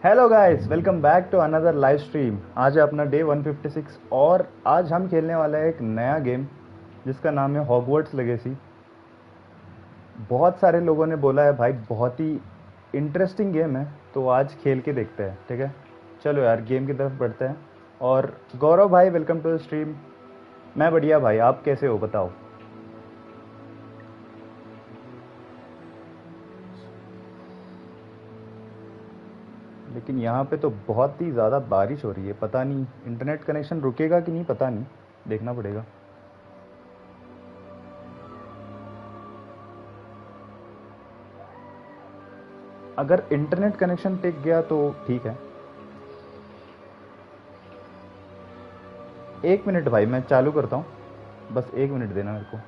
Hello guys, welcome back to another live stream. आज है अपना डे 156 और आज हम खेलने वाला है एक नया गेम जिसका नाम है हॉगवर्ट्स लेगेसी। बहुत सारे लोगों ने बोला है भाई बहुत ही इंटरेस्टिंग गेम है, तो आज खेल के देखते हैं। ठीक है, चलो यार गेम की तरफ बढ़ते हैं। और गौरव भाई, वेलकम टू द स्ट्रीम। मैं बढ़िया भाई, आप कैसे हो बताओ। लेकिन यहाँ पे तो बहुत ही ज़्यादा बारिश हो रही है, पता नहीं इंटरनेट कनेक्शन रुकेगा कि नहीं, पता नहीं, देखना पड़ेगा। अगर इंटरनेट कनेक्शन टिक गया तो ठीक है। एक मिनट भाई, मैं चालू करता हूँ, बस एक मिनट देना मेरे को।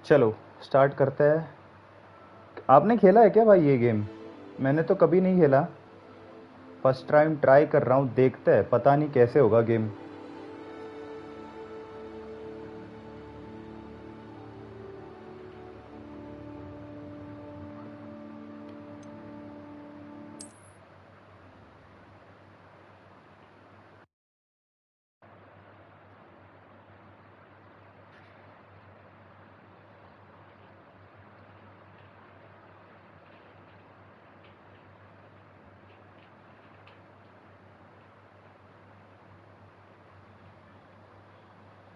चलो स्टार्ट करते हैं। आपने खेला है क्या भाई ये गेम? मैंने तो कभी नहीं खेला, फर्स्ट टाइम ट्राई कर रहा हूँ, देखते हैं, पता नहीं कैसे होगा गेम।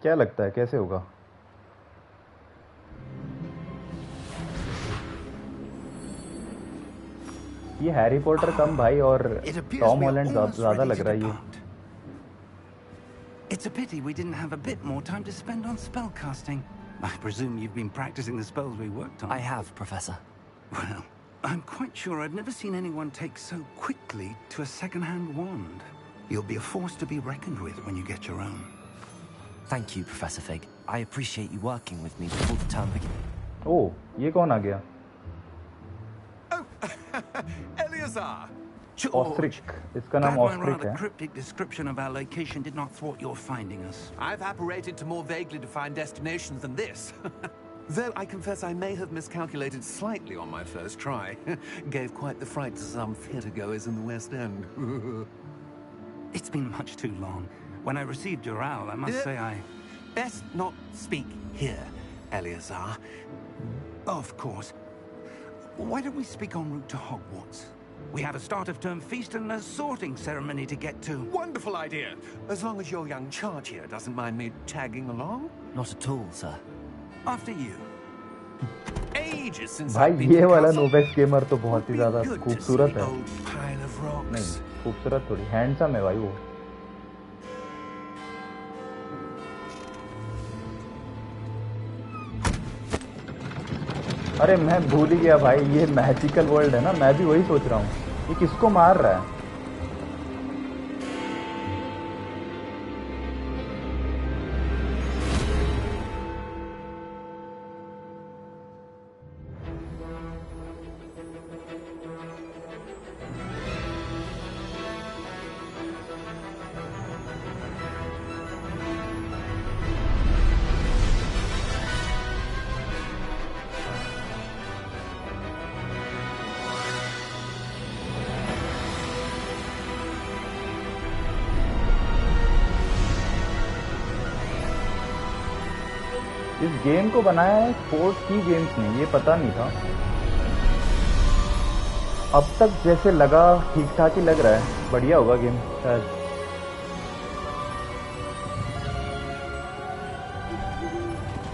क्या लगता है कैसे होगा? ये हैरी पॉटर कम भाई, और टॉम हॉलैंड ज़्यादा लग रहा है ये। It's a pity we didn't have a bit more time to spend on spellcasting. I presume you've been practicing the spells we worked on. I have, Professor. Well, I'm quite sure I've never seen anyone take so quickly to a second-hand wand. You'll be a force to be reckoned with when you get your own. Thank you, Professor Fig. I appreciate you working with me before the term begins. ओह, ये कौन आ गया? Oh, Eleazar! Austric, इसका नाम Glad my Austric rather है। cryptic description of our location did not thwart your finding us. I've apparated to more vaguely defined destinations than this. Though I confess I may have miscalculated slightly on my first try. Gave quite the fright to some theatre-goers in the West End. It's been much too long. When I received your owl, I must say I... Best not speak here, Eleazar. Of course. Why don't we speak en route to Hogwarts? We have a start-of-term feast and a sorting ceremony to get to. Wonderful idea! As long as your young charge here doesn't mind me tagging along. Not at all, sir. After you. Ages since भाई I've been ये to वाला castle. नोबेक्स gamer तो बहुत ही Would be ज़्यादा good to खूबसूरत see है। old pile of rocks. नहीं, खूबसूरत थोड़ी, हैंडसम है भाई वो। अरे मैं भूल ही गया भाई, ये मैजिकल वर्ल्ड है ना, मैं भी वही सोच रहा हूँ, ये किसको मार रहा है? इस गेम को बनाया है स्पोर्ट्स की गेम्स ने, ये पता नहीं था। अब तक जैसे लगा ठीक ठाक ही लग रहा है, बढ़िया होगा गेम शायद।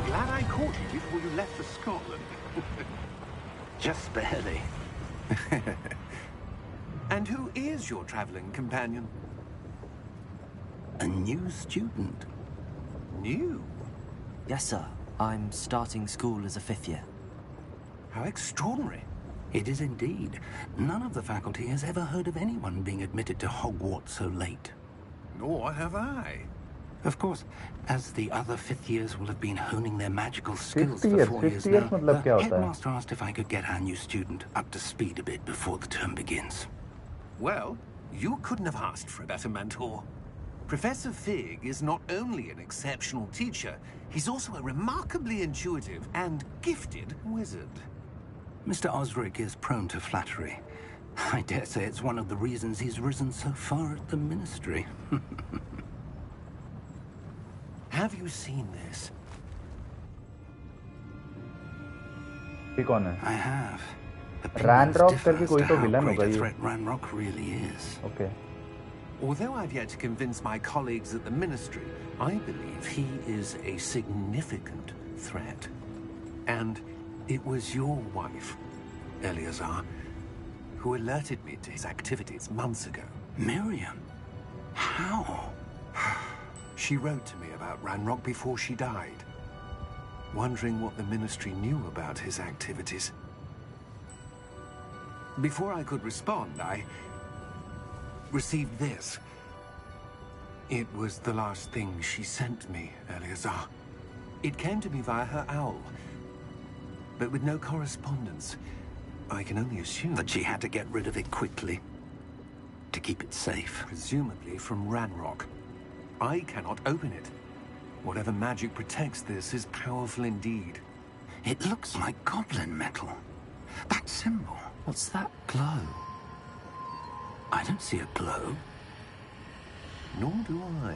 Glad I caught you before you left for Scotland. Just barely. And who is your travelling companion? A new student. New? Yes, sir. I'm starting school as a 5th year. How extraordinary. It is indeed. None of the faculty has ever heard of anyone being admitted to Hogwarts so late. Nor have I. Of course, as the other 5th years will have been honing their magical skills 50 for years, 4 years 50 years now, मतलब क्या the होता है? headmaster asked if I could get our new student up to speed a bit before the term begins. Well, you couldn't have asked for a better mentor. Professor Fig is not only an exceptional teacher, he's also a remarkably intuitive and gifted wizard. Mr. Osric is prone to flattery. I dare say it's one of the reasons he's risen so far at the Ministry. Have you seen this? ये कौन है? I have. Ranrock Opinions करके differ कोई as तो to how villain great होगा a ये. threat Ranrock really is. Okay. Although I've yet to convince my colleagues at the Ministry, I believe he is a significant threat. And it was your wife, Eleazar, who alerted me to his activities months ago. Miriam? How? She wrote to me about Ranrock before she died, wondering what the Ministry knew about his activities. Before I could respond, I received this. It was the last thing she sent me, Eleazar. It came to me via her owl, but with no correspondence. I can only assume That she had to get rid of it quickly to keep it safe. presumably from Ranrock. I cannot open it. Whatever magic protects this is powerful indeed. It looks like goblin metal. That symbol. What's that glow? I don't see a glow. Nor do I.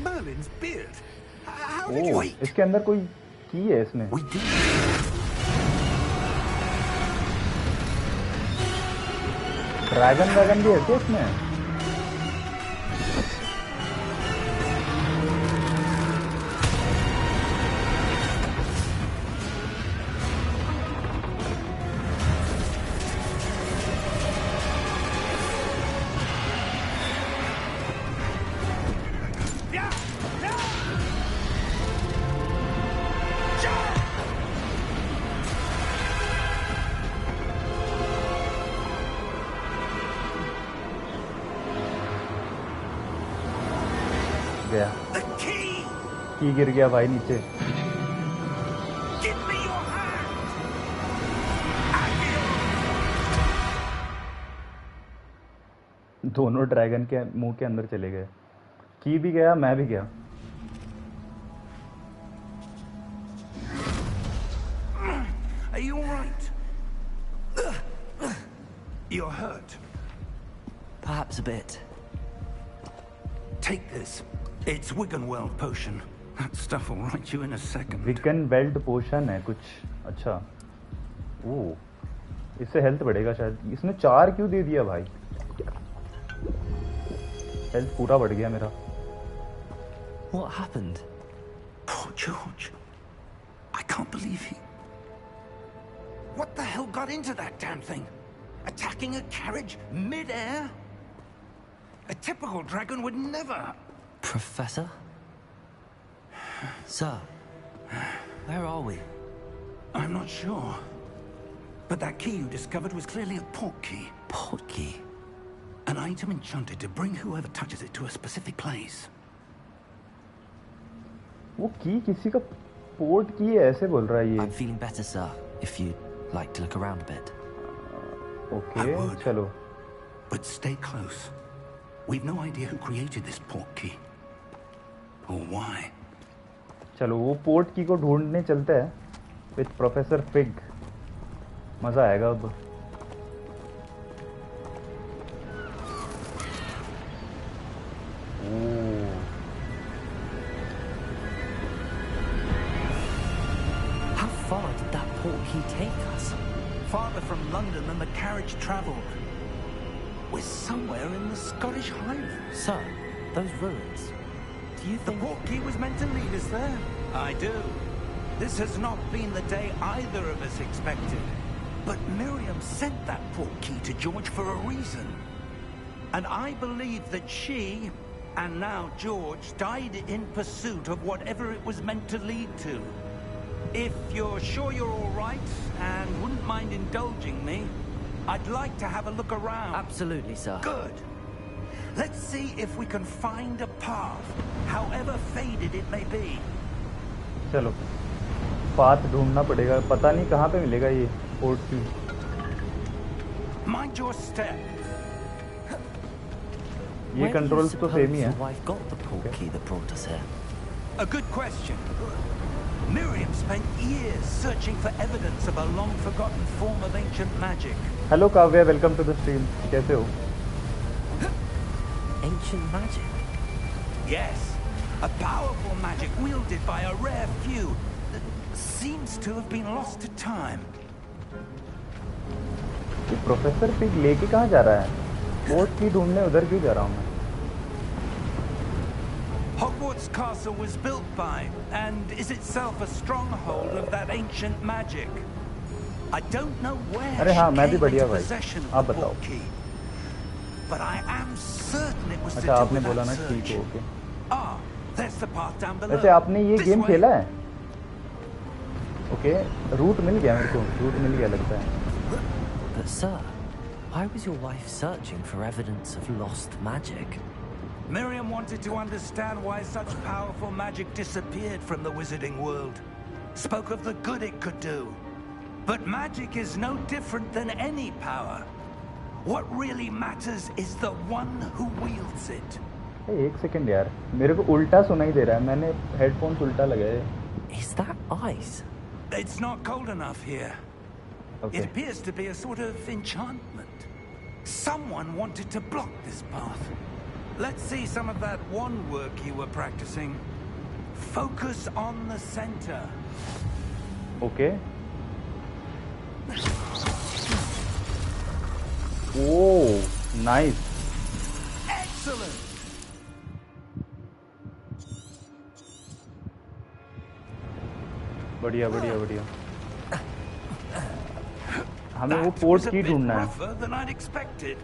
Merlin's beard. How did you... ओह, इसके अंदर कोई की है इसमें. We did. Dragon भी है क्या इसमें? गया. The key! की गिर गया भाई नीचे. Give me your hand! दोनों ड्रैगन के मुंह के अंदर चले गए. की भी गया, मैं भी गया. Are you alright? You're hurt. Perhaps a bit. Take this. It's Wiggenweld potion. That stuff will right you in a second. विकन बेल्ट पोशन है कुछ. अच्छा. ओह, इससे हेल्थ बढ़ेगा शायद. इसने 4 क्यों दे दिया भाई? हेल्थ पूरा बढ़ गया मेरा. What happened? Poor George. I can't believe he... What the hell got into that damn thing? Attacking a carriage mid-air? A typical dragon would never... Professor? Sir, where are we? I'm not sure. But that key you discovered was clearly a port key. Port key? An item enchanted to bring whoever touches it to a specific place. वो की किसी का port की है ऐसे बोल रहा है ये. I'm feeling better, sir, if you'd like to look around a bit. Okay, I would. चलो. But stay close. We've no idea who created this port key. Or why. चलो वो पोर्ट की को ढूंढने चलते हैं विद प्रोफेसर फिग. मजा आएगा अब. How far did that port key take us? Farther from London than the carriage travelled. We're somewhere in the Scottish Highlands. Sir, those ruins. Do you The think... port key was meant to lead us there. I do. This has not been the day either of us expected. But Miriam sent that portkey to George for a reason. And I believe that she, and now George, died in pursuit of whatever it was meant to lead to. If you're sure you're all right and wouldn't mind indulging me, I'd like to have a look around. Absolutely, sir. Good. Let's see if we can find a path, however faded it may be. चलो path ढूंढना पड़ेगा, पता नहीं कहाँ पे मिलेगा ये port की। Mind your step. ये कंट्रोल्स तो सेम ही है। I've got the portkey that brought us here. A good question. Miriam spent years searching for evidence of a long-forgotten form of ancient magic. Hello Kavya, welcome to the stream. कैसे हो? Ancient magic? Yes, a powerful magic wielded by a rare few that seems to have been lost to time. ये professor pig लेके कहाँ जा रहा है? Port की ढूंढने उधर क्यों जा रहा हूँ मैं? Hogwarts Castle was built by, and is itself a stronghold of that ancient magic. I don't know where अरे हाँ, मैं भी she बढ़िया came into भाई। possession of आप the बताओ। portkey. But I am certain it was to अच्छा, do आपने with बोला that ना ठीक search. है, okay. Ah, there's the path down below. वैसे आपने ये This गेम way. खेला है? ओके, रूट मिल गया मेरे को, रूट मिल गया लगता है। But sir, why was your wife searching for evidence of lost magic? Miriam wanted to understand why such powerful magic disappeared from the wizarding world. Spoke of the good it could do. But magic is no different than any power. What really matters is the one who wields it. एक second यार, मेरे को उल्टा सुनाई दे रहा है। मैंने headphones उल्टा लगाए। Is that ice? It's not cold enough here. Okay. It appears to be a sort of enchantment. Someone wanted to block this path. Let's see some of that wand work you were practicing. Focus on the center. Okay. Oh, nice. Excellent. बढ़िया बढ़िया बढ़िया। हमें वो That port was a की bit ढूंढना है। rougher than I'd expected.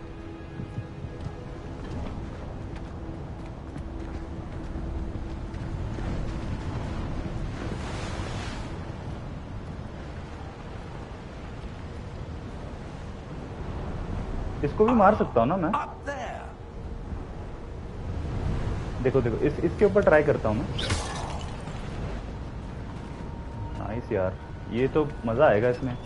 इसको भी मार सकता हूँ ना मैं? Up there. देखो देखो, इसके ऊपर ट्राई करता हूँ मैं। नाइस यार, ये तो मजा आएगा इसमें।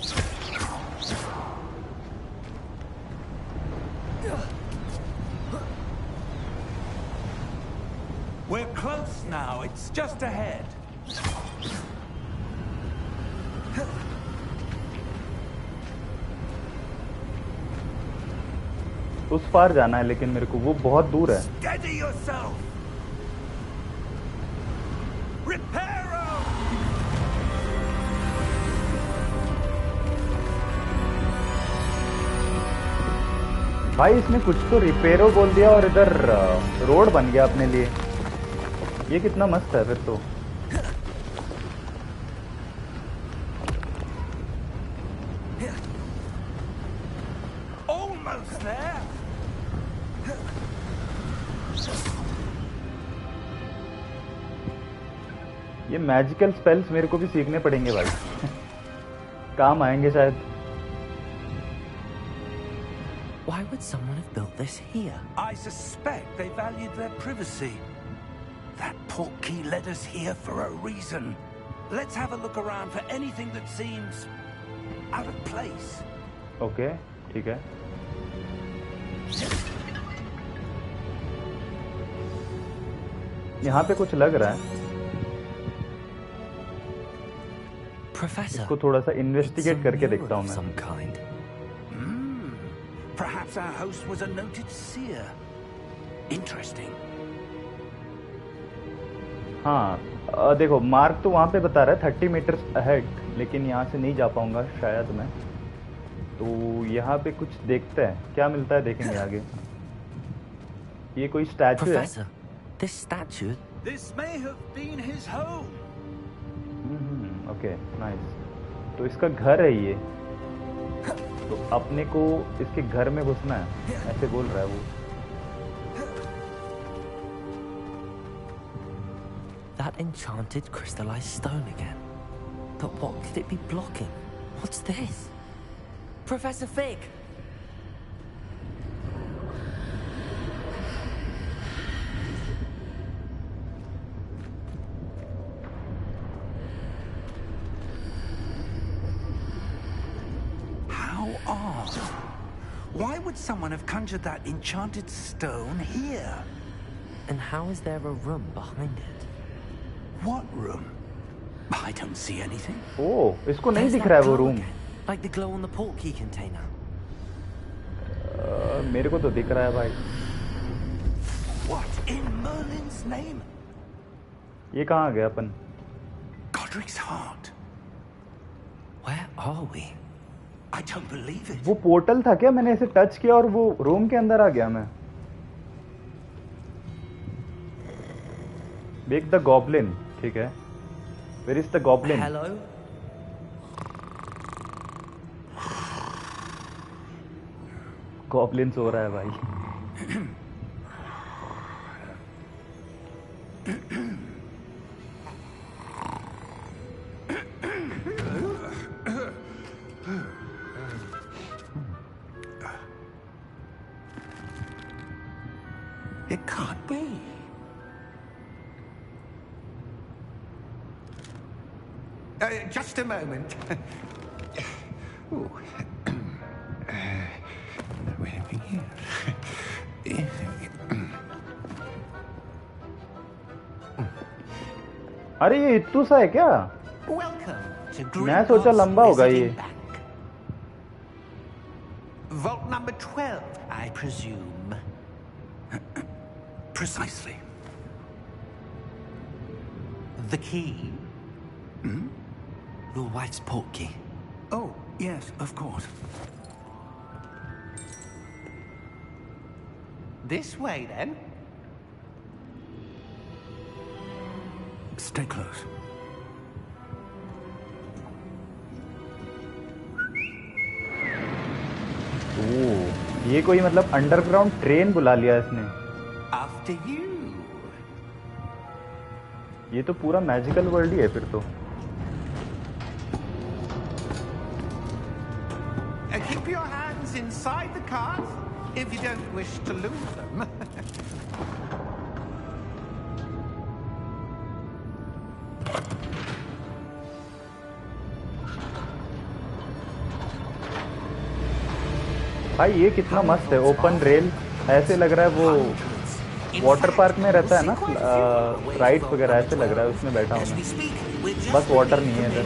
We're close now. It's just ahead. उस पार जाना है, लेकिन मेरे को वो बहुत दूर है। Steady yourself. Reparo. भाई इसने कुछ तो रिपेयरो बोल दिया और इधर रोड बन गया अपने लिए। ये कितना मस्त है फिर तो। Almost there. ये मैजिकल स्पेल्स मेरे को भी सीखने पड़ेंगे भाई। काम आएंगे शायद। Why would someone have built this here? I suspect they valued their privacy. That portkey led us here for a reason. Let's have a look around for anything that seems out of place. Okay, ठीक है। यहाँ पे कुछ लग रहा है। Professor, इसको थोड़ा सा इन्वेस्टिगेट it's a करके mural देखता हूँ of मैं। some kind. Perhaps our host was a noted seer. Interesting. हाँ, देखो मार्क तो वहाँ पे बता रहा है 30 मीटर्स अहेड, लेकिन यहाँ से नहीं जा पाऊंगा शायद मैं। तो यहाँ पे कुछ देखते हैं, क्या मिलता है देखेंगे आगे। ये कोई स्टैचू है। Professor, this statue. This may have been his home. Okay, nice. तो इसका घर है ये। तो अपने को इसके घर में घुसना है, ऐसे बोल रहा है वो। That enchanted crystallized stone again. But what could it be blocking? What's this? Professor Fig! How odd. Why would someone have conjured that enchanted stone here? And how is there a room behind it? What room? I don't see anything. ओह, इसको नहीं There's दिख that रहा है वो glow room. again, like the glow on the portkey container. मेरे को तो दिख रहा है भाई। What in Merlin's name? ये कहाँ गया अपन? Godric's heart. Where are we? I don't believe it. वो पोर्टल था क्या? मैंने इसे टच किया और वो रूम के अंदर आ गया मैं। Wake the goblin, ठीक है। Where is the goblin? Hello? Goblin सो रहा है भाई। It can't be. Just a moment. Ooh. Anything here? अरे ये इत्तू सा है क्या? Welcome to मैं सोचा लंबा होगा ये। Vault number 12, I presume. Precisely. The key? Your wife's portkey. Oh, yes, of course. This way, then. Stay close. ओह, ये कोई मतलब अंडरग्राउंड ट्रेन बुला लिया इसने। After you. ये तो पूरा मैजिकल वर्ल्ड ही है फिर तो। Keep your hands inside the cart if you don't wish to lose them. भाई ये कितना मस्त है, ओपन रेल। ऐसे लग रहा है वो वाटर पार्क में रहता है ना, राइड्स वगैरह, ऐसे लग रहा है उसमें बैठा हूँ मैं। बस वाटर नहीं है इधर।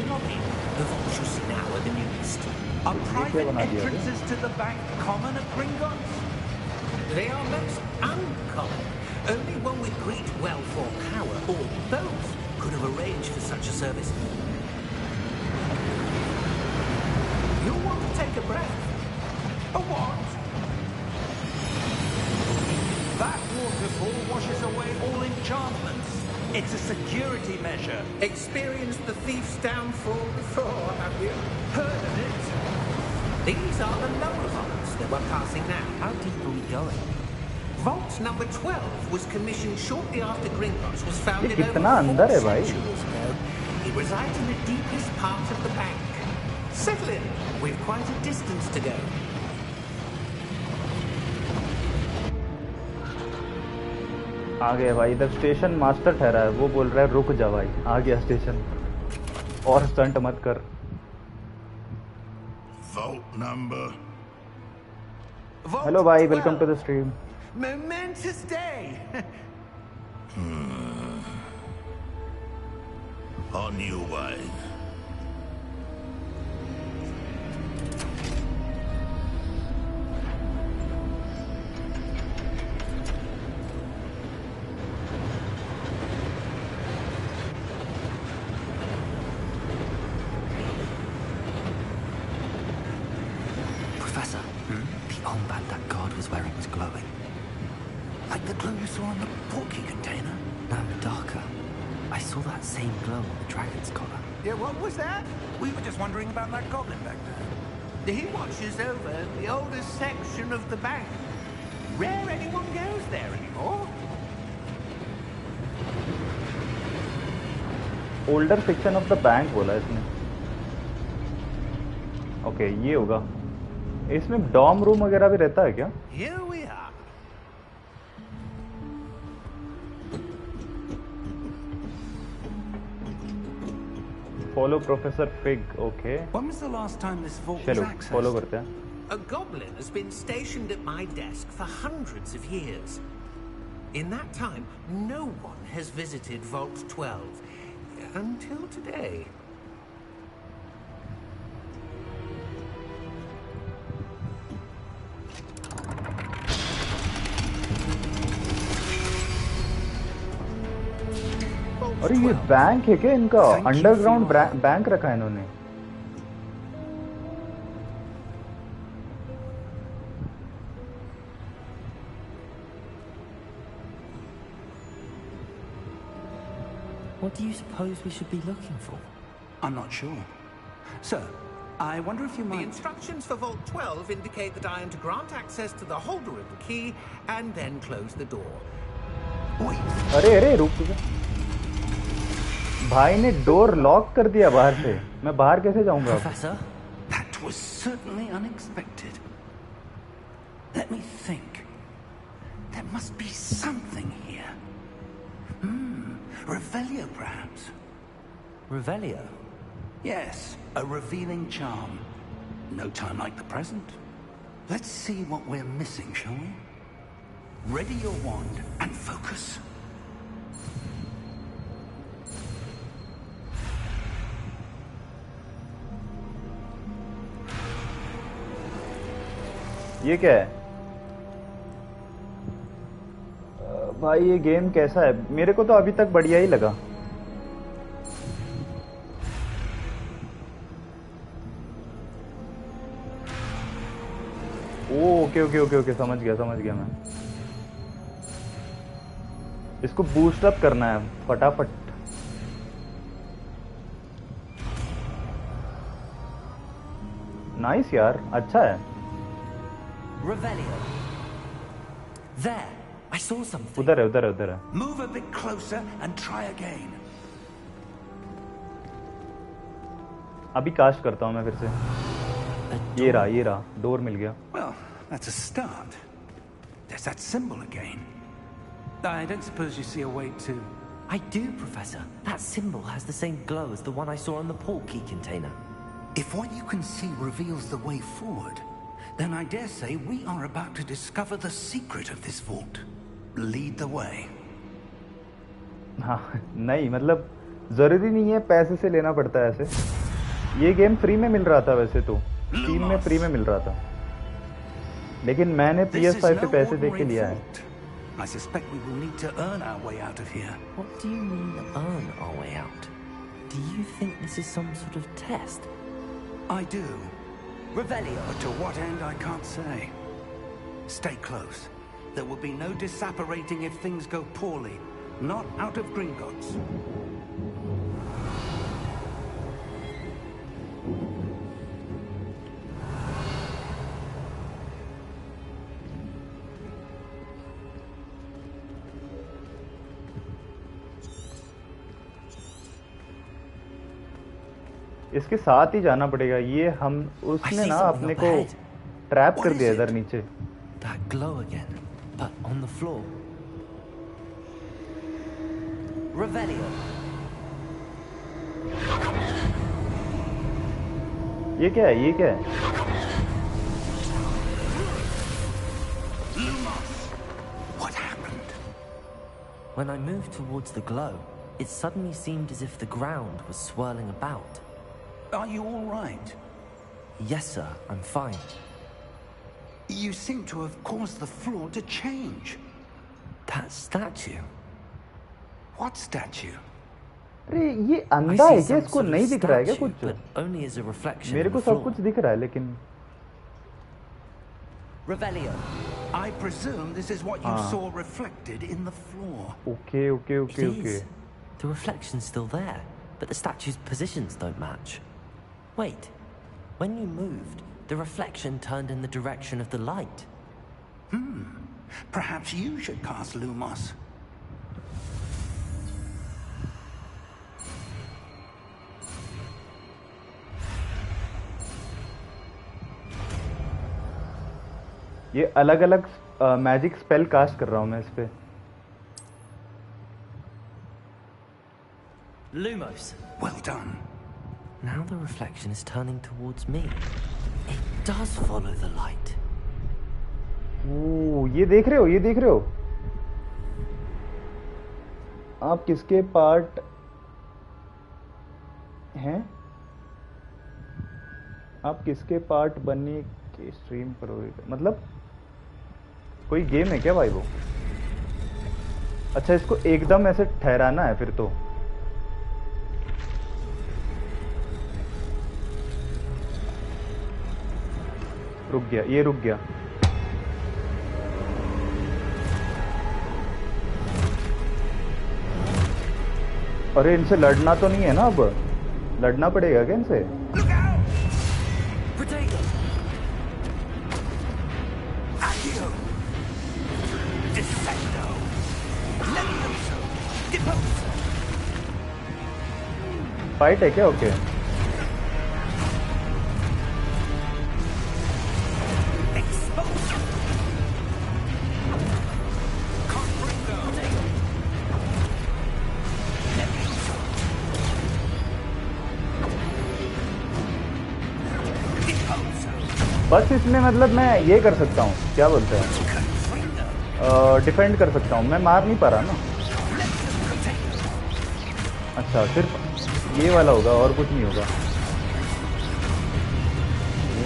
Are private entrances to the bank common at Gringotts? They are most uncommon. Only one with great wealth or power, or both, could have arranged for such a service. You want to take a breath? A what? That waterfall washes away all enchantments. It's a security measure. Experienced the thief's downfall before, have you? Heard of it? These are the lower vaults that we're passing now. How deep are we going? Vault number 12 was commissioned shortly after Gringotts was founded ये कितना अंदर है भाई? centuries ago. It resides in the deepest part of the bank. Settle in. We've quite a distance to go. आ गए भाई। इधर station master ठहरा है, वो बोल रहा है रुक जा भाई, आ गया स्टेशन। और स्टंट मत कर। Vault number. हेलो भाई, welcome to the stream. Momentous day. On your way. Professor, the armband that guard was wearing was glowing. Like the glow you saw on the portkey container? No, darker. I saw that same glow on the dragon's collar. Yeah, what was that? We were just wondering about that goblin back there. He watches over the oldest section of the bank. Rare anyone goes there anymore. Older section of the bank बोला इसने। Okay ये होगा। इसमें dorm room वगैरह भी रहता है क्या? Here we are. Follow professor fig. Okay When was the last time this vault was चलो accessed? फॉलो करते हैं। A goblin has been stationed at my desk for hundreds of years. In that time, no one has visited Vault 12. Until today. अरे ये bank है क्या इनका? Underground bank रखा है इन्होंने। What do you suppose we should be looking for? I'm not sure. Sir, I wonder if you The might... instructions for Vault 12 indicate that I am to grant access to the holder of the key and then close the door. Wait, अरे अरे रुक जा। भाई ने door lock कर दिया बाहर से। मैं बाहर कैसे जाऊंगा? Professor? that was certainly unexpected. Let me think. There must be something here. Revelio, perhaps? Revelio? Yes, a revealing charm. No time like the present. Let's see what we're missing, shall we? Ready your wand and focus. ये क्या है? भाई ये game कैसा है? मेरे को तो अभी तक बढ़िया ही लगा। ओके ओके ओके ओके समझ गया मैं। इसको बूस्ट अप करना है फटाफट। नाइस यार, अच्छा है। Revelio. There. I saw something. उधर है। Move a bit closer and try again. अभी कास्ट करता हूँ मैं फिर से। ये रहा, डोर मिल गया। Well, that's a start. There's that symbol again. I don't suppose you see a way to... I do, Professor. That symbol has the same glow as the one I saw on the port key container. If what you can see reveals the way forward, then I dare say we are about to discover the secret of this vault. Lead the way. हाँ नहीं, मतलब जरूरी नहीं है पैसे से लेना पड़ता है ऐसे। ये गेम फ्री में मिल रहा था वैसे तो, स्टीम में फ्री में मिल रहा था, लेकिन मैंने PS5 पे पैसे दे के लिया है। I suspect we will need to earn our way out of here. What do you mean, earn our way out? Do you think this is some sort of test? I do. Revelio. But to what end, I can't say. Stay close. There will be no disapparating if things go poorly. Not out of Gringotts. इसके साथ ही जाना पड़ेगा। ये हम उसने ना अपने को ट्रैप कर दिया इधर नीचे। That glow again, but on the floor. Revelio. ये क्या है? What happened? When I moved towards the glow, it suddenly seemed as if the ground was swirling about. Are you all right? Yes, sir, I'm fine. You seem to have caused the floor to change. That statue. What statue? अरे ये I अंधा है see क्या? some इसको sort of नहीं दिख रहा है क्या statue, कुछ? but only as a reflection मेरे on को the सब floor. कुछ दिख रहा है लेकिन Revelio. I presume this is what you saw reflected in the floor. Okay. It is. The reflection's still there, but the statue's positions don't match. Wait. When you moved, The reflection turned in the direction of the light. Perhaps you should cast Lumos. ये अलग अलग magic spell cast कर रहा हूँ मैं इस पे। Lumos. Well done. Now the reflection is turning towards me. It does follow the light. ओह, ये देख रहे हो, ये देख रहे हो? आप किसके पार्ट हैं? आप किसके पार्ट बनने के स्ट्रीम करोगे? मतलब कोई गेम है क्या भाई वो? अच्छा, इसको एकदम ऐसे ठहराना है फिर तो। रुक गया, ये रुक गया। अरे इनसे लड़ना तो नहीं है ना? अब लड़ना पड़ेगा क्या इनसे? Potato. Accio. Descendo. Levioso. Deposo. Fight है क्या? Okay. Exposo. Comprendo. Levioso. Deposo. बस इसमें मतलब मैं ये कर सकता हूँ, क्या बोलते हैं, Confrindo. डिफेंड कर सकता हूँ। मैं मार नहीं पा रहा ना। अच्छा, सिर्फ ये वाला होगा और कुछ नहीं होगा।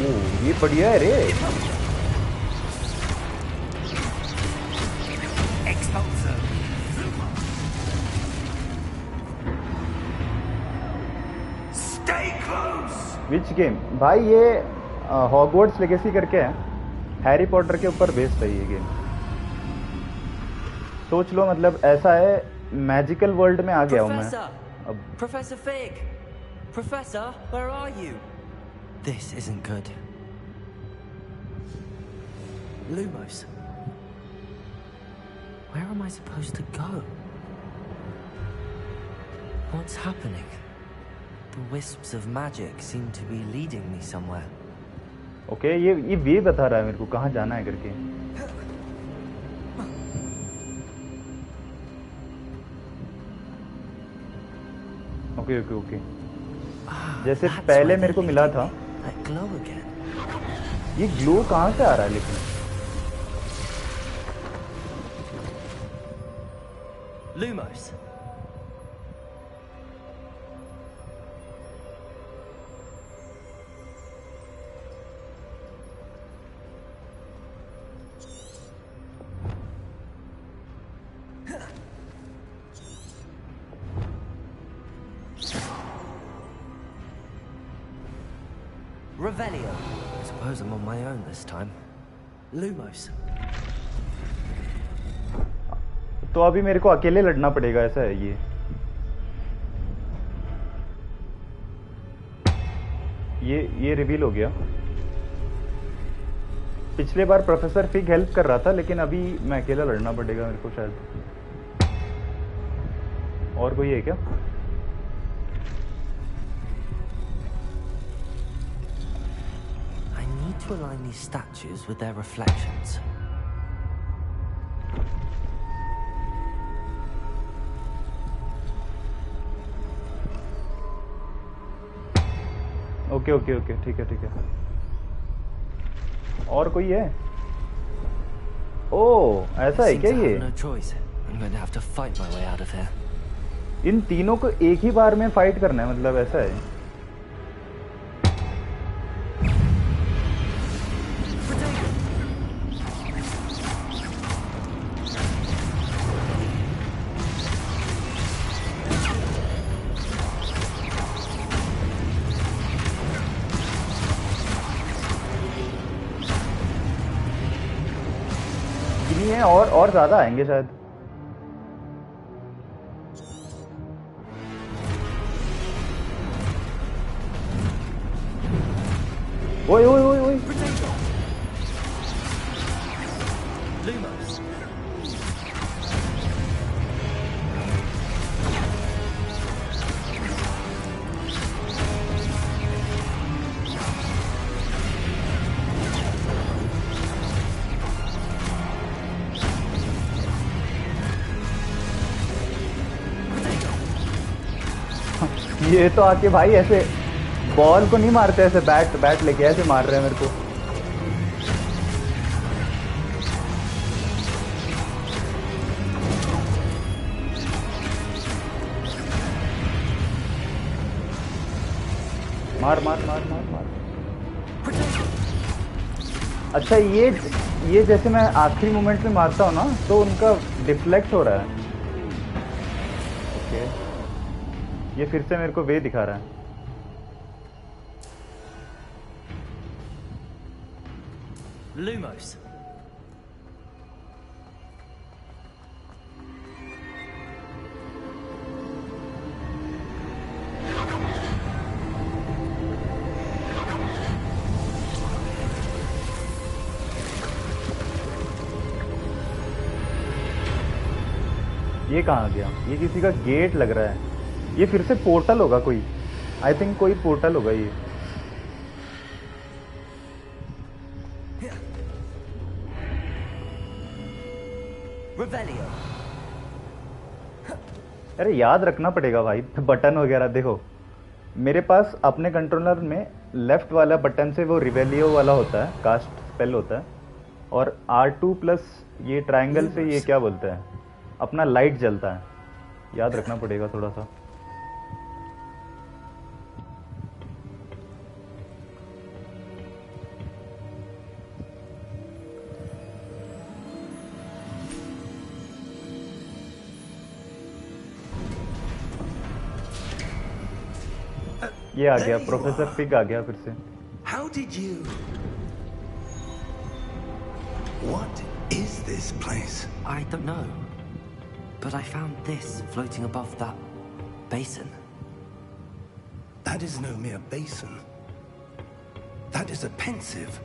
ओह, ये बढ़िया है रे। Exposo. Stay close. Which game भाई? ये हॉगवर्ट्स लेगेसी करके है, हैरी पॉटर के ऊपर बेस्ड है ये गेम। सोच लो, मतलब ऐसा है, मैजिकल वर्ल्ड में आ गया हूँ मैं Professor. अब। Professor Fig. Professor, where are you? This isn't good. Lumos. Where am I supposed to go? What's happening? The wisps of magic seem to be leading me somewhere. Okay, ये वे बता रहा है मेरे को कहाँ जाना है करके। ओके ओके ओके, जैसे That's पहले where मेरे को they're मिला leading था। me. That glow again. ये ग्लो कहाँ से आ रहा है लेकिन? Lumos. Revelio. I suppose I'm on my own this time. Lumos. तो अभी मेरे को अकेले लड़ना पड़ेगा, ऐसा है ये? ये रिवील हो गया। पिछले बार प्रोफेसर फिग हेल्प कर रहा था, लेकिन अभी मैं अकेला लड़ना पड़ेगा मेरे को शायद। और कोई है क्या? I need to align these statues with their reflections. Okay okay okay, ठीक है ठीक है। और कोई है? ओह, ऐसा है Seem क्या to ये? have no choice. I'm going to have to fight my way out of here. इन तीनों को एक ही बार में फाइट करना है, मतलब ऐसा है? इन्हीं है, और ज्यादा आएंगे शायद। ओए ओए ओए ओए Lumos. ये तो आके भाई ऐसे बॉल को नहीं मारते, ऐसे बैट लेके ऐसे मार रहे हैं मेरे को। मार मार मार मार मार। अच्छा ये जैसे मैं आखिरी मोमेंट में मारता हूँ ना तो उनका डिफ्लेक्ट हो रहा है। ओके ये फिर से मेरे को वे दिखा रहा है। Lumos. ये कहाँ गया? ये किसी का गेट लग रहा है। ये फिर से पोर्टल होगा कोई, आई थिंक कोई पोर्टल होगा ये। Revelio. अरे याद रखना पड़ेगा भाई बटन वगैरह। देखो मेरे पास अपने कंट्रोलर में लेफ्ट वाला बटन से वो रिवेलियो वाला होता है, कास्ट स्पेल होता है, और R2 प्लस ये ट्रायंगल से ये क्या बोलते हैं अपना लाइट जलता है। याद रखना पड़ेगा थोड़ा सा। ये आ गया, प्रोफेसर पिग आ गया फिर से। How did you? What is this place? I don't know. But I found this floating above that basin. That is no mere basin. That is a pensive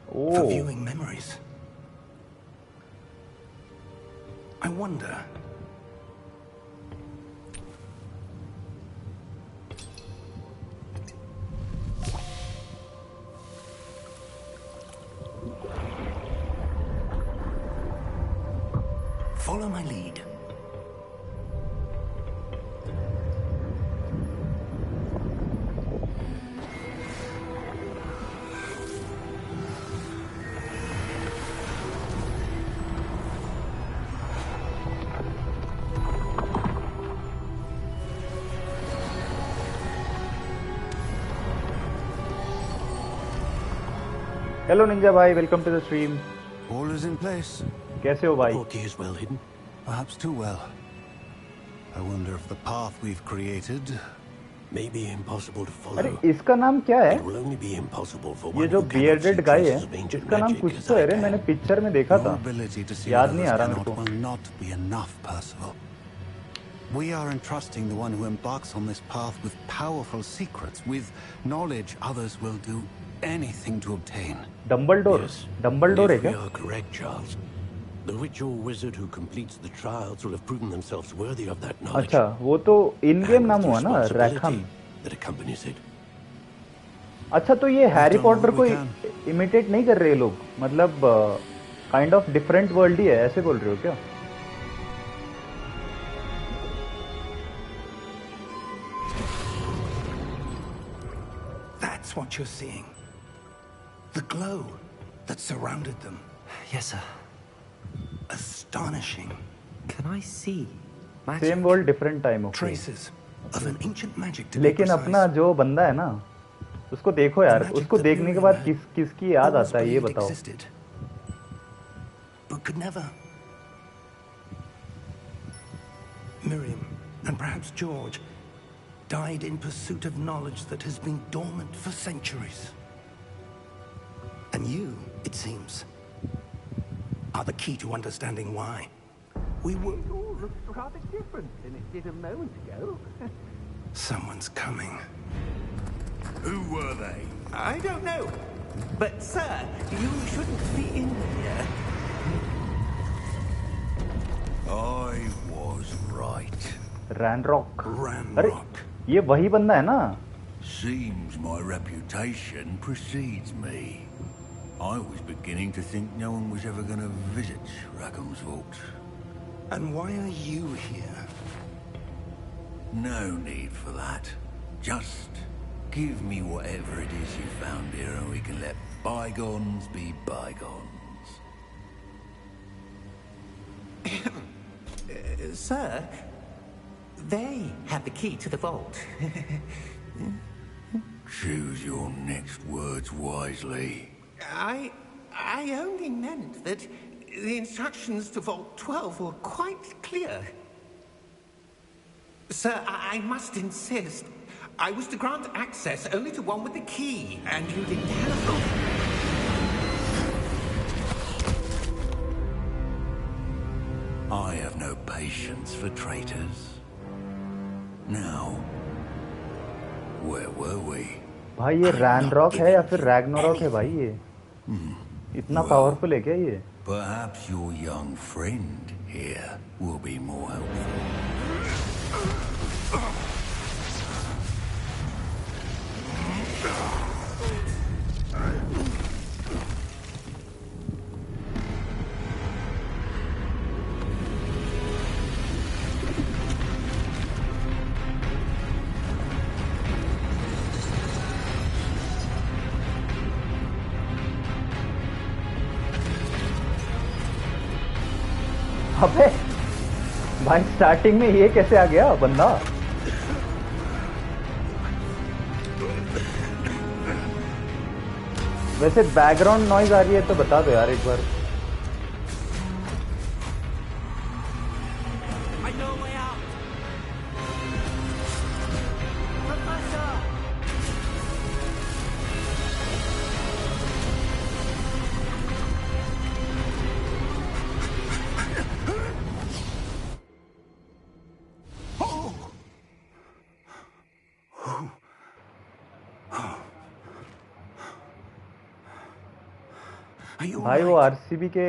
for Oh, viewing memories. I wonder. Follow my lead. Hello ninja भाई, welcome to the stream. All is in place. कैसे हो भाई? Portkey is well hidden. Perhaps too well. I wonder if the path we've created. May be impossible to follow. अरे इसका नाम क्या है? It will only be impossible for ये one जो who cannot see बियर्डेड गाय है traces of ancient इसका नाम magic कुछ as तो I है रे, can. मैंने पिक्चर में देखा Your था। ability to see याद what नहीं आ others रहा मेरे cannot को। will not be enough, Percival. We are entrusting the one who embarks on this path with powerful secrets, with knowledge others will do anything to obtain. Dumbledore, Dumbledore है If we क्या? are correct, Charles, the witch or wizard who completes the trials will have proven themselves worthy of that knowledge. अच्छा वो तो इन game And नाम with हुआ ना, responsibility रैखम। that accompanies it. अच्छा तो ये हैरी done पॉटर what को we can. इमिटेट नहीं कर रहे लोग, मतलब काइंड ऑफ डिफरेंट वर्ल्ड ही है, ऐसे बोल रहे हो क्या? That's what you're seeing. The glow that surrounded them. Yes, sir. Astonishing. Can I see magic? Same world different time. Okay Traces of an ancient magic to be लेकिन precise. अपना जो बंदा है ना उसको देखो यार, The magic उसको that देखने के Miriam बाद had किसकी याद always आता है ये believed बताओ। existed, but could never. Miriam and perhaps George died in pursuit of knowledge that has been dormant for centuries. And you, it seems, are the key to understanding why. We were... It all looks rather different than it did a moment ago. Someone's coming. Who were they? I don't know. But, sir, you shouldn't be in here. I was right. Ranrok, अरे Ranrock. ये वही बंदा है ना? Seems my reputation precedes me. I was beginning to think no one was ever going to visit Rackham's vault. And why are you here? No need for that. Just give me whatever it is you found here and we can let bygones be bygones. Sir, they have the key to the vault. Choose your next words wisely. I only meant that the instructions to Vault 12 were quite clear. Sir, I must insist. I was to grant access only to one with the key, and you didn't have them. I have no patience for traitors. Now, where were we? भाई ये Ranrok है या फिर Ragnarok है भाई? ये इतना powerful है क्या ये? Perhaps your young friend here will be more helpful. अबे भाई स्टार्टिंग में ये कैसे आ गया बंदा? वैसे बैकग्राउंड नॉइज आ रही है तो बता दो यार एक बार. I know a way out. Professor! Are you भाई वो alright? आरसीबी के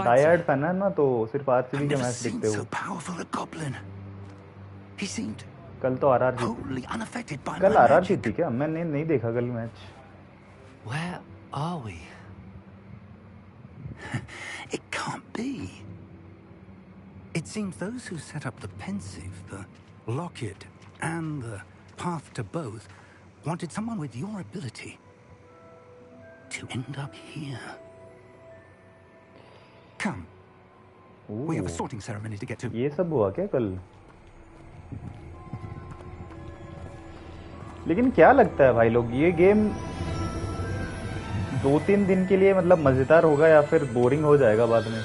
डायहार्ड फैन है ना, तो सिर्फ I've आरसीबी के never मैच seen देखते so हो. powerful a goblin. He seemed कल तो आरआर जीती. totally unaffected by कल my आरआर magic. जीती क्या? मैंने नहीं देखा कल match. Where are we? It can't be. It seems those who set up the pensive, the locket, and the path to both wanted someone with your ability to end up here. Come. We have a sorting ceremony to get to. ये सब हुआ क्या कल? लेकिन क्या लगता है भाई लोग, ये गेम 2-3 दिन के लिए मतलब मजेदार होगा या फिर बोरिंग हो जाएगा बाद में?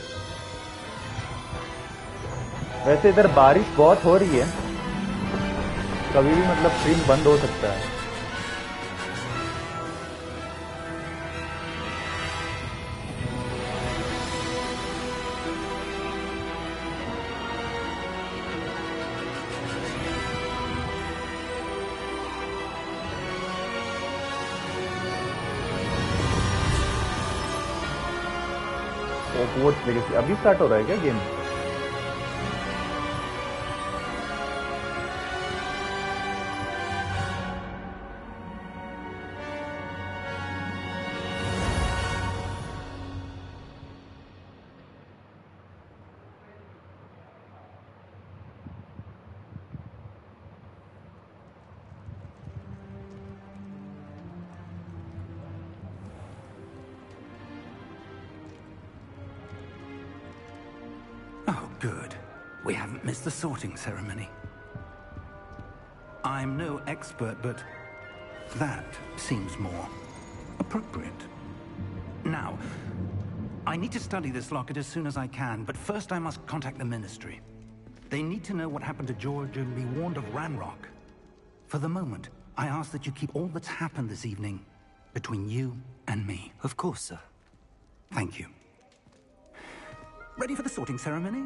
वैसे इधर बारिश बहुत हो रही है, कभी भी मतलब स्ट्रीम बंद हो सकता है. हॉगवर्ट्स लेगेसी अभी स्टार्ट हो रहा है क्या game? Oh, good. We haven't missed the sorting ceremony. I'm no expert, but that seems more appropriate. Now, I need to study this locket as soon as I can, but first I must contact the Ministry. They need to know what happened to George and be warned of Ranrock. For the moment, I ask that you keep all that's happened this evening between you and me. Of course, sir. Thank you. Ready for the sorting ceremony?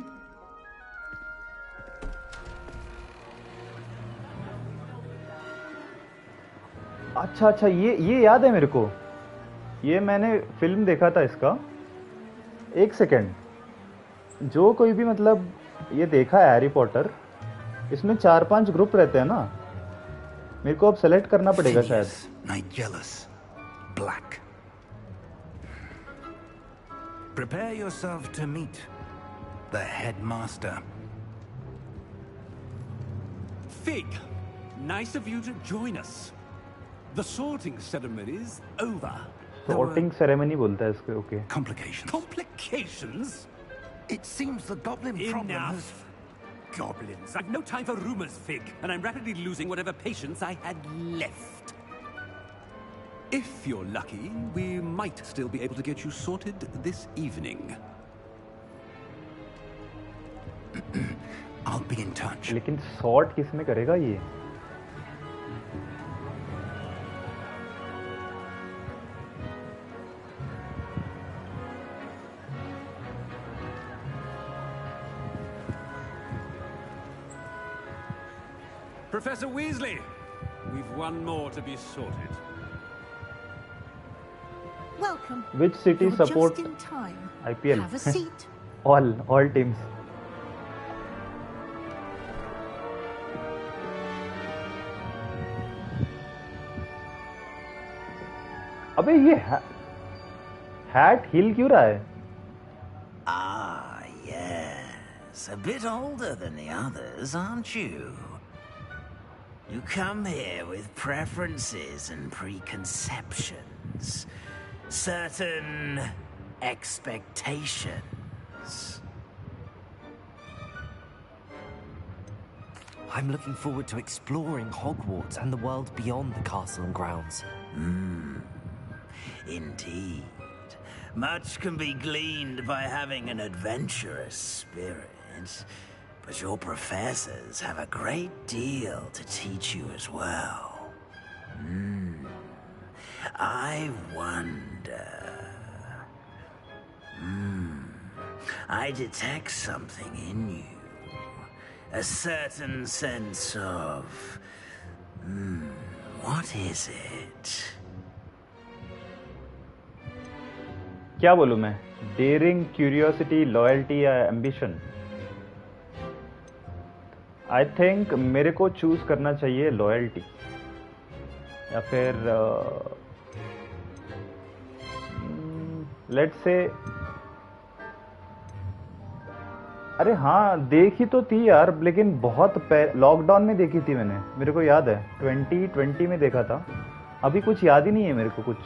अच्छा अच्छा, ये याद है मेरे को. ये मैंने film देखा था इसका, एक सेकेंड, जो कोई भी मतलब ये देखा है हैरी पॉटर, इसमें 4-5 ग्रुप रहते हैं ना, मेरे को अब सेलेक्ट करना पड़ेगा शायद। Nigellus, black. Prepare yourself to meet the headmaster. Fig, nice of you to join us. The sorting ceremony is over. Sorting ceremony बोलता है इसको, okay. Complications. Complications? It seems the goblin problem has... Enough. Goblins. I've no time for rumors, Fig, and I'm rapidly losing whatever patience I had left. If you're lucky, we might still be able to get you sorted this evening. I'll be in touch. लेकिन sort किस में करेगा ये? Professor Weasley, we've one more to be sorted. Welcome. Which city You're support just in time. IPL? Have a seat. all teams. अबे ये hat हिल क्यों रहा है? Ah, yes. A bit older than the others, aren't you? You come here with preferences and preconceptions. Certain expectations. I'm looking forward to exploring Hogwarts and the world beyond the castle and grounds. Indeed. Much can be gleaned by having an adventurous spirit, but your professors have a great deal to teach you as well. I wonder... I detect something in you. A certain sense of... what is it? क्या बोलूं मैं? Dairying, curiosity, loyalty या ambition? I think मेरे को choose करना चाहिए loyalty, या फिर लेट्स से, अरे हाँ देखी तो थी यार, लेकिन बहुत लॉकडाउन में देखी थी मैंने, मेरे को याद है 2020 में देखा था, अभी कुछ याद ही नहीं है मेरे को कुछ।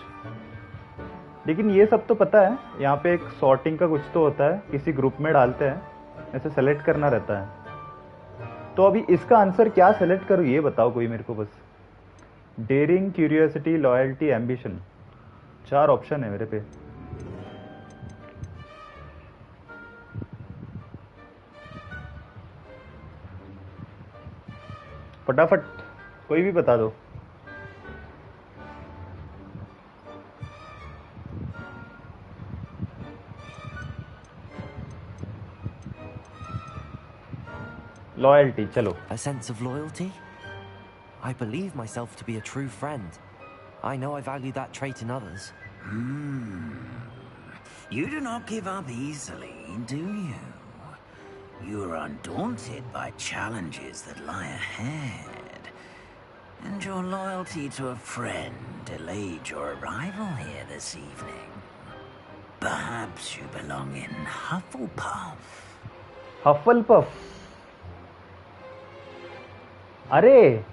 लेकिन ये सब तो पता है, यहाँ पे एक सॉर्टिंग का कुछ तो होता है, किसी ग्रुप में डालते हैं, ऐसे सेलेक्ट करना रहता है। तो अभी इसका आंसर क्या सेलेक्ट करूँ ये बताओ कोई मेरे को बस। Daring, curiosity, loyalty, ambition, 4 option है मेरे पे। फटाफट कोई भी बता दो। लॉयल्टी, चलो। A sense of loyalty? I believe myself to be a true friend. I know I value that trait in others. You do not give up easily, do you? You are undaunted by challenges that lie ahead. And your loyalty to a friend delayed your arrival here this evening. Perhaps you belong in Hufflepuff. हफलपफ? अरे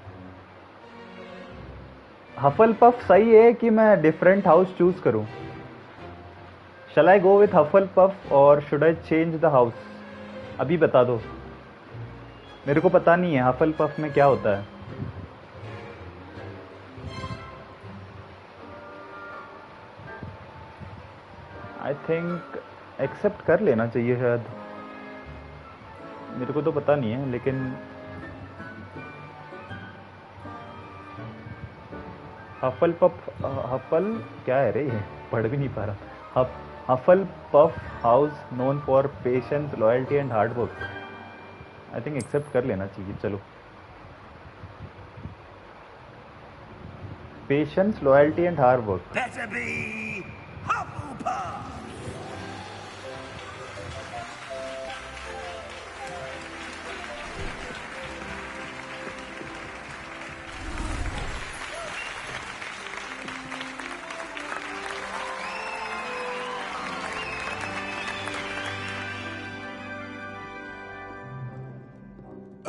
हफलपफ सही है कि मैं different house choose करूं? शैल आई go with हफलपफ और should I change the house? अभी बता दो, मेरे को पता नहीं है हफलपफ में क्या होता है। आई थिंक एक्सेप्ट कर लेना चाहिए शायद, मेरे को तो पता नहीं है, लेकिन हफलपफ, हफल क्या है रे, ये पढ़ भी नहीं पा रहा। Hufflepuff house known for patience, loyalty and hard work. I think accept कर लेना चाहिए, चलो। Patience, loyalty, and hard work. Better be Hufflepuff!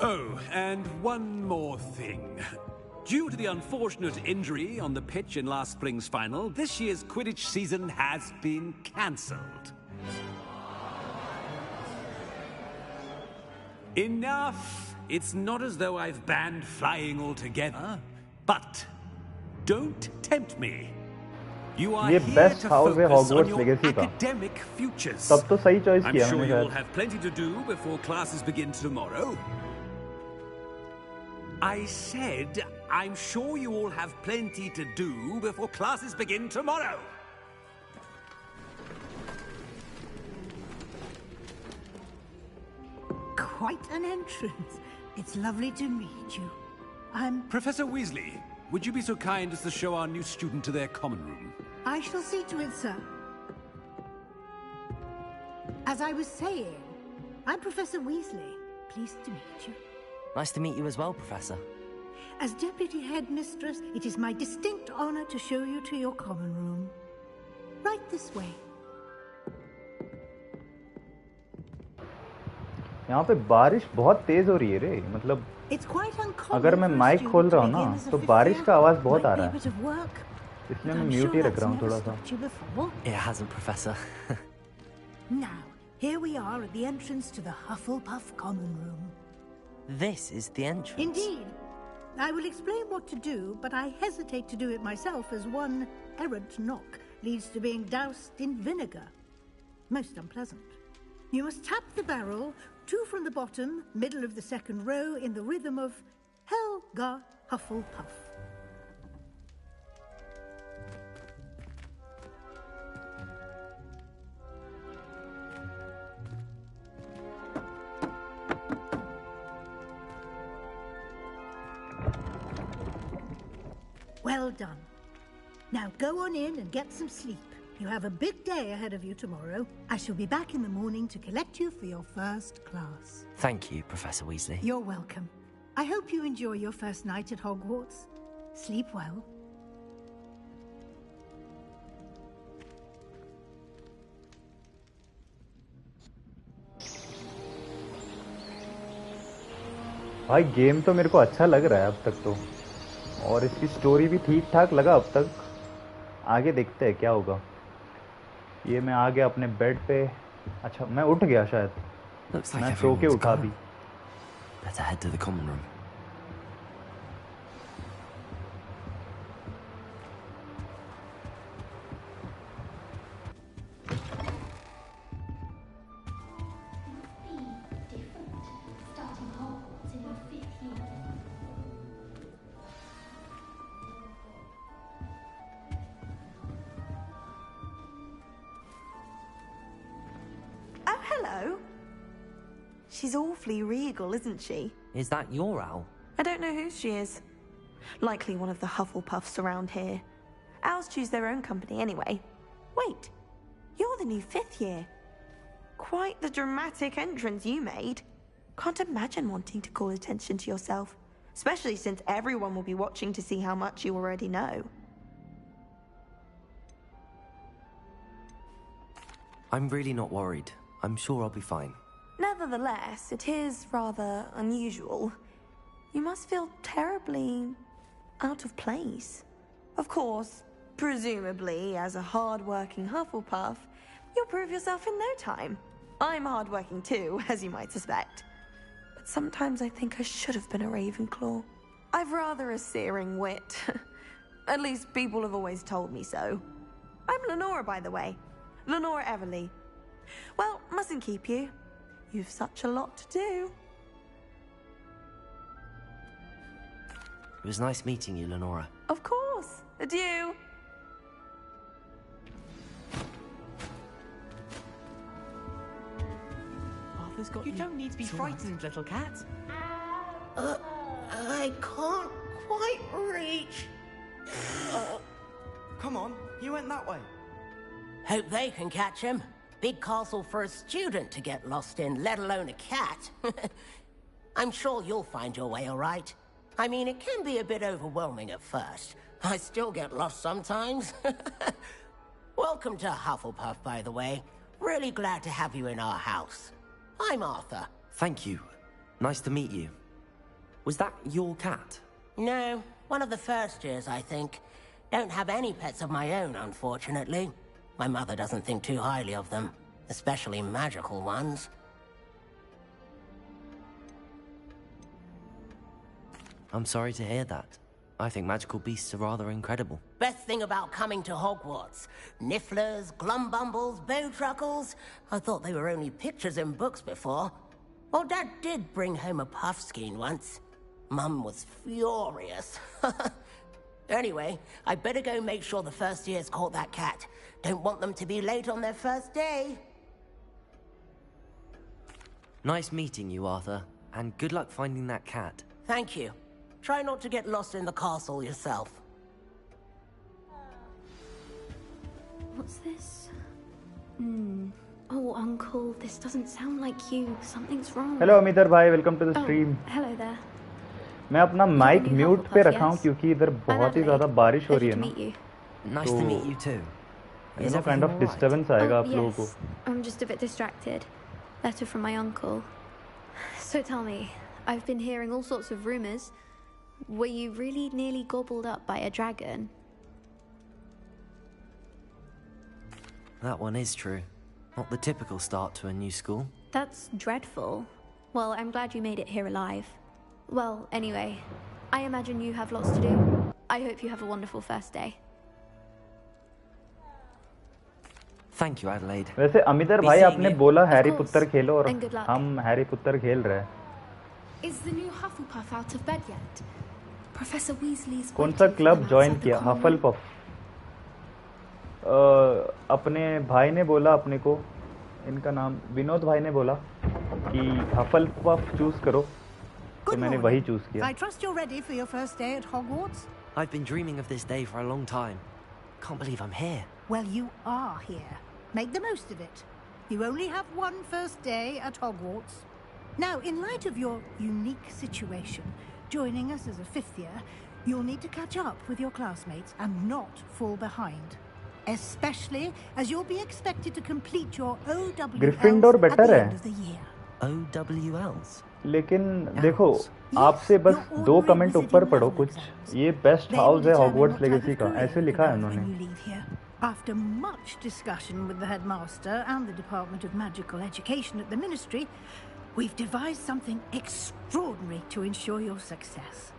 Oh, and one more thing. Due to the unfortunate injury on the pitch in last spring's final, this year's Quidditch season has been cancelled. Enough! It's not as though I've banned flying altogether, but don't tempt me. You are ये here best to house है focus on Hogwarts your Legacy का. academic futures. तब तो सही choice I'm किया sure मैंने you all शायद. have plenty to do before classes begin tomorrow. I said, I'm sure you all have plenty to do before classes begin tomorrow. Quite an entrance. It's lovely to meet you. Professor Weasley, would you be so kind as to show our new student to their common room? I shall see to it, sir. As I was saying, I'm Professor Weasley. Pleased to meet you. Nice to meet you as well, Professor. As Deputy Headmistress, it is my distinct honor to show you to your common room. Right this way. यहाँ पे बारिश बहुत तेज हो रही है रे. मतलब अगर मैं माइक खोल रहा हूँ ना तो बारिश का आवाज बहुत आ रहा है. इसलिए मैं म्यूट ही रख रहा हूँ थोड़ा सा. It hasn't, Professor. Now, here we are at the entrance to the Hufflepuff common room. This is the entrance. Indeed. I will explain what to do, but I hesitate to do it myself as one errant knock leads to being doused in vinegar. Most unpleasant. You must tap the barrel, 2 from the bottom, middle of the second row, in the rhythm of Helga Hufflepuff. Well done. Now go on in and get some sleep. You have a big day ahead of you tomorrow. I shall be back in the morning to collect you for your first class. Thank you, Professor Weasley. You're welcome. I hope you enjoy your first night at Hogwarts. Sleep well. भाई game तो मेरे को अच्छा लग रहा है अब तक तो, और इसकी स्टोरी भी ठीक ठाक लगा अब तक. आगे देखते हैं क्या होगा. ये मैं आ गया अपने बेड पे. अच्छा मैं उठ गया शायद. मैं सो के उठा भी. Better head to the common room. She's awfully regal, isn't she? Is that your owl? I don't know whose she is. Likely one of the Hufflepuffs around here. Owls choose their own company anyway. Wait, you're the new 5th year. Quite the dramatic entrance you made. Can't imagine wanting to call attention to yourself, especially since everyone will be watching to see how much you already know. I'm really not worried. I'm sure I'll be fine. Nevertheless, it is rather unusual. You must feel terribly out of place. Of course, presumably, as a hard-working Hufflepuff, you'll prove yourself in no time. I'm hard-working too, as you might suspect. But sometimes I think I should have been a Ravenclaw. I've rather a searing wit. At least people have always told me so. I'm Lenora, by the way. Lenora Everly. Well, mustn't keep you. You've such a lot to do. It was nice meeting you, Lenora. Of course. Adieu. Arthur's got You don't need to be frightened, little cat. I can't quite reach Come on, you went that way. Hope they can catch him. Big castle for a student to get lost in, let alone a cat. I'm sure you'll find your way all right. I mean, it can be a bit overwhelming at first. I still get lost sometimes. Welcome to Hufflepuff, by the way. Really glad to have you in our house. I'm Arthur. Thank you. Nice to meet you. Was that your cat? No, one of the first years, I think. Don't have any pets of my own, unfortunately. My mother doesn't think too highly of them, especially magical ones. I'm sorry to hear that. I think magical beasts are rather incredible. Best thing about coming to Hogwarts. Nifflers, glumbumbles, bowtruckles. I thought they were only pictures in books before. Well, Dad did bring home a puffskein once. Mum was furious. Anyway, I better go make sure the first years caught that cat. Don't want them to be late on their first day. Nice meeting you, Arthur. And good luck finding that cat. Thank you. Try not to get lost in the castle yourself. What's this? Oh, Uncle, this doesn't sound like you. Something's wrong. Hello अमितर भाई, welcome to the stream. Hello there. मैं अपना mic mute पे रखा हूँ क्योंकि इधर बहुत ही ज़्यादा बारिश हो रही है ना. Nice to meet you too. You know, kind of disturbance आएगा आप लोगों को. I'm just a bit distracted. Letter from my uncle. So tell me, I've been hearing all sorts of rumors. Were you really nearly gobbled up by a dragon? That one is true. Not the typical start to a new school. That's dreadful. Well, I'm glad you made it here alive. Well, anyway, I imagine you have lots to do. I hope you have a wonderful first day. Thank you, Adelaide. वैसे अमितर भाई आपने बोला Harry Potter खेलो और हम Harry Potter खेल रहे हैं. Is the new Hufflepuff out of bed yet? Professor Weasley's कौन सा क्लब ज्वाइन किया? हफलपफ. अपने भाई ने बोला अपने को, इनका नाम विनोद भाई ने बोला कि हफलपफ चूज करो. तो मैंने वही चूज किया. I trust you're ready for your first day at Hogwarts. I've been dreaming of this day for a long time. Can't believe I'm here. Well, you are here. Make the most of it. You only have one first day at Hogwarts. Now, in light of your unique situation, joining us as a fifth year, you'll need to catch up with your classmates and not fall behind. Especially as you'll be expected to complete your OWLs Gryffindor at the better end है. of the year. OWLs? लेकिन देखो, आपसे बस 2 comment ऊपर पढ़ो कुछ. ये best house है हॉगवर्ट्स लेगेसी का, ऐसे लिखा है उन्होंने. After much discussion with the headmaster and the Department of Magical Education at the Ministry, we've devised something extraordinary to ensure your success.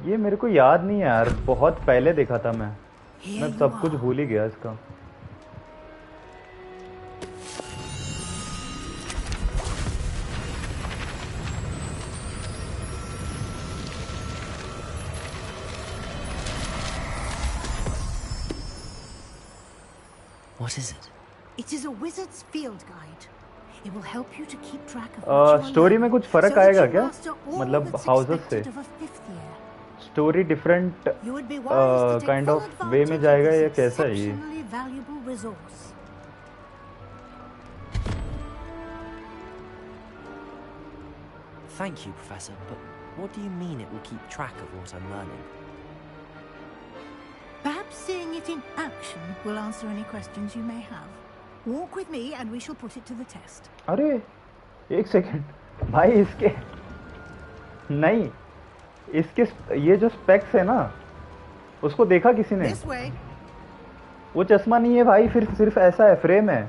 ये मेरे को याद नहीं है यार, बहुत पहले देखा था मैं सब कुछ भूल ही गया इसका. What is it? It is a wizard's field guide. It will help you to keep track of story में कुछ फर्क आएगा क्या? मतलब हाउसेस से स्टोरी डिफरेंट काइंड ऑफ वे में जाएगा या कैसा है ये? Thank you, Professor, but what do you mean it will keep track of what I'm learning? Perhaps seeing it in action will answer any questions you may have. Walk with me and we shall put it to the test. अरे एक second भाई, इसके नहीं, इसके ये जो specs है ना, उसको देखा किसी ने? वो चश्मा नहीं है भाई, फिर सिर्फ ऐसा है, फ्रेम है,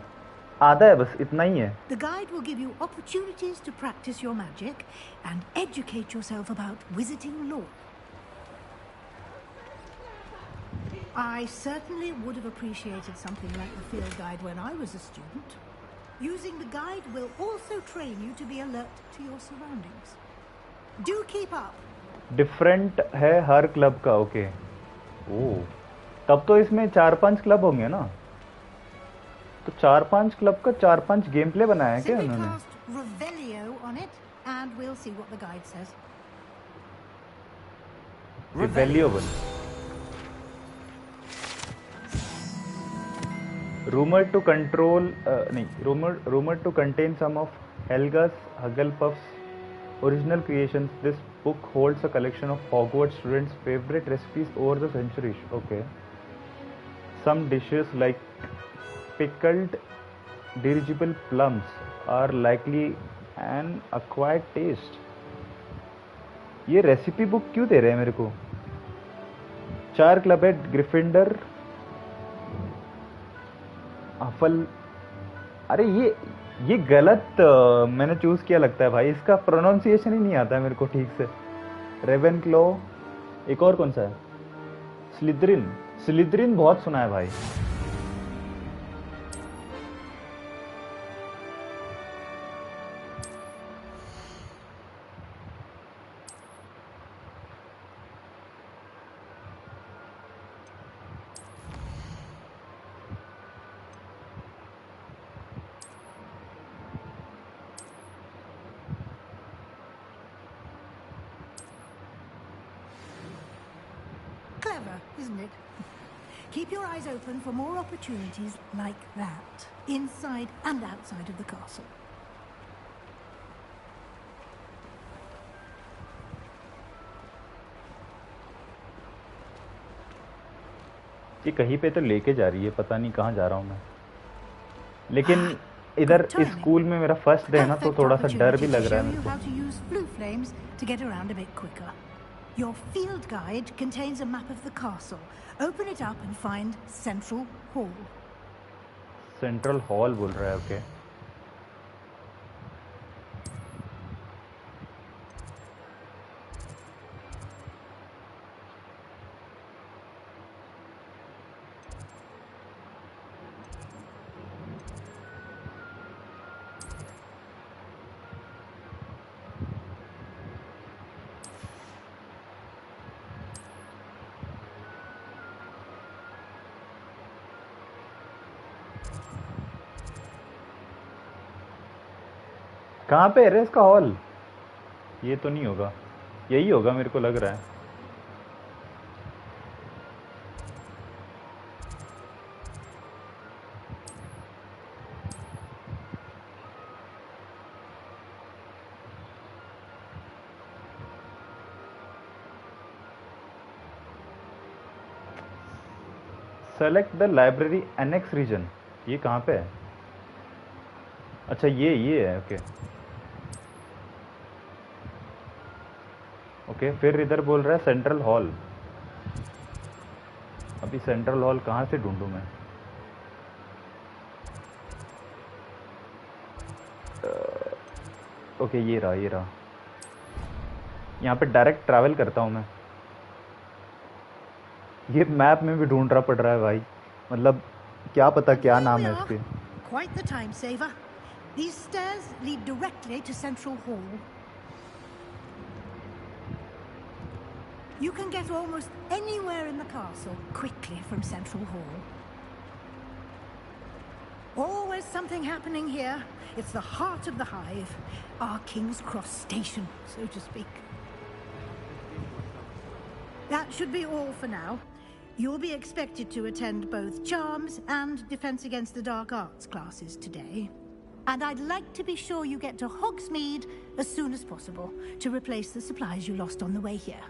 आधा है बस, इतना ही है. The guide will give you opportunities to practice your magic and educate yourself about wizarding lore. I certainly would have appreciated something like the field guide when I was a student. Using the guide will also train you to be alert to your surroundings. Do keep up. Different है हर club का. Okay. ओह, तब तो इसमें 4-5 club होंगे ना? तो 4-5 club का 4-5 game play बनाया है क्या उन्होंने? Revelio on it, and we'll see what the guide says. Revelio बन. Rumored to rumored to contain some of Helga's Hugglepuff's original creations, this book holds a collection of Hogwarts students' favorite recipes over the centuries. Okay. Some dishes like pickled dirigible plums are likely an acquired taste. ये recipe book क्यों दे रहे हैं मेरे को? 4 club है ग्रिफिंडर अफल. अरे ये गलत मैंने चूज किया लगता है भाई. इसका प्रोनाउंसिएशन ही नहीं आता है मेरे को ठीक से. रेवेनक्लो. एक और कौन सा है? स्लिदरिन बहुत सुना है भाई. Isn't it? Keep your eyes open for more opportunities like that, inside and outside of the castle. ये कहीं पे तो लेके जा रही है, पता नहीं कहाँ जा रहा हूँ मैं. लेकिन इधर इस स्कूल में मेरा फर्स्ट डे है ना, तो थोड़ा सा डर भी लग रहा है मेरे को. Your field guide contains a map of the castle. Open it up and find Central Hall. Central Hall बोल रहा है. Okay. कहाँ पे है इसका हॉल? ये तो नहीं होगा, यही होगा मेरे को लग रहा है. Select the library annex region. ये कहाँ पे है? अच्छा ये है. Okay okay. फिर इधर बोल रहा है सेंट्रल हॉल. अभी सेंट्रल हॉल कहाँ से ढूंढूं मैं? ओके ये रहा. यहाँ पे डायरेक्ट ट्रैवल करता हूँ मैं. ये मैप में भी ढूंढ रहा पड़ रहा है भाई. मतलब क्या पता क्या नाम है इसके. Quite the time saver. These stairs lead directly to Central Hall. You can get almost anywhere in the castle quickly from Central Hall. Always something happening here. It's the heart of the hive, our King's Cross station, so to speak. That should be all for now. You'll be expected to attend both Charms and Defense Against the Dark Arts classes today. And I'd like to be sure you get to Hogsmeade as soon as possible to replace the supplies you lost on the way here.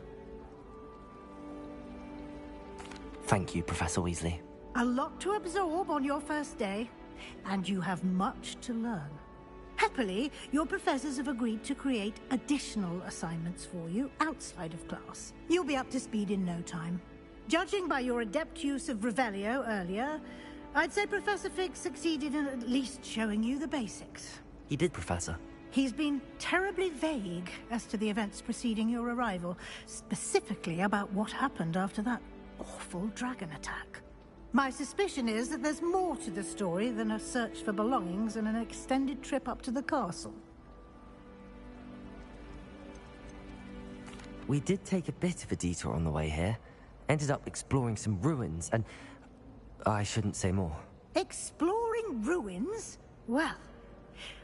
Thank you, Professor Weasley. A lot to absorb on your first day, and you have much to learn. Happily, your professors have agreed to create additional assignments for you outside of class. You'll be up to speed in no time. Judging by your adept use of Revelio earlier, I'd say Professor Fig succeeded in at least showing you the basics. He did, Professor. He's been terribly vague as to the events preceding your arrival, specifically about what happened after that awful dragon attack. My suspicion is that there's more to the story than a search for belongings and an extended trip up to the castle. We did take a bit of a detour on the way here. Ended up exploring some ruins and... I shouldn't say more. Exploring ruins? Well,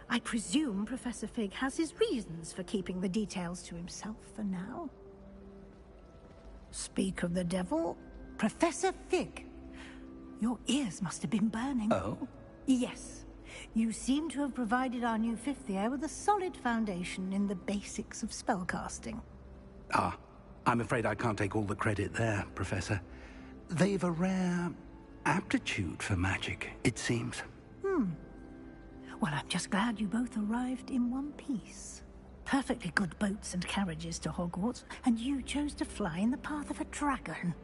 I presume Professor Fig has his reasons for keeping the details to himself for now. Speak of the devil, Professor Fig. Your ears must have been burning. Oh? Yes. You seem to have provided our new fifth year with a solid foundation in the basics of spellcasting. Ah, I'm afraid I can't take all the credit there, Professor. They've a rare aptitude for magic, it seems. Well, I'm just glad you both arrived in one piece. Perfectly good boats and carriages to Hogwarts, and you chose to fly in the path of a dragon.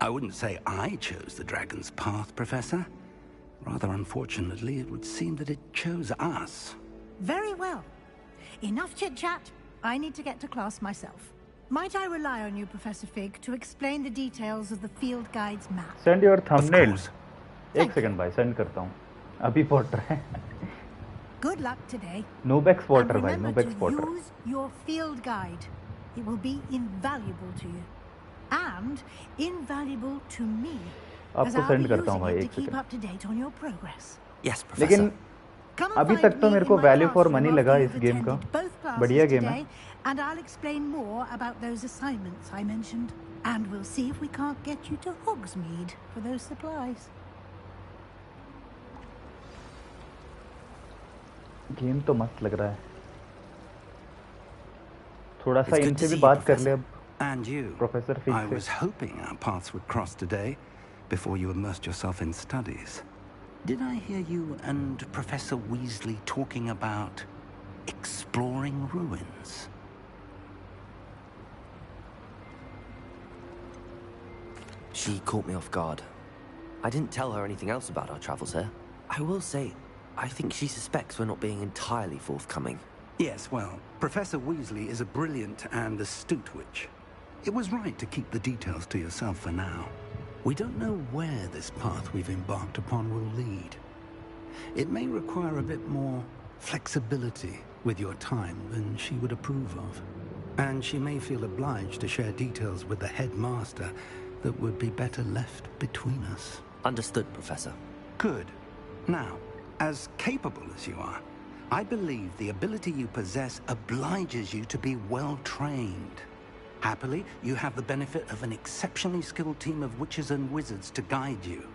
I wouldn't say I chose the dragon's path, Professor. Rather unfortunately, it would seem that it chose us. Very well. Enough chit-chat. I need to get to class myself. Might I rely on you, Professor Fig, to explain the details of the field guide's map? Send your thumbnails. एक second भाई send करता हूँ. अभी पहुँच रहा है. Good luck today. Noobex Potter भाई, Remember Noobex to Potter. use your field guide. It will be invaluable to you. And invaluable to me. As आपको I'll सेंड be करता हूँ using भाई it एक to keep second. up to date on your progress. Yes, Professor. लेकिन अभी तक तो मेरे को वैल्यू फॉर मनी लगा इस गेम का. बढ़िया गेम है. And I'll explain more about those assignments I mentioned. And we'll see if we can't get you to Hogsmeade for those supplies. Game तो मस्त लग रहा है. थोड़ा सा इनसे भी बात कर ले अब. And you. Professor Fig I से. was hoping our paths would cross today before you immersed yourself in studies. Did I hear you and Professor Weasley talking about exploring ruins? She caught me off guard. I didn't tell her anything else about our travels here. I will say, I think she suspects we're not being entirely forthcoming. Yes, well, Professor Weasley is a brilliant and astute witch. It was right to keep the details to yourself for now. We don't know where this path we've embarked upon will lead. It may require a bit more flexibility with your time than she would approve of. And she may feel obliged to share details with the headmaster that would be better left between us. Understood, Professor. Good. Now, as capable as you are, I believe the ability you possess obliges you to be well trained. Happily, you have the benefit of an exceptionally skilled team of witches and wizards to guide you.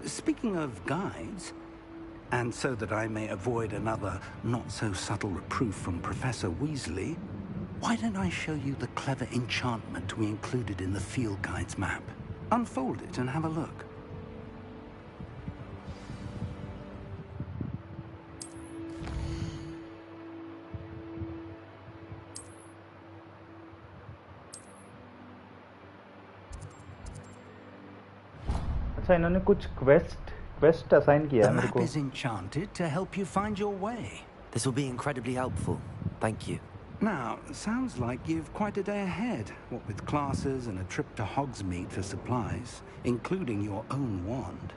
Speaking of guides, and so that I may avoid another not-so-subtle reproof from Professor Weasley, why don't I show you the clever enchantment we included in the field guide's map? Unfold it and have a look. अच्छा इन्होंने कुछ quest assign किया है The मेरे map को. is enchanted to help you find your way. This will be incredibly helpful. Thank you. Now, sounds like you've quite a day ahead, what with classes and a trip to Hogsmeade for supplies, including your own wand.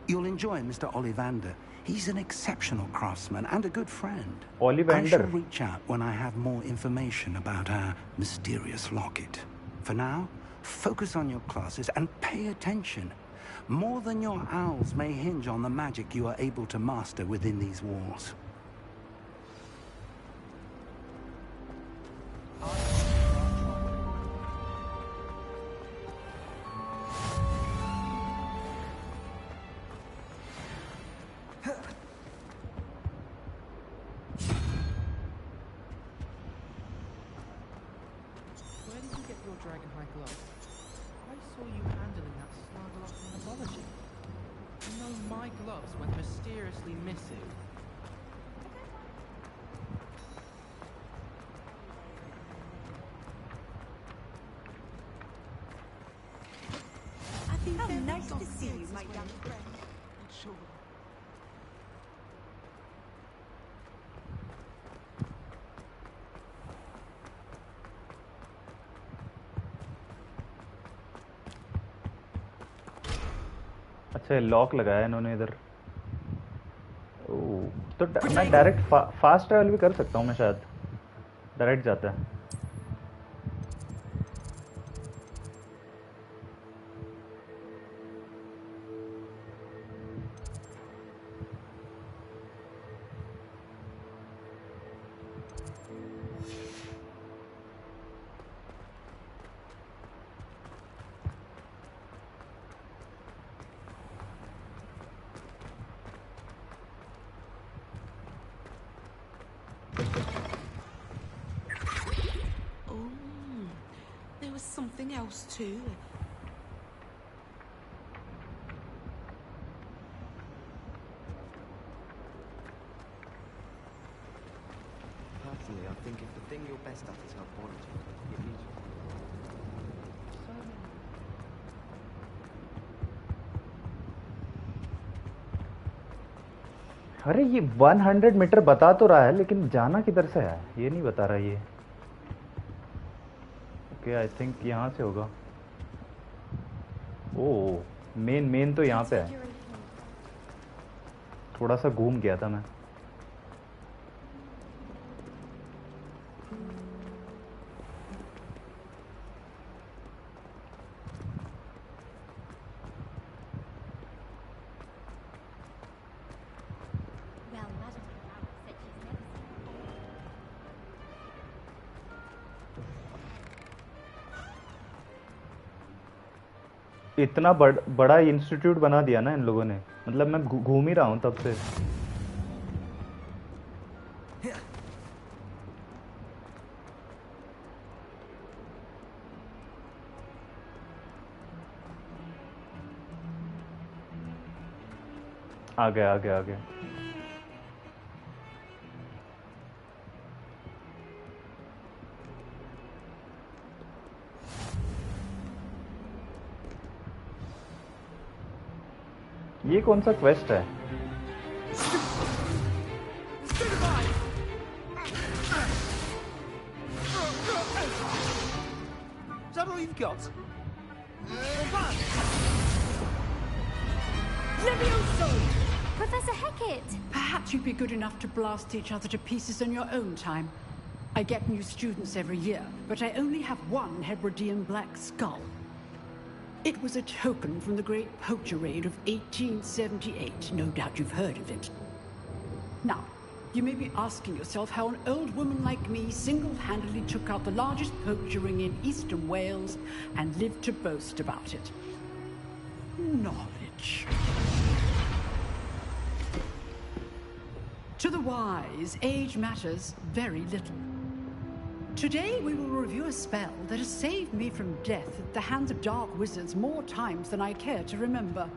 You'll enjoy Mr. Ollivander. He's an exceptional craftsman and a good friend. Ollivander? I shall reach out when I have more information about our mysterious locket. For now, focus on your classes and pay attention. More than your owls may hinge on the magic you are able to master within these walls. Where did you get your dragon high glove? I saw you handling that slug lock in mythology. You know my gloves went mysteriously missing. How nice to see you, my young friend. Sure. अच्छा lock लगाया इन्होंने इधर. ओह तो मैं direct fast travel भी कर सकता हूँ मैं शायद. डायरेक्ट जाता है. else too. Personally, I think if the thing you're best at is help monitoring, it needs... अरे ये 100 मीटर बता तो रहा है, लेकिन जाना किधर से है ये नहीं बता रहा ये। ओके, आई थिंक यहाँ से होगा। ओह, मेन तो यहाँ पे है। थोड़ा सा घूम गया था मैं। इतना बड़ा इंस्टीट्यूट बना दिया ना इन लोगों ने, मतलब मैं घूम ही रहा हूँ तब से। आ गया। ये कौन सा क्वेस्ट है? Is that all you've got? Levioso! Professor Hecat! Perhaps you'd be good enough to blast each other to pieces in your own time. I get new students every year, but I only have one Hebridean black skull. It was a token from the Great Poacher Raid of 1878. No doubt you've heard of it. Now, you may be asking yourself how an old woman like me single-handedly took out the largest poacher ring in eastern Wales and lived to boast about it. Knowledge. To the wise, age matters very little. Today we will review a spell that has saved me from death at the hands of dark wizards more times than I care to remember.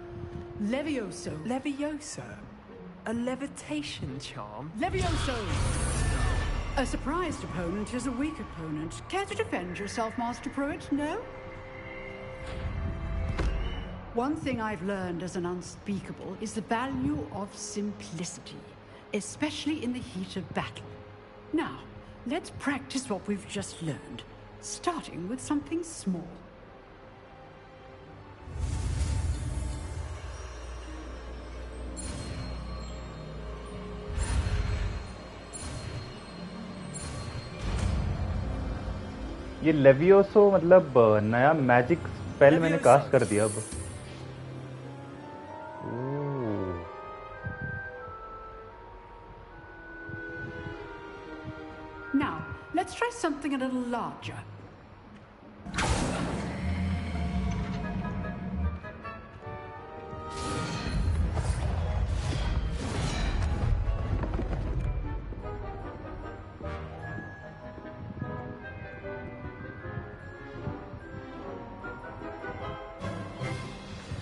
Levioso. Levioso? A levitation charm? Levioso! A surprised opponent is a weak opponent. Care to defend yourself, Master Pruitt? No? One thing I've learned as an unspeakable is the value of simplicity, especially in the heat of battle. Now, let's practice what we've just learned, starting with something small. ये लेवियोसो मतलब नया magic spell मैंने cast कर दिया अब। Now, let's try something a little larger.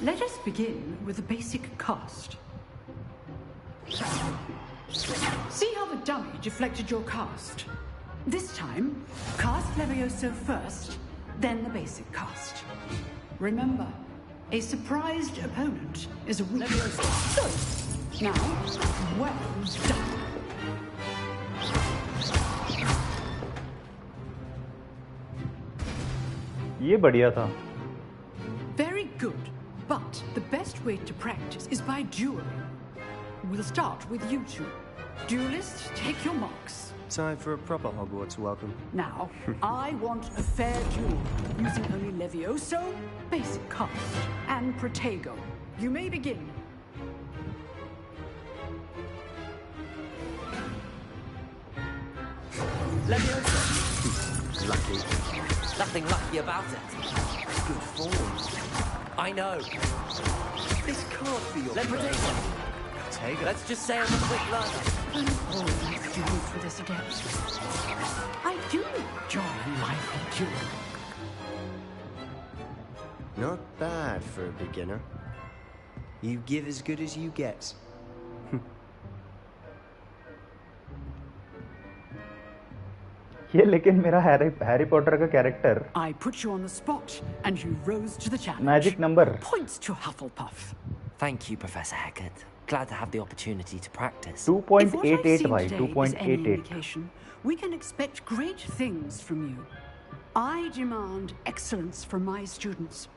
Let us begin with the basic cast. See how the dummy deflected your cast? This time, cast Levioso first, then the basic cast. Remember, a surprised opponent is a weak Levioso. Now, well done. ये बढ़िया था. Very good, but the best way to practice is by dueling. We'll start with you two. Duelists, take your marks. Time for a proper Hogwarts welcome. Now, I want a fair duel, using only Levioso, basic cast, and Protego. You may begin. Levioso. Lucky. Nothing lucky about it. Good form. I know. This can't be your Protego. Let's just say I'm a quick learner. I'm always due for this again. I do enjoy life and duel. Not bad for a beginner. You give as good as you get. ये लेकिन मेरा Harry Potter का character I put you on the spot and you rose to the challenge. Magic number Points to Hufflepuff. Thank you, Professor Hackett. Glad to have the opportunity to practice. 2.88 भाई, If what I've seen today is any 2.88. indication, we can expect great things from you. I demand excellence from my students.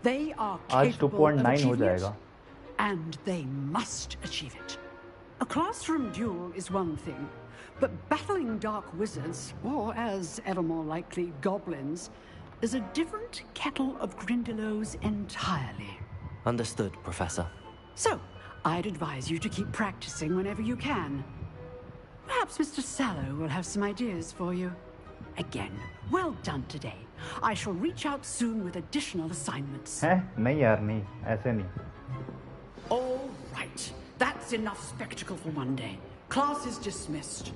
They are आज capable of 2.9 हो achieving जाएगा. it, and they must achieve it. A classroom duel is one thing, but battling dark wizards, or as ever more likely, goblins, is a different kettle of Grindylows entirely. Understood, Professor. So, I'd advise you to keep practicing whenever you can. Perhaps Mr. Sallow will have some ideas for you. Again, well done today. I shall reach out soon with additional assignments. हैं? नहीं यार, नहीं, ऐसे नहीं. All right. That's enough spectacle for one day. Class is dismissed.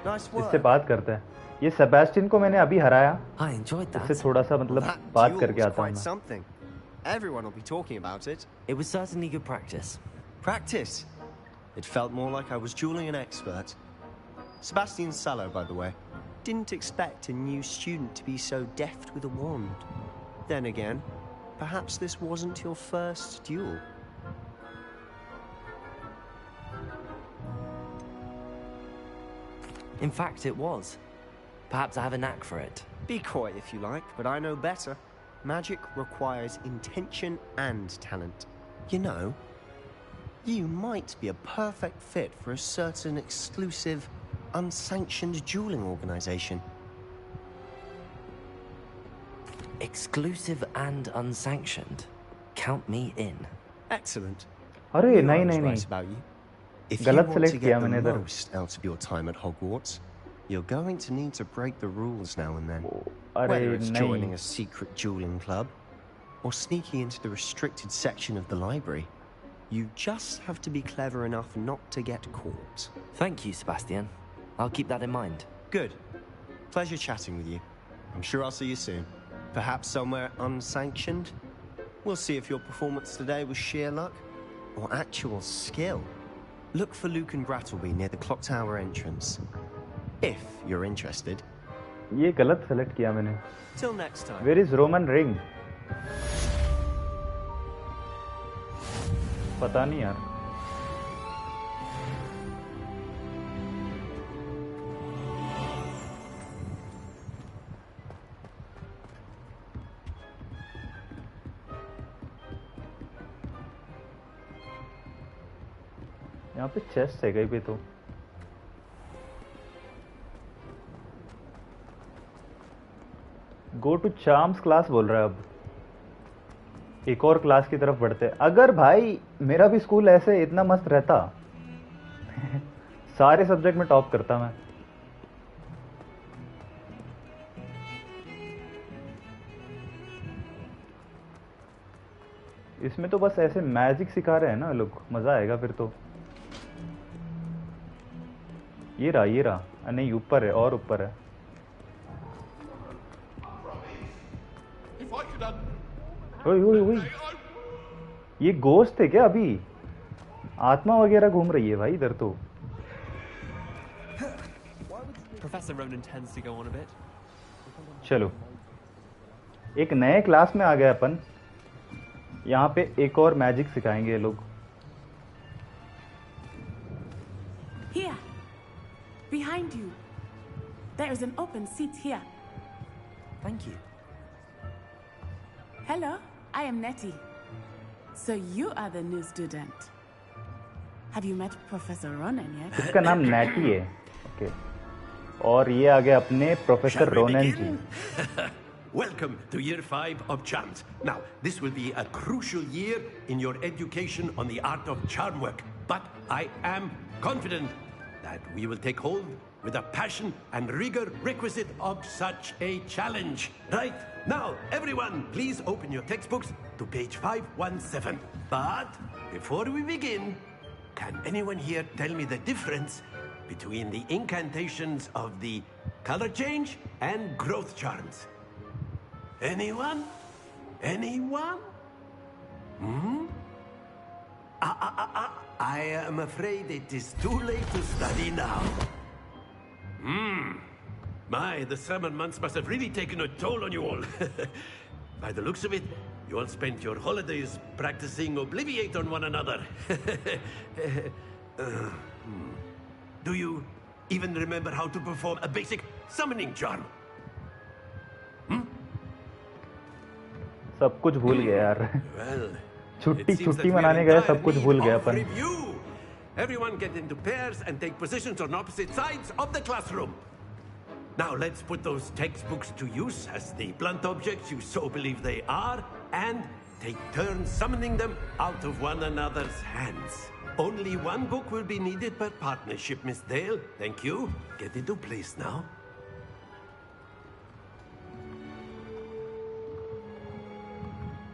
Nice work. इससे बात करते हैं. ये सेबेस्टियन को मैंने अभी हराया. I enjoyed that. इससे थोड़ा सा मतलब बात करके आता हूँ मैं. Something. Everyone will be talking about it. It was certainly good practice. Practice? It felt more like I was dueling an expert. Sebastian Sallow, by the way. Didn't expect a new student to be so deft with a wand. Then again, perhaps this wasn't your first duel. In fact, it was. Perhaps I have a knack for it. Be coy if you like, but I know better. Magic requires intention and talent. You know, you might be a perfect fit for a certain exclusive, unsanctioned dueling organization. Exclusive and unsanctioned. Count me in. Excellent. अरे You know नहीं I was नहीं right नहीं. about you. If you गलत want to select किया get the मैंने इधर. most out of your time at Hogwarts, you're going to need to break the rules now and then. अरे Whether it's नहीं. joining a secret dueling club or sneaking into the restricted section of the library, you just have to be clever enough not to get caught. Thank you, Sebastian. I'll keep that in mind. Good. Pleasure chatting with you. I'm sure I'll see you soon. Perhaps somewhere unsanctioned? We'll see if your performance today was sheer luck or actual skill. Look for Luke and Brattleby near the clock tower entrance. If you're interested. ये गलत select किया मैंने. Till next time. Where is Roman ring? पता नहीं यार. यहाँ पे chest है कहीं पे तो. गो टू चार्म्स क्लास बोल रहा है अब. एक और क्लास की तरफ बढ़ते हैं. अगर भाई मेरा भी स्कूल ऐसे इतना मस्त रहता सारे सब्जेक्ट में टॉप करता मैं. इसमें तो बस ऐसे मैजिक सिखा रहे हैं ना लोग. मजा आएगा फिर तो. ये रहा. नहीं ऊपर है और ऊपर है. ओए ये गोश्त है क्या अभी? आत्मा वगैरह घूम रही है भाई इधर तो. Professor Ronan tends to go on a bit. चलो एक नए क्लास में आ गए अपन. यहाँ पे एक और मैजिक सिखाएंगे ये लोग. Here, behind you. There is an open seat here. Thank you. Hello, I am Nettie. So you are the new student. Have you met Professor Ronan yet? इसका नाम नैटी है. ओके. और ये आ गए अपने professor Ronan ji. Welcome to Year 5 of Charms. Now, this will be a crucial year in your education on the art of charm work. But I am confident that we will take hold with the passion and rigor requisite of such a challenge. Right, now, everyone, please open your textbooks to page 517. But before we begin, can anyone here tell me the difference between the incantations of the color change and growth charms? Anyone? Anyone? Hmm? I am afraid it is too late to study now. My, the summer months must have really taken a toll on you all. By the looks of it, you all spent your holidays practicing Obliviate on one another. Do you even remember how to perform a basic summoning charm? सब कुछ भूल गया यार. Well, छुट्टी मनाने गए, सब कुछ भूल गया अपन. Everyone get into pairs and take positions on opposite sides of the classroom. Now let's put those textbooks to use as the blunt objects you so believe they are, and take turns summoning them out of one another's hands. Only one book will be needed per partnership, Miss Dale. Thank you. Get into place now.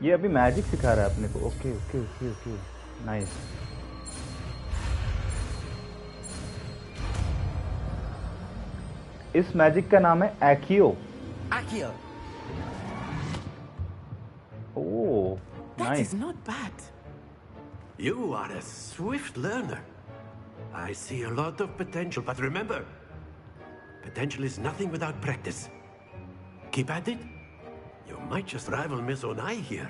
ये अभी magic सिखा रहा है अपने को. Okay okay okay okay, nice. इस magic का नाम है एक्यो. Accio. Oh, That nice. is not bad. You are a swift learner. I see a lot of potential, but remember, potential is nothing without practice. Keep at it. You might just rival Miss Onai here.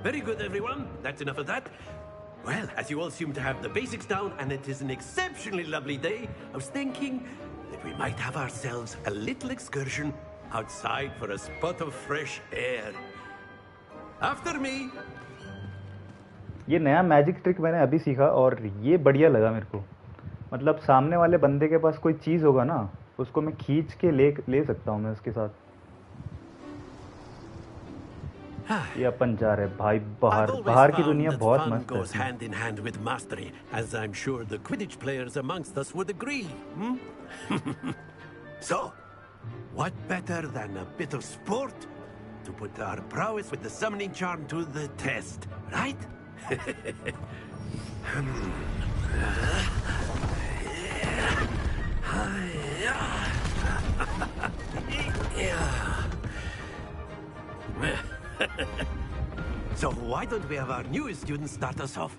Very good, everyone. That's enough of that. Well, as you all seem to have the basics down, and it is an exceptionally lovely day, I was thinking that we might have ourselves a little excursion outside for a spot of fresh air. After me. ये नया magic trick मैंने अभी सीखा और ये बढ़िया लगा मेरे को. मतलब सामने वाले बंदे के पास कोई चीज़ होगा ना, उसको मैं खींच के ले सकता हूँ मैं उसके साथ. ये अपन जा रहे भाई बाहर की दुनिया बहुत मस्त है. Goes hand in hand with mastery, as I'm sure the Quidditch players amongst us would agree. So, what better than a bit of sport to put our prowess with the summoning charm to the test, right? So why don't we have our newest student start us off?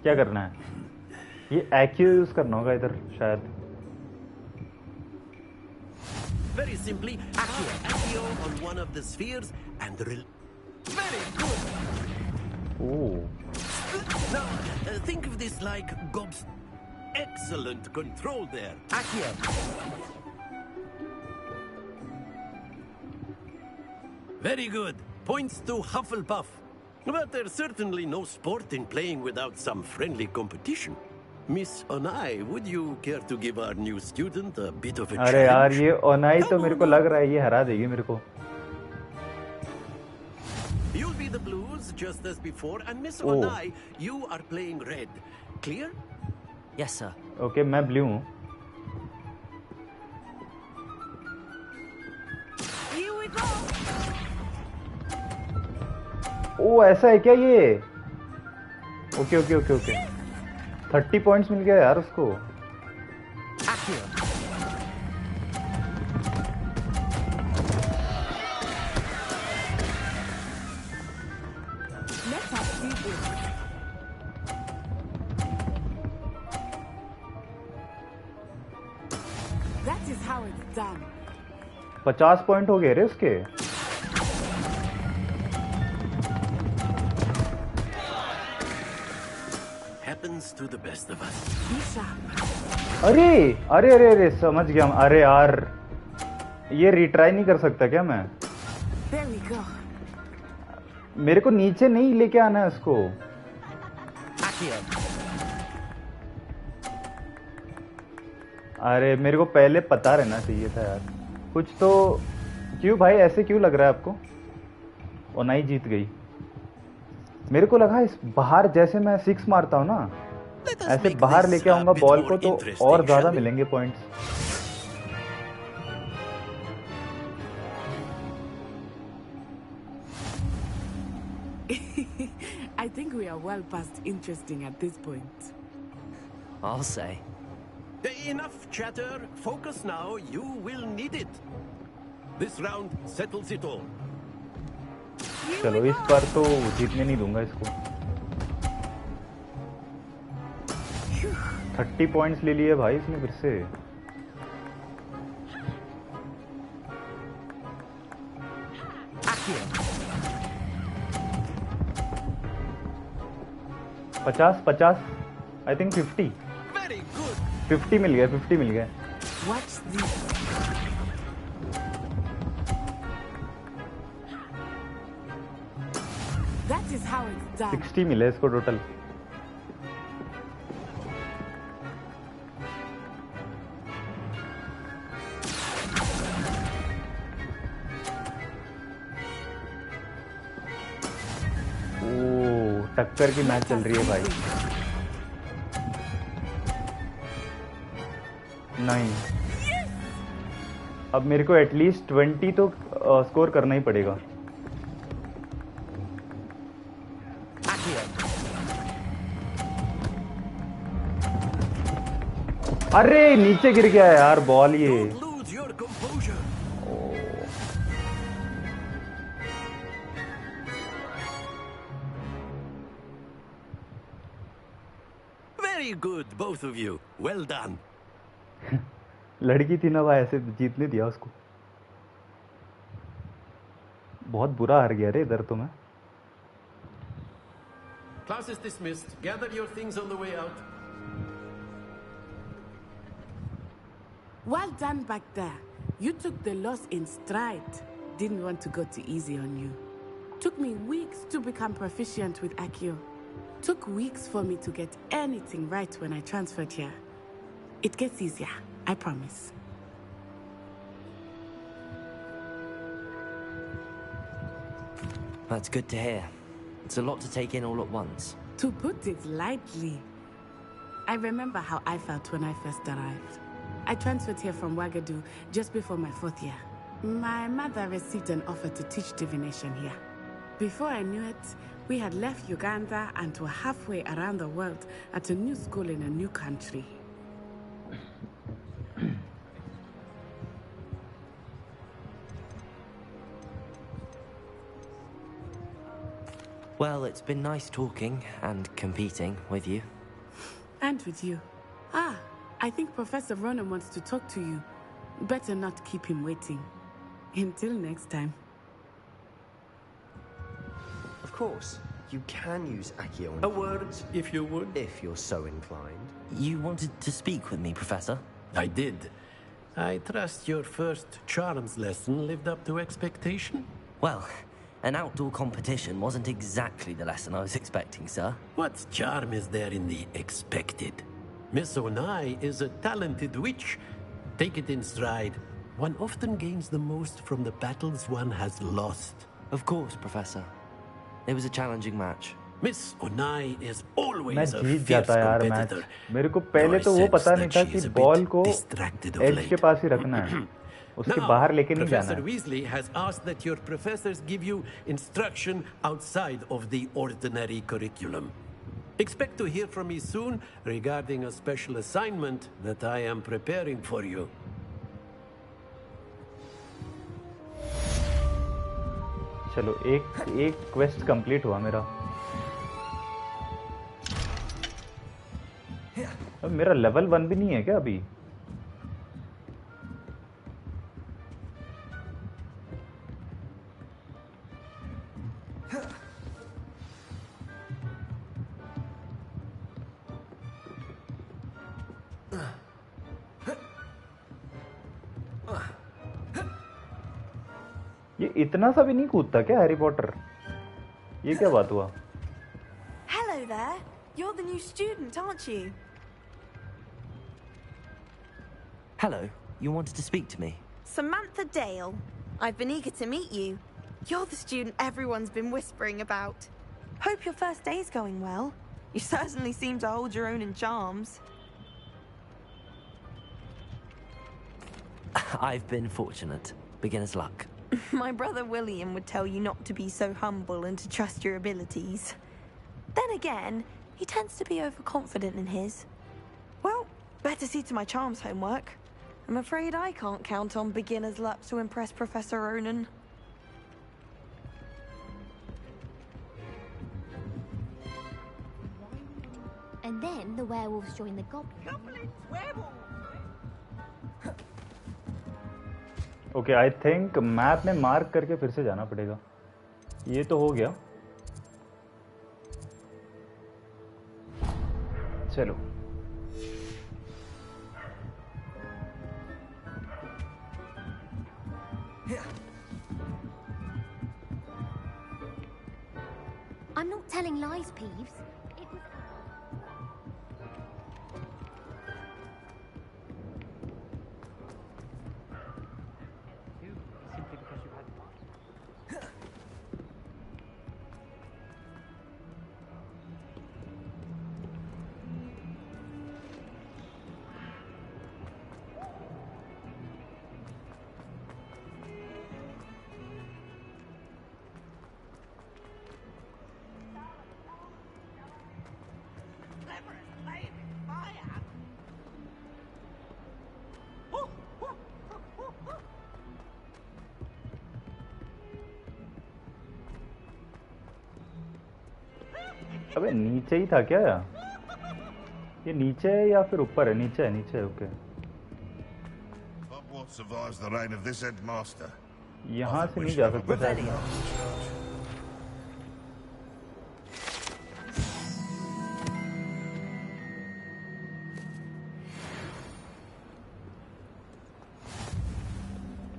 क्या करना है? ये acute use करना होगा इधर शायद. Very simply, Accio on one of the spheres and very good. Oh. Now think of this like Gob's excellent control there. Accio. Very good. Points to Hufflepuff. But there's certainly no sport in playing without some friendly competition. Miss Onai, would you care to give our new student a bit of a challenge? अरे यार ये ओनाई तो मेरे को लग रहा है ये हरा देगी मेरे को. You'll be the blues just as before, and Miss Onai, you are playing red. Clear? Yes, sir. Okay, मैं ब्लू हूँ. Here we go. ओ ऐसा है क्या ये? Okay okay okay okay. 30 points मिल गया यार उसको. Let us do this. That is how it's done. 50 point हो गए रे उसके. Happens to the best of us. अरे अरे अरे अरे समझ गया. अरे यार ये रिट्राई नहीं कर सकता क्या मैं? There we go. मेरे को नीचे नहीं लेके आना है उसको. अरे मेरे को पहले पता रहना चाहिए था यार कुछ तो. क्यों भाई ऐसे क्यों लग रहा है आपको? ओनाई जीत गई. मेरे को लगा इस बाहर जैसे मैं 6 मारता हूँ ना, ऐसे बाहर लेके आऊंगा बॉल को तो और ज्यादा मिलेंगे points. I think we are well past interesting at this point. I'll say. Enough chatter. Focus now. You will need it. This round settles it all. चलो इस बार तो जीतने नहीं दूंगा इसको। 30 पॉइंट्स ले लिए भाई इसने फिर से। पचास 50 आई थिंक 50 मिल गया 50 मिल गया। What's this? That is how it's done. 60 मिले इसको टोटल। ओ टक्कर की मैच चल रही है भाई। 9 अब मेरे को एटलीस्ट 20 तो स्कोर करना ही पड़ेगा। अरे नीचे गिर गया यार बॉल ये। Very good, both of you. Well done. लड़की थी ना भाई ऐसे जीतने दिया उसको। बहुत बुरा हार गया रे इधर तो मैं। Class is dismissed. Gather your things on the way out. Well done back there. You took the loss in stride. Didn't want to go too easy on you. Took me weeks to become proficient with Accio. Took weeks for me to get anything right when I transferred here. It gets easier, I promise. That's good to hear. It's a lot to take in all at once. To put it lightly, I remember how I felt when I first arrived. I transferred here from Wagadu just before my 4th year. My mother received an offer to teach divination here. Before I knew it, we had left Uganda and were halfway around the world at a new school in a new country. Well, it's been nice talking and competing with you. And with you. Ah, I think Professor Ronan wants to talk to you. Better not keep him waiting. Until next time. Of course, you can use Accio. A word, if you would. If you're so inclined. You wanted to speak with me, Professor? I did. I trust your first charms lesson lived up to expectation? Well, an outdoor competition wasn't exactly the lesson I was expecting, sir. What charm is there in the expected? Miss Onai is a talented witch. Take it in stride. One often gains the most from the battles one has lost. Of course, Professor. It was a challenging match. Miss Onai is always मैं a Jeet fierce जाता यार match. competitor. मेरे को पहले तो वो पता नहीं था कि बॉल को एज के पास ही रखना है, उसके बाहर लेके नहीं जाना Professor है। Weasley has asked that your professors give you instruction outside of the ordinary curriculum. Expect to hear from me soon regarding a special assignment that I am preparing for you. चलो एक quest complete हुआ मेरा। अब मेरा level 1 भी नहीं है क्या अभी? ये इतना सा भी नहीं कूदता क्या हैरी पॉटर? ये क्या बात हुआ? Hello there. You're the new student, aren't you? Hello. You wanted to speak to me? Samantha Dale. I've been eager to meet you. You're the student everyone's been whispering about. Hope your first day's going well. You certainly seem to hold your own in charms. I've been fortunate. Beginner's luck. My brother William would tell you not to be so humble and to trust your abilities. Then again, he tends to be overconfident in his. Well, better see to my charms homework. I'm afraid I can't count on beginner's luck to impress Professor Ronan. And then the werewolves join the goblins. Okay I think map में mark करके फिर से जाना पड़ेगा। ये तो हो गया, चलो। I'm not telling lies, Peeves. It was... Simply because you had... अबे नीचे ही था क्या? ये नीचे है या फिर ऊपर है? नीचे है, नीचे है। Okay, Hogwarts survives the reign of this headmaster. यहाँ से नहीं जा सकते शायद।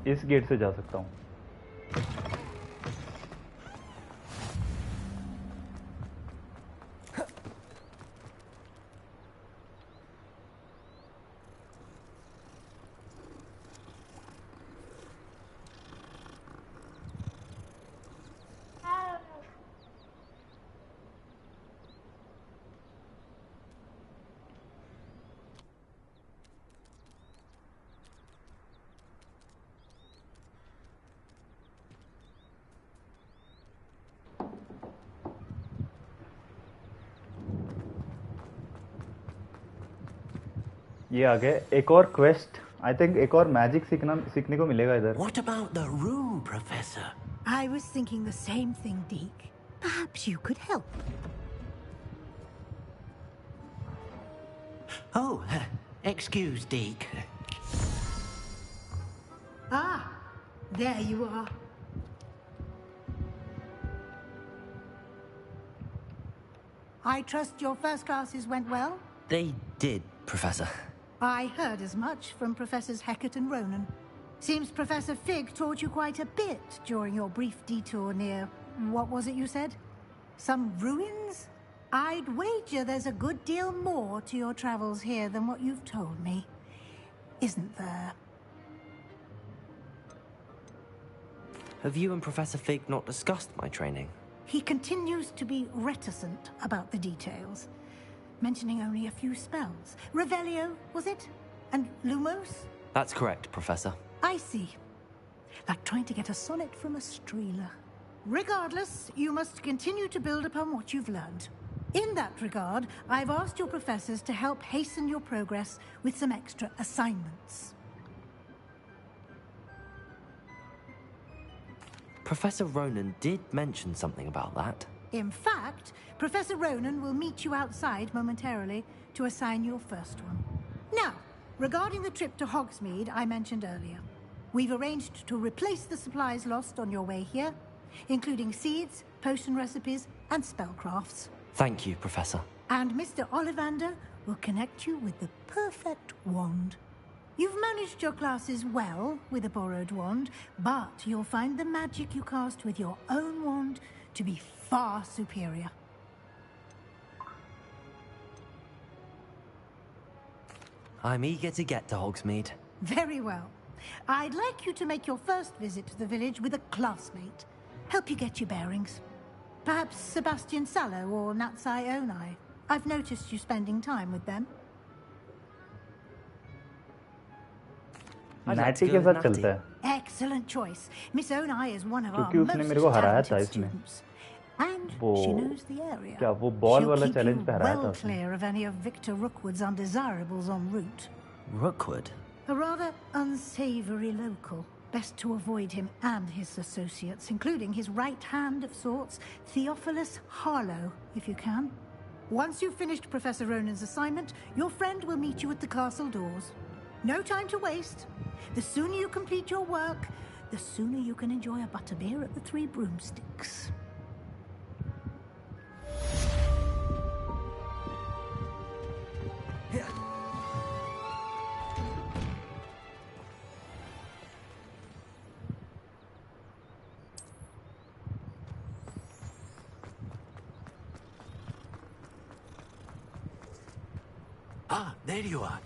इस गेट से जा सकता हूँ। ये आ गए एक और क्वेस्ट। आई थिंक एक और मैजिक सीखने को मिलेगा इधर। What about the room, Professor? I was thinking the same thing, Deke. Perhaps you could help. Oh, excuse, Deke. Ah, there you are. I trust your first classes went well? They did, Professor. I heard as much from Professors Hecat and Ronan. Seems Professor Fig taught you quite a bit during your brief detour near... what was it you said? Some ruins? I'd wager there's a good deal more to your travels here than what you've told me. Isn't there? Have you and Professor Fig not discussed my training? He continues to be reticent about the details, mentioning only a few spells. Revelio, was it? And Lumos? That's correct, Professor. I see. Like trying to get a sonnet from a streeler. Regardless, you must continue to build upon what you've learned. In that regard, I've asked your professors to help hasten your progress with some extra assignments. Professor Ronan did mention something about that. In fact, Professor Ronan will meet you outside momentarily to assign your first one. Now, regarding the trip to Hogsmeade I mentioned earlier, we've arranged to replace the supplies lost on your way here, including seeds, potion recipes, and spellcrafts. Thank you, Professor. And Mr. Ollivander will connect you with the perfect wand. You've managed your classes well with a borrowed wand, but you'll find the magic you cast with your own wand to be far superior. I'm eager to get to Hogsmeade. Very well. I'd like you to make your first visit to the village with a classmate. Help you get your bearings. Perhaps Sebastian Sallow or Natsai Onai. I've noticed you spending time with them. नाटी के साथ चलता है। Excellent choice. Miss Onai is one of our क्योंकि उसने मेरे को most हराया था talented इसमें। students. And वो she knows the area. क्या वो बॉल वाला She'll keep चैलेंज you पे हराया था well उसने। clear of any of Victor Rookwood's undesirables en route. Rookwood? A rather unsavory local. Best to avoid him and his associates, including his right hand of sorts, Theophilus Harlow, if you can. Once you've finished Professor Ronan's assignment, your friend will meet you at the castle doors. No time to waste. The sooner you complete your work, the sooner you can enjoy a butterbeer at the Three Broomsticks. Ah, there you are.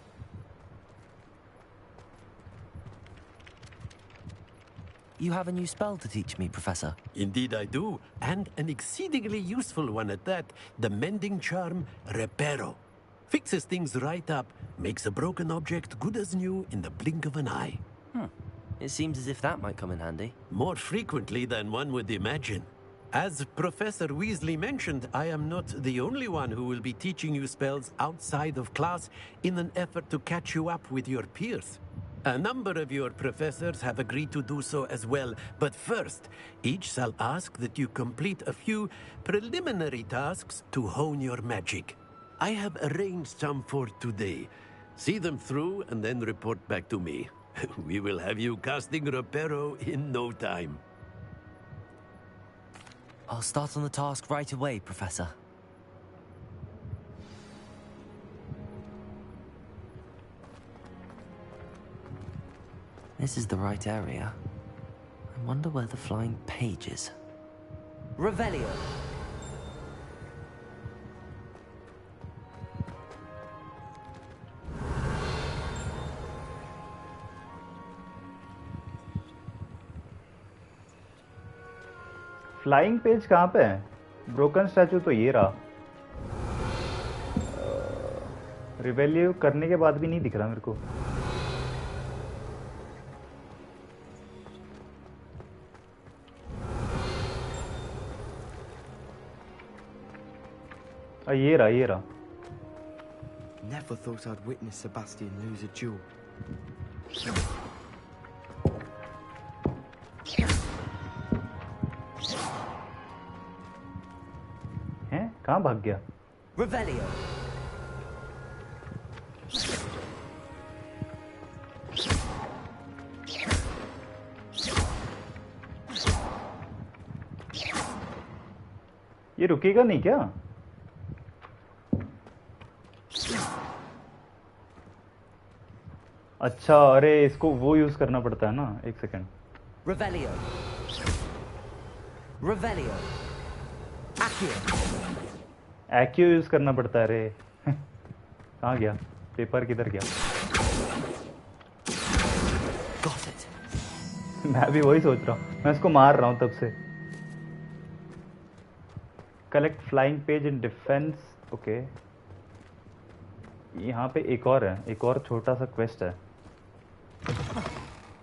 You have a new spell to teach me, Professor. Indeed I do, and an exceedingly useful one at that. The mending charm, Reparo. Fixes things right up, makes a broken object good as new in the blink of an eye. It seems as if that might come in handy. More frequently than one would imagine. As Professor Weasley mentioned, I am not the only one who will be teaching you spells outside of class in an effort to catch you up with your peers. A number of your professors have agreed to do so as well, but first, each shall ask that you complete a few preliminary tasks to hone your magic. I have arranged some for today. See them through and then report back to me. We will have you casting Reparo in no time. I'll start on the task right away, Professor. This is the right area. I wonder where the flying page is. Revelio. Flying page कहाँ पे है? Broken statue तो ये रहा. रिवेल्यू करने के बाद भी नहीं दिख रहा मेरे को. ये रहा. Never thought I'd witness Sebastian lose a duel. हैं? कहाँ भाग गया? Revelio. ये रुकेगा नहीं क्या? अच्छा, अरे इसको वो यूज करना पड़ता है ना. एक second. Revelio. Revelio. Accio. Accio use करना पड़ता है. रे कहाँ गया? पेपर किधर गया? Got it. मैं भी वही सोच रहा हूँ. मैं इसको मार रहा हूँ तब से. Collect flying page in defence. Okay, यहाँ पे एक और है. एक और छोटा सा क्वेस्ट है.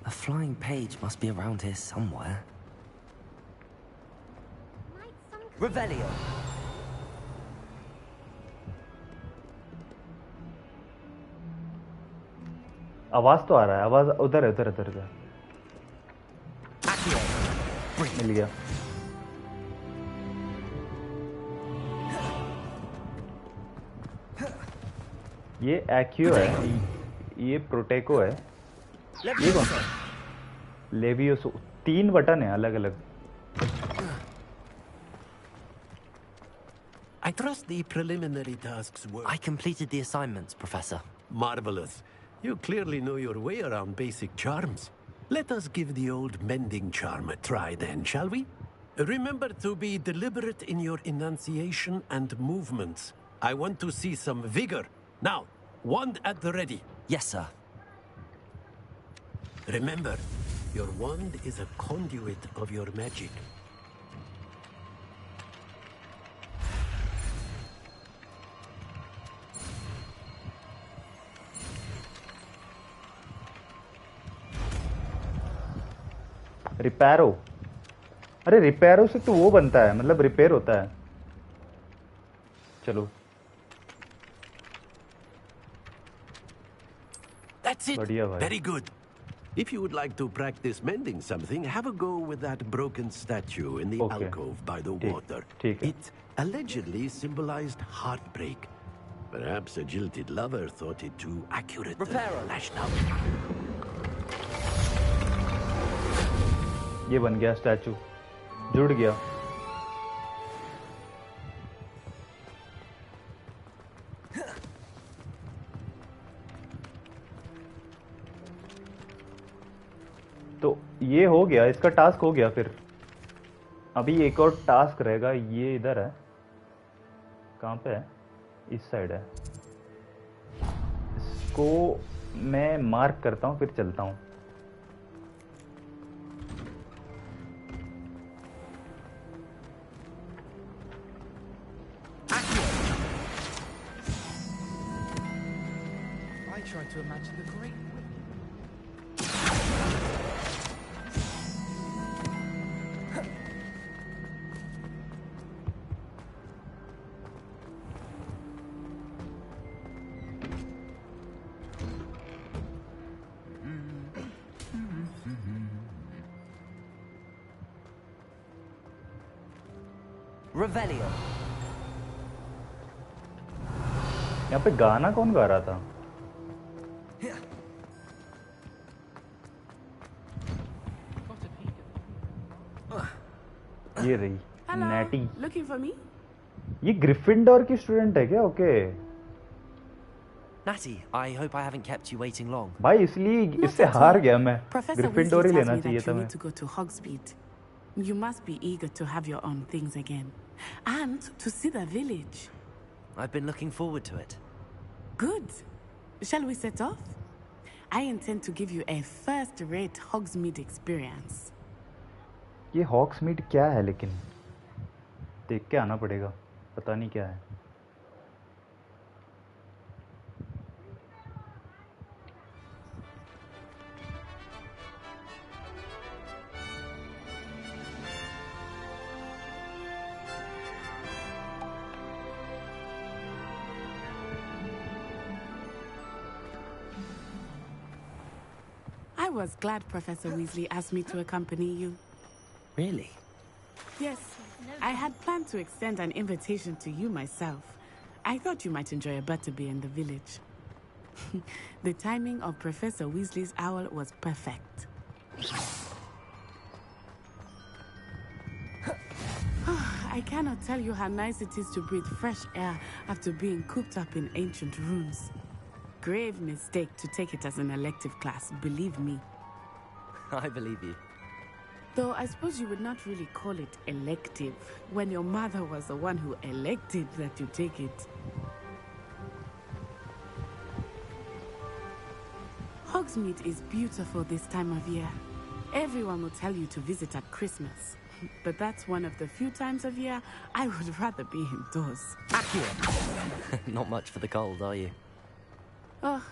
A flying page must be around here somewhere. Revelio. आवाज तो आ रहा है. आवाज उधर है. उधर मिल गया. ये एक्यू है. ये प्रोटेको है. ये कौन सा? लेवियोसो. 3 बटन है अलग अलग. I trust the preliminary tasks were... I completed the assignments, Professor. Marvelous. You clearly know your way around basic charms. Let us give the old mending charm a try then, shall we? Remember to be deliberate in your enunciation and movements. I want to see some vigor. Now, wand at the ready. Yes, sir. Remember, your wand is a conduit of your magic. रिपेरो. अरे रिपेरो से तो वो बनता है, मतलब repair होता है. चलो. That's That's it. बढ़िया भाई. Very good. If you would like to practice mending something, have a go with that broken statue in the alcove by the water. It allegedly symbolized heartbreak. Perhaps a jilted lover thought it too accurate. Lashed out. ये बन गया statue, जुड़ गया. तो ये हो गया, इसका टास्क हो गया. फिर अभी एक और टास्क रहेगा. ये इधर है, कहाँ पे है? इस साइड है. इसको मैं मार्क करता हूँ, फिर चलता हूँ. I tried to imagine the great. Revelio. यहाँ पे गाना कौन गा रहा था? ये रही नैटी. Looking for me? ये ग्रिफिंडोर की स्टूडेंट है क्या? Okay. Natty, I hope I haven't kept you waiting long. भाई इसलिए इससे हार गया मैं. Professor ग्रिफिंडोर ही Weasley लेना tells me चाहिए that था you मैं. need to go to Hogsmeade. You must be eager to have your own things again. And to see the village. I've been looking forward to it. Good. Shall we set off? I intend to give you a first-rate Hogsmeade experience. ये हॉक्समीड क्या है? लेकिन देख के आना पड़ेगा, पता नहीं क्या है. I was glad Professor Weasley asked me to accompany you. Really? Yes, I had planned to extend an invitation to you myself. I thought you might enjoy a butterbeer in the village. The timing of Professor Weasley's owl was perfect. I cannot tell you how nice it is to breathe fresh air after being cooped up in ancient ruins. Grave mistake to take it as an elective class, believe me. I believe you. Though I suppose you would not really call it elective when your mother was the one who elected that you take it. Hogsmeade is beautiful this time of year. Everyone will tell you to visit at Christmas. But that's one of the few times of year I would rather be indoors. Accurate. Not much for the cold, are you? Oh,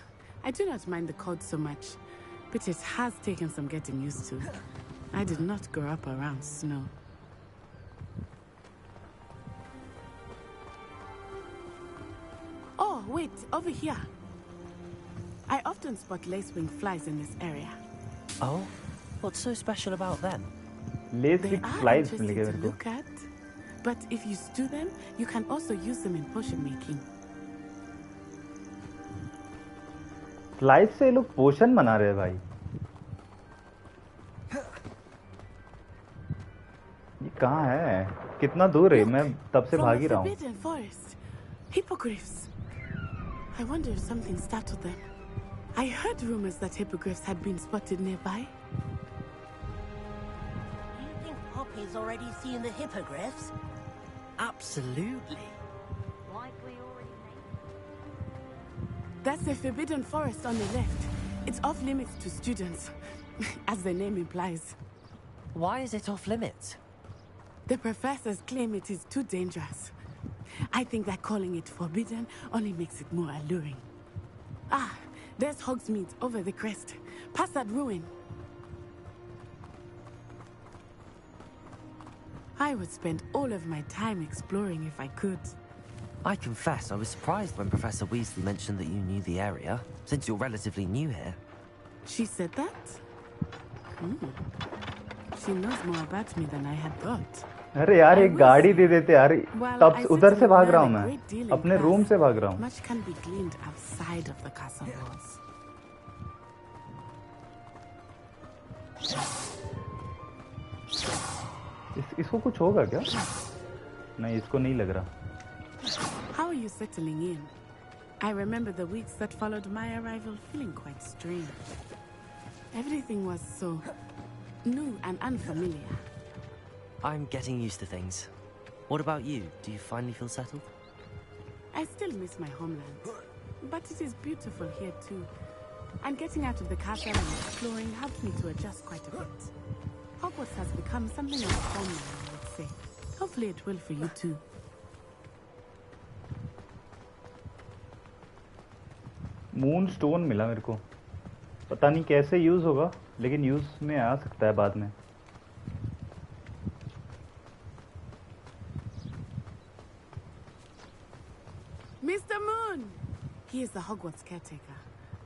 I do not mind the cold so much, but it has taken some getting used to. I did not grow up around snow. Oh, wait, over here. I often spot lacewing flies in this area. Oh? What's so special about them? Lacewing flies मिल गए मेरे को. Look at, but if you stew them, you can also use them in potion making. Flies से लोग पोशन बना रहे हैं भाई. ये कहाँ है? कितना दूर है? मैं तब से भाग ही रहा हूँ. Forbidden forest. Hippogriffs. I wonder if something startled them. I heard rumors that hippogriffs had been spotted nearby. You think Poppy's already seen the hippogriffs? Absolutely. That's the forbidden forest on the left. It's off limits to students, as the name implies. Why is it off limits? The professors claim it is too dangerous. I think that calling it forbidden only makes it more alluring. Ah, there's Hogsmeade over the crest. Past that ruin. I would spend all of my time exploring if I could. I confess I was surprised when Professor Weasley mentioned that you knew the area, since you're relatively new here. She said that? She knows more about me than I had thought. अरे यार एक गाड़ी दे देते यार. तब उधर से भाग रहा हूँ मैं. अपने रूम से भाग रहा हूँ. Much can be gleaned outside of the castle walls. इसको कुछ होगा क्या? नहीं, इसको नहीं लग रहा. How are you settling in? I remember the weeks that followed my arrival feeling quite strange. Everything was so new and unfamiliar. I'm getting used to things. What about you? Do you finally feel settled? I still miss my homeland, but it is beautiful here too. And getting out of the castle and exploring helped me to adjust quite a bit. Hogwarts has become something of a home now, I would say. Hopefully it will for you too. Moon stone मिला मेरे को. पता नहीं कैसे use होगा, लेकिन use में आ सकता है बाद में. Mr. Moon! He is the Hogwarts caretaker.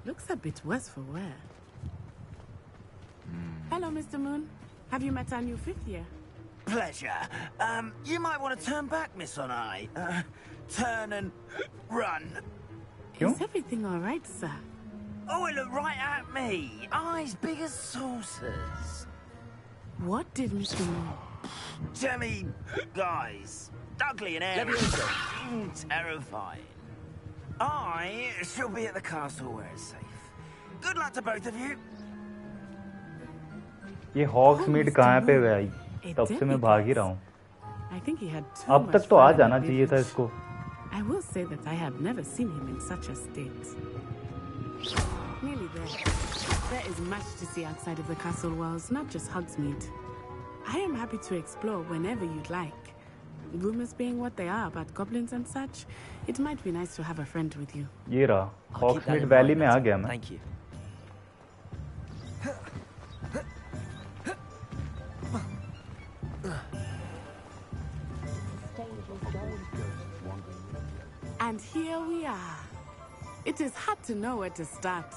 Looks a bit worse for wear. Hello, Mr. Moon. Have you met our new fifth year? Pleasure. You might want to turn back, Miss Onai. Turn and run. Is everything all right, sir? Oh, it looked right at me. Eyes big as saucers. What did Mr. Moon? Jemmy, guys. Ugly and airy. Terrifying. I shall be at the castle where it's safe. Good luck to both of you. ये हॉग्समीड कहाँ पे है आई? तब से मैं भाग ही रहा हूँ. अब तक तो आ जाना चाहिए था इसको. I will say that I have never seen him in such a state. Nearly there. There is much to see outside of the castle walls, not just Hogsmeade. I am happy to explore whenever you'd like. Rumors being what they are about goblins and such, it might be nice to have a friend with you. ये रहा. Hogsmeade Valley में आ गया मैं. Thank you. And here we are. It is hard to know where to start.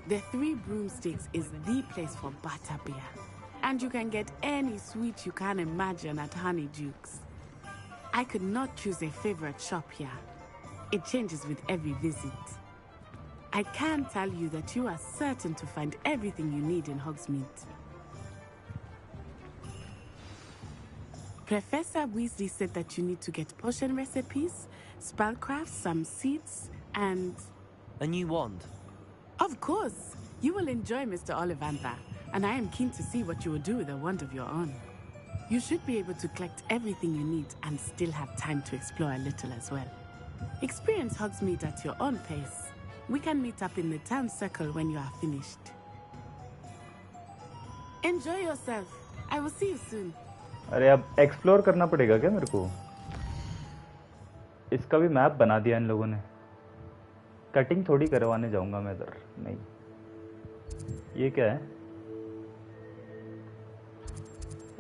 The Three Broomsticks is the place for butterbeer. And you can get any sweet you can imagine at Honeydukes. I could not choose a favorite shop here. It changes with every visit. I can tell you that you are certain to find everything you need in Hogsmeade. Professor Weasley said that you need to get potion recipes, spellcrafts, some seeds, and... A new wand? Of course! You will enjoy Mr. Ollivander, and I am keen to see what you will do with a wand of your own. You should be able to collect everything you need and still have time to explore a little as well. Experience Hogsmeade at your own pace. We can meet up in the town circle when you are finished. Enjoy yourself. I will see you soon. अरे अब explore करना पड़ेगा क्या मेरे को? इसका भी map बना दिया इन लोगों ने. कटिंग थोड़ी करवाने जाऊंगा मैं इधर. नहीं. ये क्या है?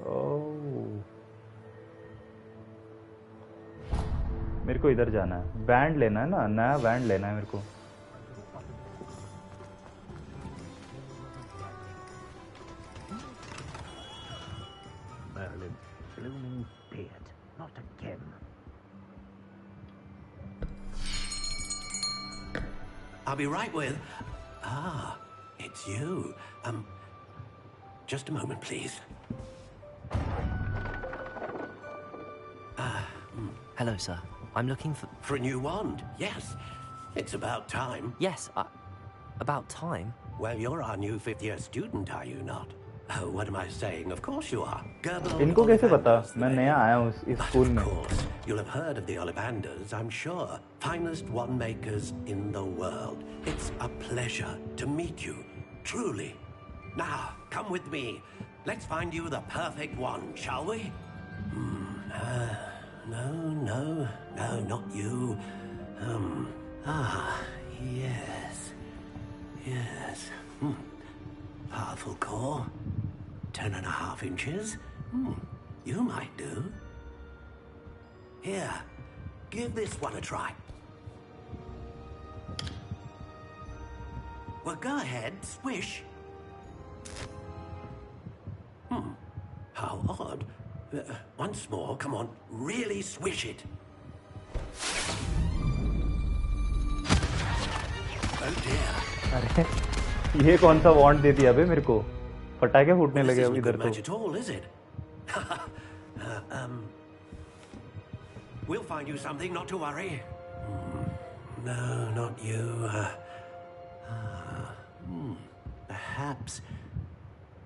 ओह. मेरे को इधर जाना है. बैंड लेना है ना. नया बैंड लेना है मेरे को. Merlin, blooming beard, not again. I'll be right with... Ah, it's you. Just a moment, please. Hello, sir. I'm looking for... For a new wand, yes. It's about time. Yes, about time? Well, you're our new fifth-year student, are you not? Oh, what am I saying? Of course you are. इनको कैसे पता? मैं नया आया हूँ इस school में. Of course, you'll have heard of the Ollivanders, I'm sure. Finest wand makers in the world. It's a pleasure to meet you, truly. Now, come with me. Let's find you the perfect wand, shall we? No, not you. Yes. Powerful core. 10.5 inches. You might do. Here. Give this one a try. Well, go ahead, swish. How odd. Once more, come on, really swish it. Oh dear. अरे ये कौन सा want they दिया बे मेरे को? पटाखे फूटने लगे अब इधर तो. Match at all, is it? We'll find you something, not to worry. No, not you. Perhaps.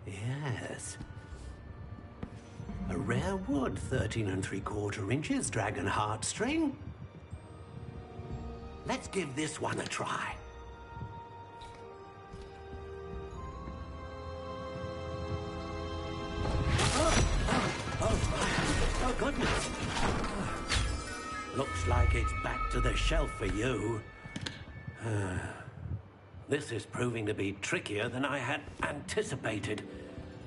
Yes. A rare wood, 13 3/4 inches, dragon heartstring. Let's give this one a try. Oh, goodness. Looks like it's back to the shelf for you. This is proving to be trickier than I had anticipated.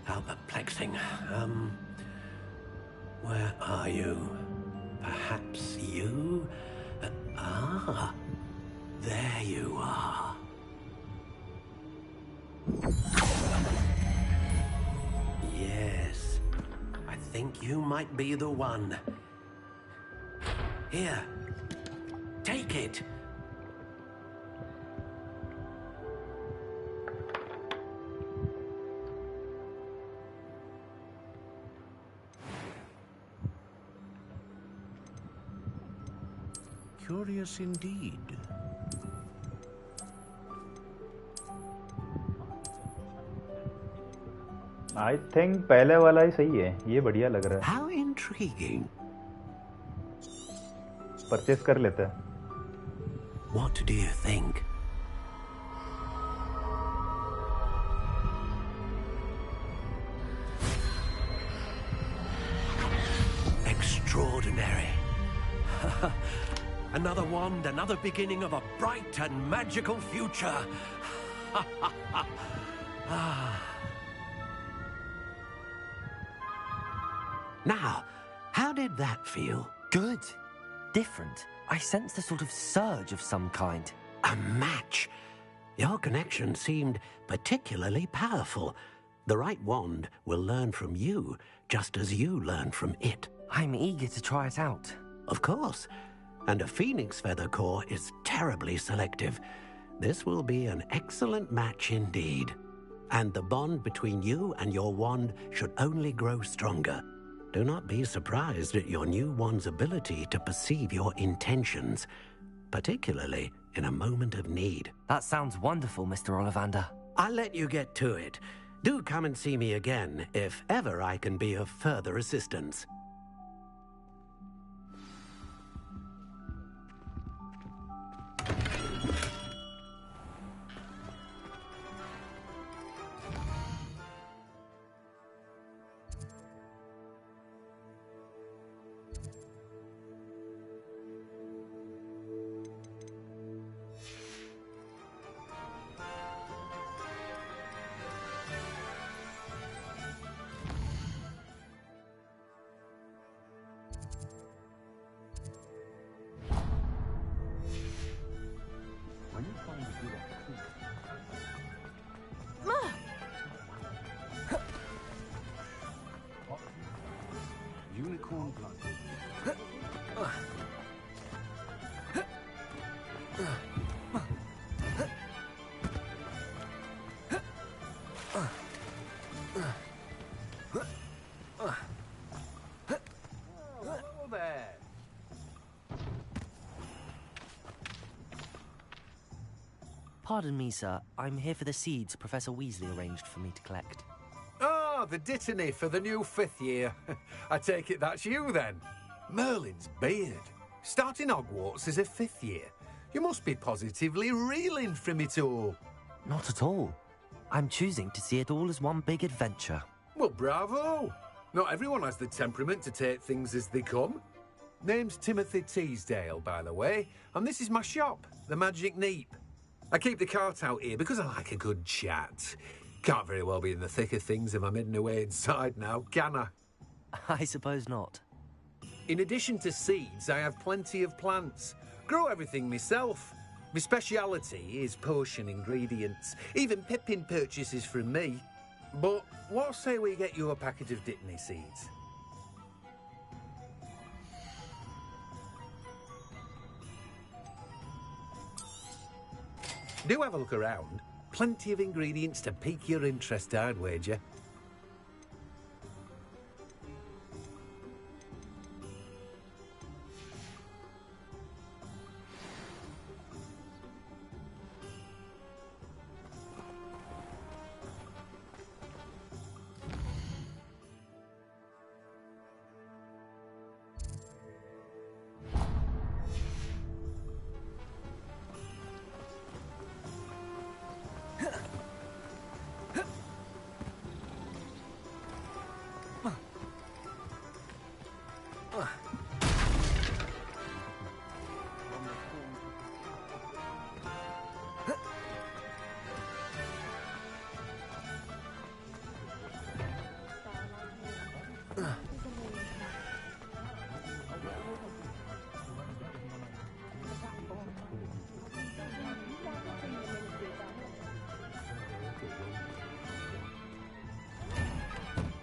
How perplexing. Where are you? Perhaps you? There you are. Yes. I think you might be the one. Here. Take it. Curious indeed. I think पहले वाला ही सही है. ये बढ़िया लग रहा है. How intriguing. Purchase कर लेते हैं. What do you think? Extraordinary. Another wand, another beginning of a bright and magical future. Now, how did that feel? Good. Different. I sensed a sort of surge of some kind. A match. Your connection seemed particularly powerful. The right wand will learn from you, just as you learn from it. I'm eager to try it out. Of course. And a phoenix feather core is terribly selective. This will be an excellent match indeed. And the bond between you and your wand should only grow stronger. Do not be surprised at your new wand's ability to perceive your intentions, particularly in a moment of need. That sounds wonderful, Mr. Ollivander. I'll let you get to it. Do come and see me again if ever I can be of further assistance. Unicorn blood. Hello there. Pardon me, sir. I'm here for the seeds Professor Weasley arranged for me to collect. Ah, the dittany for the new 5th year. I take it that's you, then. Merlin's beard. Starting Hogwarts as a 5th year. You must be positively reeling from it all. Not at all. I'm choosing to see it all as one big adventure. Well, bravo. Not everyone has the temperament to take things as they come. Name's Timothy Teasdale, by the way, and this is my shop, the Magic Neep. I keep the cart out here because I like a good chat. Can't very well be in the thick of things if I'm hidden away inside now, can I? I suppose not. In addition to seeds, I have plenty of plants. Grow everything myself. My speciality is potion ingredients. Even Pippin purchases from me. But what say we get you a packet of Dittany seeds? Do have a look around. Plenty of ingredients to pique your interest, I'd wager.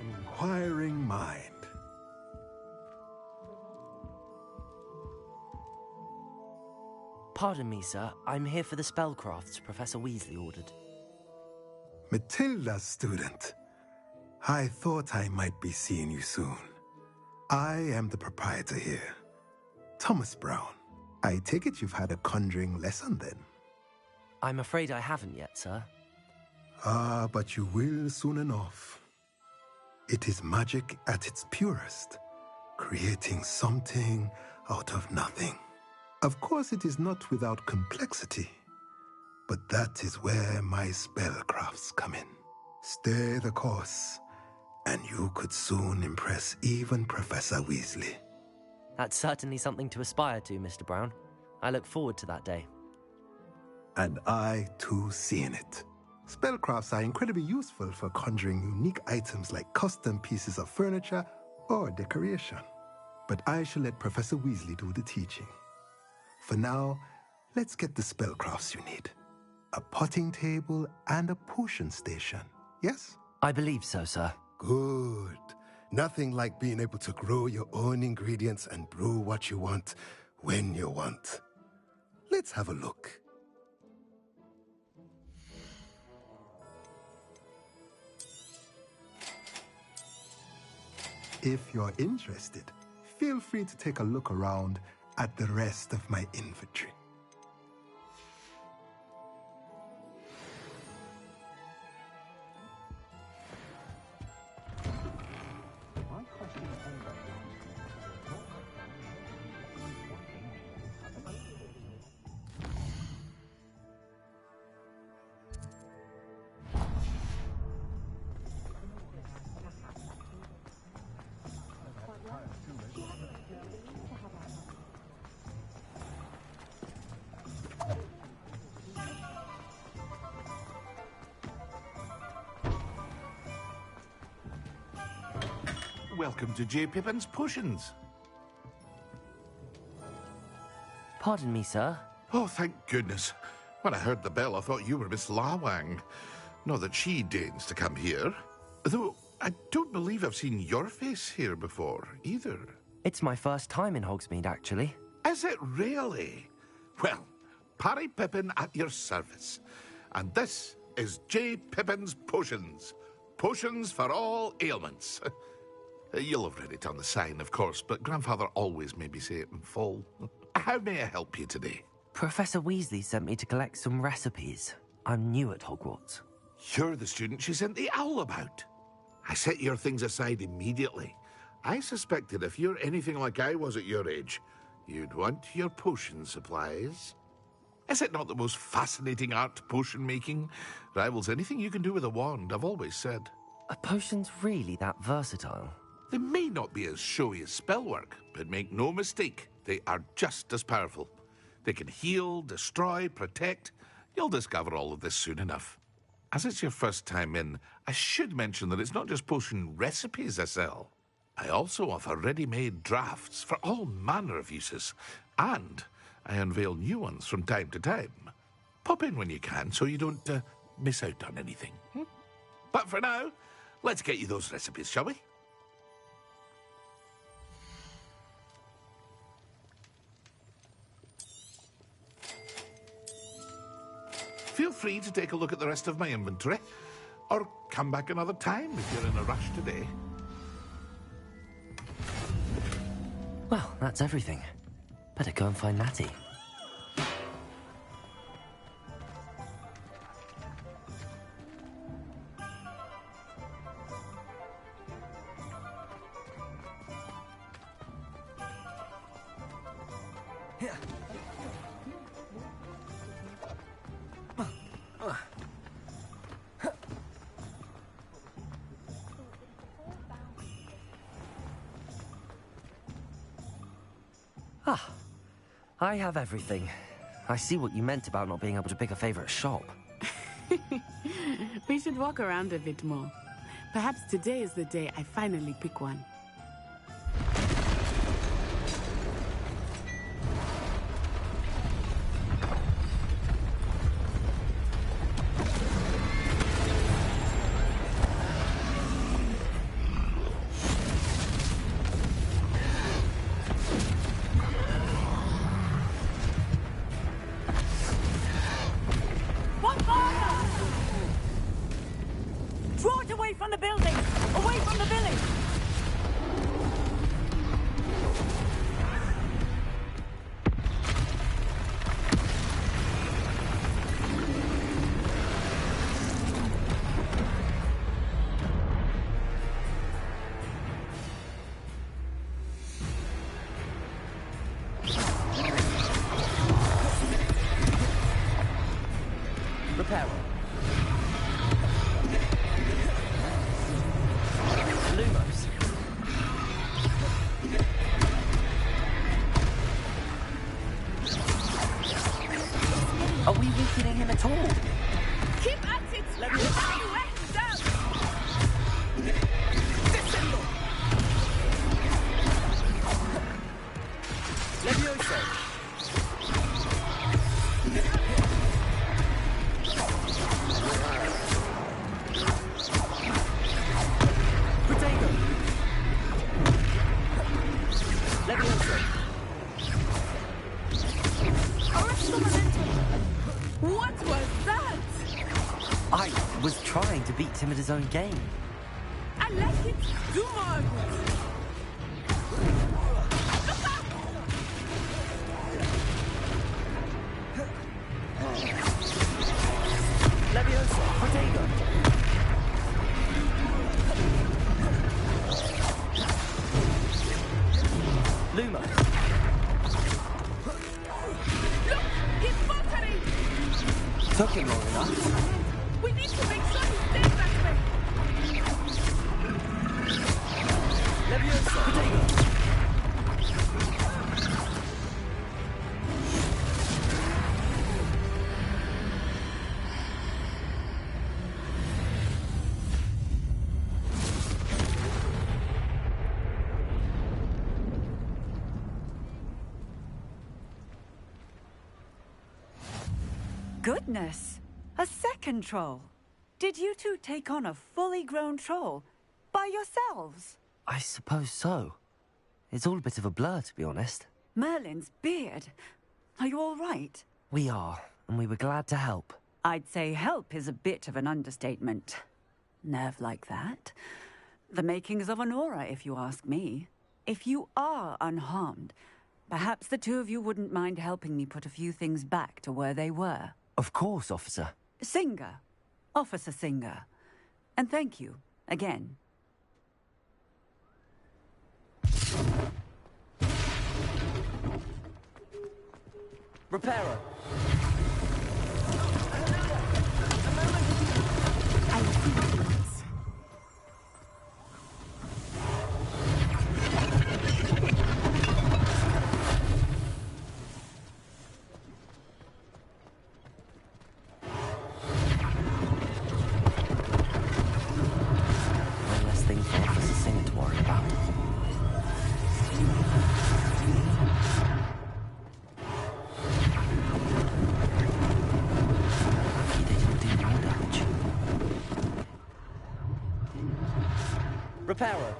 Inquiring mind. Pardon me, sir. I'm here for the spellcrafts Professor Weasley ordered. Matilda's student. I thought I might be seeing you soon. I am the proprietor here, Thomas Brown. I take it you've had a conjuring lesson then? I'm afraid I haven't yet, sir. Ah, but you will soon enough. It is magic at its purest, creating something out of nothing. Of course, it is not without complexity, but that is where my spellcrafts come in. Stay the course, and you could soon impress even Professor Weasley. That's certainly something to aspire to, Mr. Brown. I look forward to that day. And I, too, seeing it. Spellcrafts are incredibly useful for conjuring unique items like custom pieces of furniture or decoration. But I shall let Professor Weasley do the teaching. For now, let's get the spellcrafts you need. A potting table and a potion station, yes? I believe so, sir. Good. Nothing like being able to grow your own ingredients and brew what you want when you want. Let's have a look. If you're interested, feel free to take a look around at the rest of my inventory. Welcome to J. Pippin's Potions. Pardon me, sir. Oh, thank goodness. When I heard the bell, I thought you were Miss Lawang. Not that she deigns to come here. Though, I don't believe I've seen your face here before, either. It's my first time in Hogsmeade, actually. Is it really? Well, Parry Pippin at your service. And this is J. Pippin's Potions. Potions for all ailments. You'll have read it on the sign, of course, but Grandfather always made me say it in full. How may I help you today? Professor Weasley sent me to collect some recipes. I'm new at Hogwarts. You're the student she sent the owl about. I set your things aside immediately. I suspected if you're anything like I was at your age, you'd want your potion supplies. Is it not the most fascinating art, potion making? Rivals anything you can do with a wand, I've always said. Are potions really that versatile? They may not be as showy as spellwork, but make no mistake, they are just as powerful. They can heal, destroy, protect. You'll discover all of this soon enough. As it's your first time in, I should mention that it's not just potion recipes I sell. I also offer ready-made drafts for all manner of uses, and I unveil new ones from time to time. Pop in when you can so you don't miss out on anything. But for now, let's get you those recipes, shall we? Feel free to take a look at the rest of my inventory, or come back another time if you're in a rush today. Well, that's everything. Better go and find Natty. I have everything. I see what you meant about not being able to pick a favorite shop. We should walk around a bit more. Perhaps today is the day I finally pick one. Are we weakening him at all? Keep at it! Let me down! Levioso! Potato! Levioso! What was that? I was trying to beat him at his own game. I like it. Do more. Levioso! Potato! Luma! Look! He's faltering! Took him long enough. We need to make sure he stays that way. Levioso! Potato! Goodness! A second troll! Did you two take on a fully grown troll? By yourselves? I suppose so. It's all a bit of a blur, to be honest. Merlin's beard. Are you all right? We are, and we were glad to help. I'd say help is a bit of an understatement. Nerve like that. The makings of an aura, if you ask me. If you are unharmed, perhaps the two of you wouldn't mind helping me put a few things back to where they were. Of course, officer. Singer. Officer Singer. And thank you, again. Reparo! One less thing for Officer Singer to worry about. Reparo.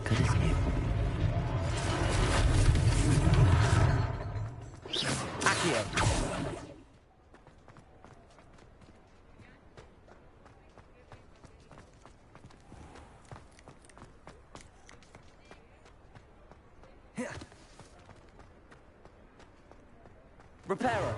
Good as new. Accio. Reparo.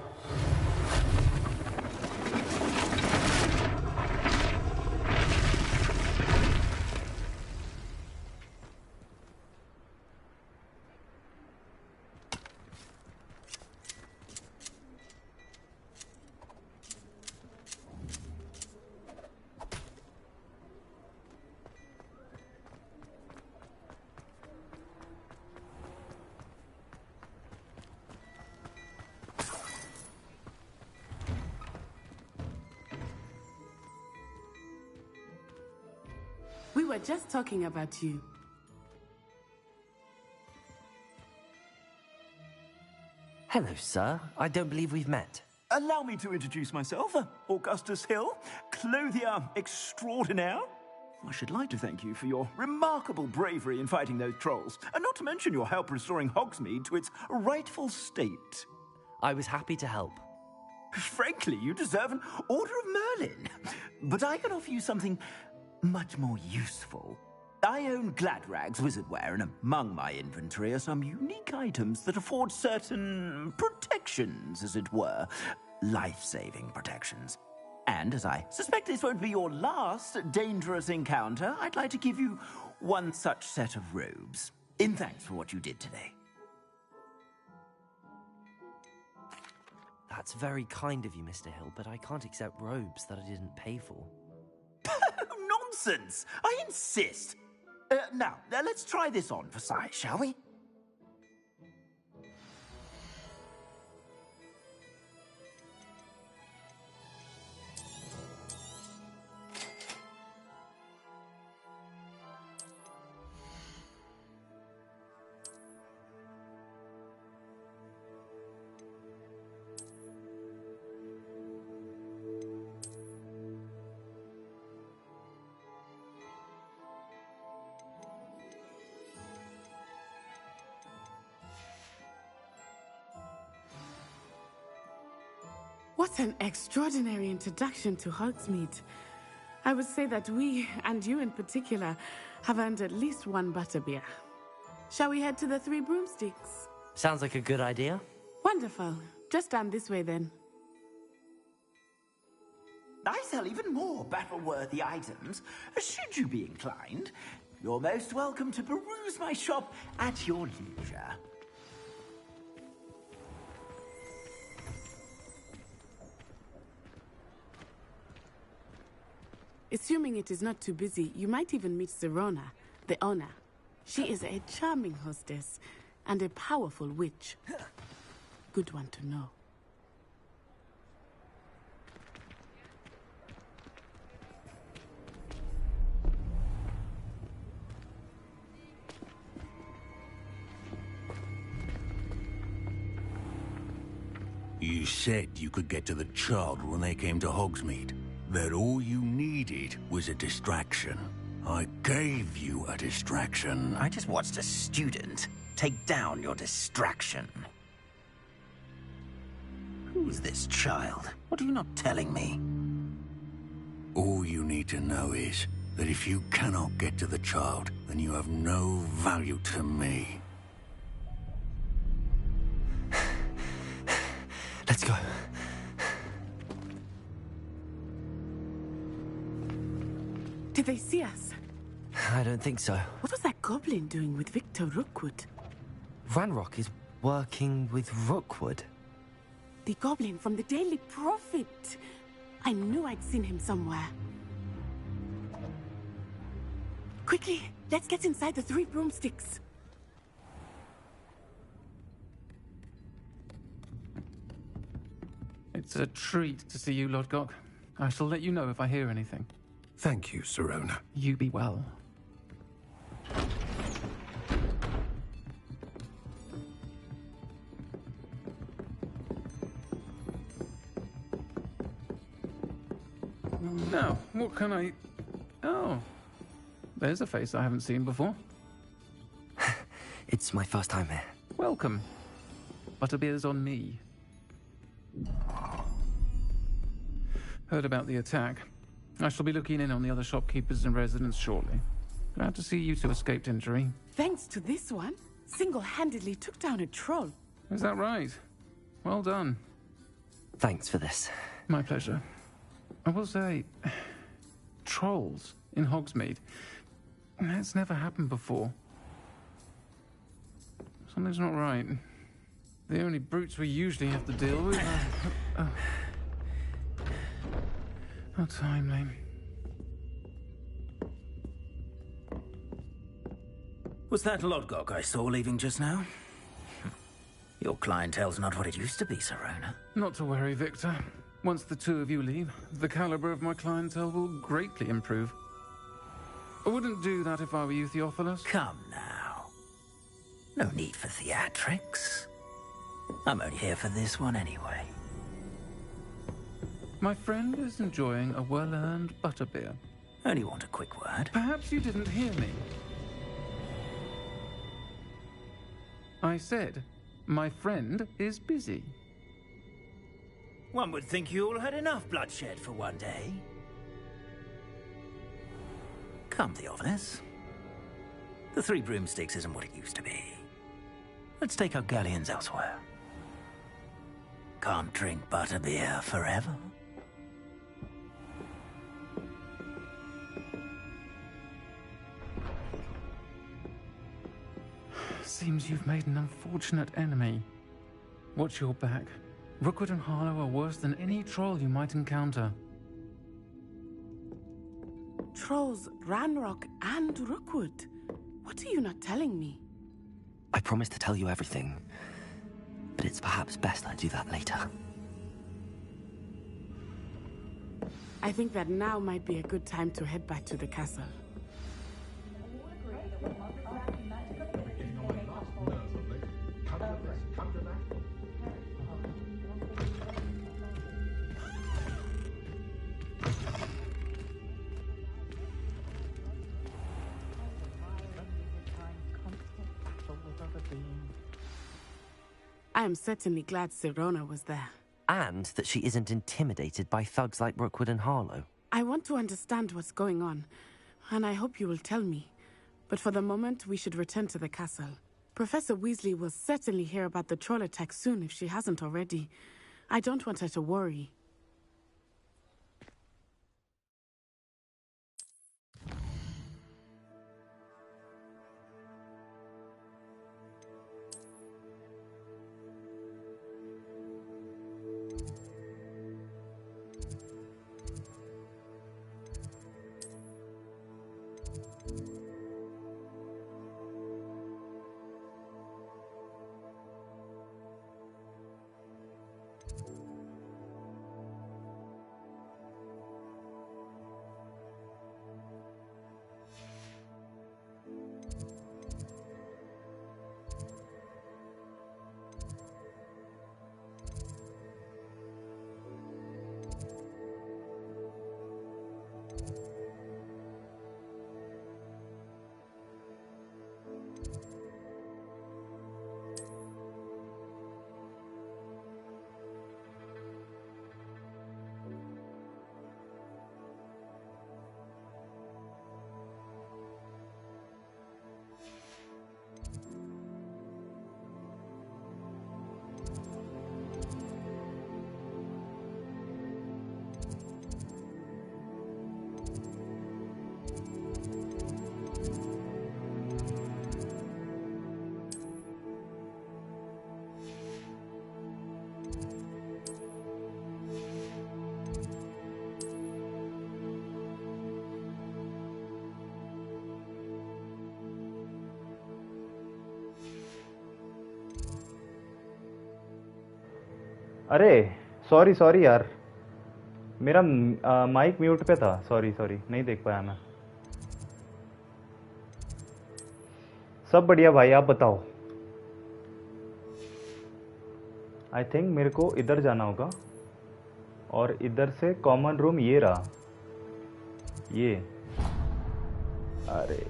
We were just talking about you. Hello, sir. I don't believe we've met. Allow me to introduce myself, Augustus Hill, clothier extraordinaire. I should like to thank you for your remarkable bravery in fighting those trolls, and not to mention your help restoring Hogsmeade to its rightful state. I was happy to help. Frankly, you deserve an Order of Merlin. But I can offer you something much more useful. I own Gladrag's wizardware, and among my inventory are some unique items that afford certain protections, as it were. Life-saving protections. And as I suspect this won't be your last dangerous encounter, I'd like to give you one such set of robes, in thanks for what you did today. That's very kind of you, Mr. Hill, but I can't accept robes that I didn't pay for. Nonsense! I insist! Now, let's try this on for size, shall we? What an extraordinary introduction to Hogsmeade. I would say that we, and you in particular, have earned at least one butterbeer. Shall we head to the Three Broomsticks? Sounds like a good idea. Wonderful. Just down this way then. I sell even more battle-worthy items, should you be inclined. You're most welcome to peruse my shop at your leisure. Assuming it is not too busy, you might even meet Serona, the owner. She is a charming hostess and a powerful witch. Good one to know. You said you could get to the child when they came to Hogsmeade. That all you needed was a distraction. I gave you a distraction. I just watched a student take down your distraction. Who's this child? What are you not telling me? All you need to know is that if you cannot get to the child, then you have no value to me. Let's go. Did they see us? I don't think so. What was that goblin doing with Victor Rookwood? Ranrock is working with Rookwood. The goblin from the Daily Prophet. I knew I'd seen him somewhere. Quickly, let's get inside the Three Broomsticks. It's a treat to see you, Lodgok. I shall let you know if I hear anything. Thank you, Sirona. You be well. Now, what can I... Oh, there's a face I haven't seen before. It's my first time here. Welcome. Butterbeer's on me. Heard about the attack. I shall be looking in on the other shopkeepers and residents shortly. Glad to see you two escaped injury. Thanks to this one, single-handedly took down a troll. Is that right? Well done. Thanks for this. My pleasure. I will say, trolls in Hogsmeade. That's never happened before. Something's not right. The only brutes we usually have to deal with are... How timely. Was that Lodgok I saw leaving just now? Your clientele's not what it used to be, Sirona. Not to worry, Victor. Once the two of you leave, the caliber of my clientele will greatly improve. I wouldn't do that if I were you, Theophilus. Come now. No need for theatrics. I'm only here for this one anyway. My friend is enjoying a well-earned butterbeer. Only want a quick word. Perhaps you didn't hear me. I said, my friend is busy. One would think you all had enough bloodshed for one day. Come, Theophilus. The Three Broomsticks isn't what it used to be. Let's take our galleons elsewhere. Can't drink butterbeer forever. Seems you've made an unfortunate enemy. Watch your back. Rookwood and Harlow are worse than any troll you might encounter. Trolls, Ranrock, and Rookwood. What are you not telling me? I promised to tell you everything, but it's perhaps best I do that later. I think that now might be a good time to head back to the castle. I am certainly glad Sirona was there. And that she isn't intimidated by thugs like Rookwood and Harlow. I want to understand what's going on, and I hope you will tell me. But for the moment, we should return to the castle. Professor Weasley will certainly hear about the troll attack soon if she hasn't already. I don't want her to worry. अरे sorry sorry यार, मेरा mic mute पे था। Sorry sorry, नहीं देख पाया मैं। सब बढ़िया भाई, आप बताओ। आई थिंक मेरे को इधर जाना होगा, और इधर से कॉमन रूम ये रहा, ये। अरे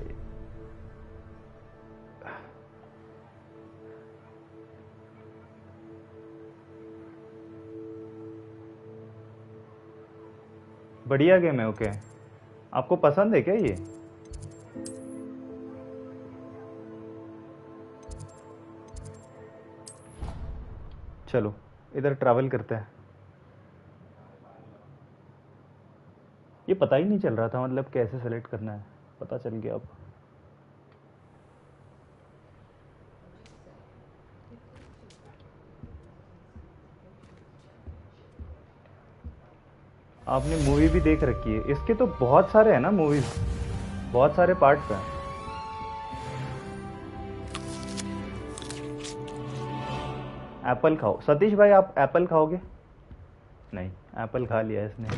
बढ़िया गेम है। ओके, आपको पसंद है क्या ये? चलो इधर ट्रैवल करते हैं। ये पता ही नहीं चल रहा था, मतलब कैसे सेलेक्ट करना है, पता चल गया अब। आपने मूवी भी देख रखी है? इसके तो बहुत सारे हैं ना मूवीज, बहुत सारे पार्ट्स हैं। एप्पल खाओ सतीश भाई, आप एप्पल खाओगे? नहीं, एप्पल खा लिया इसने।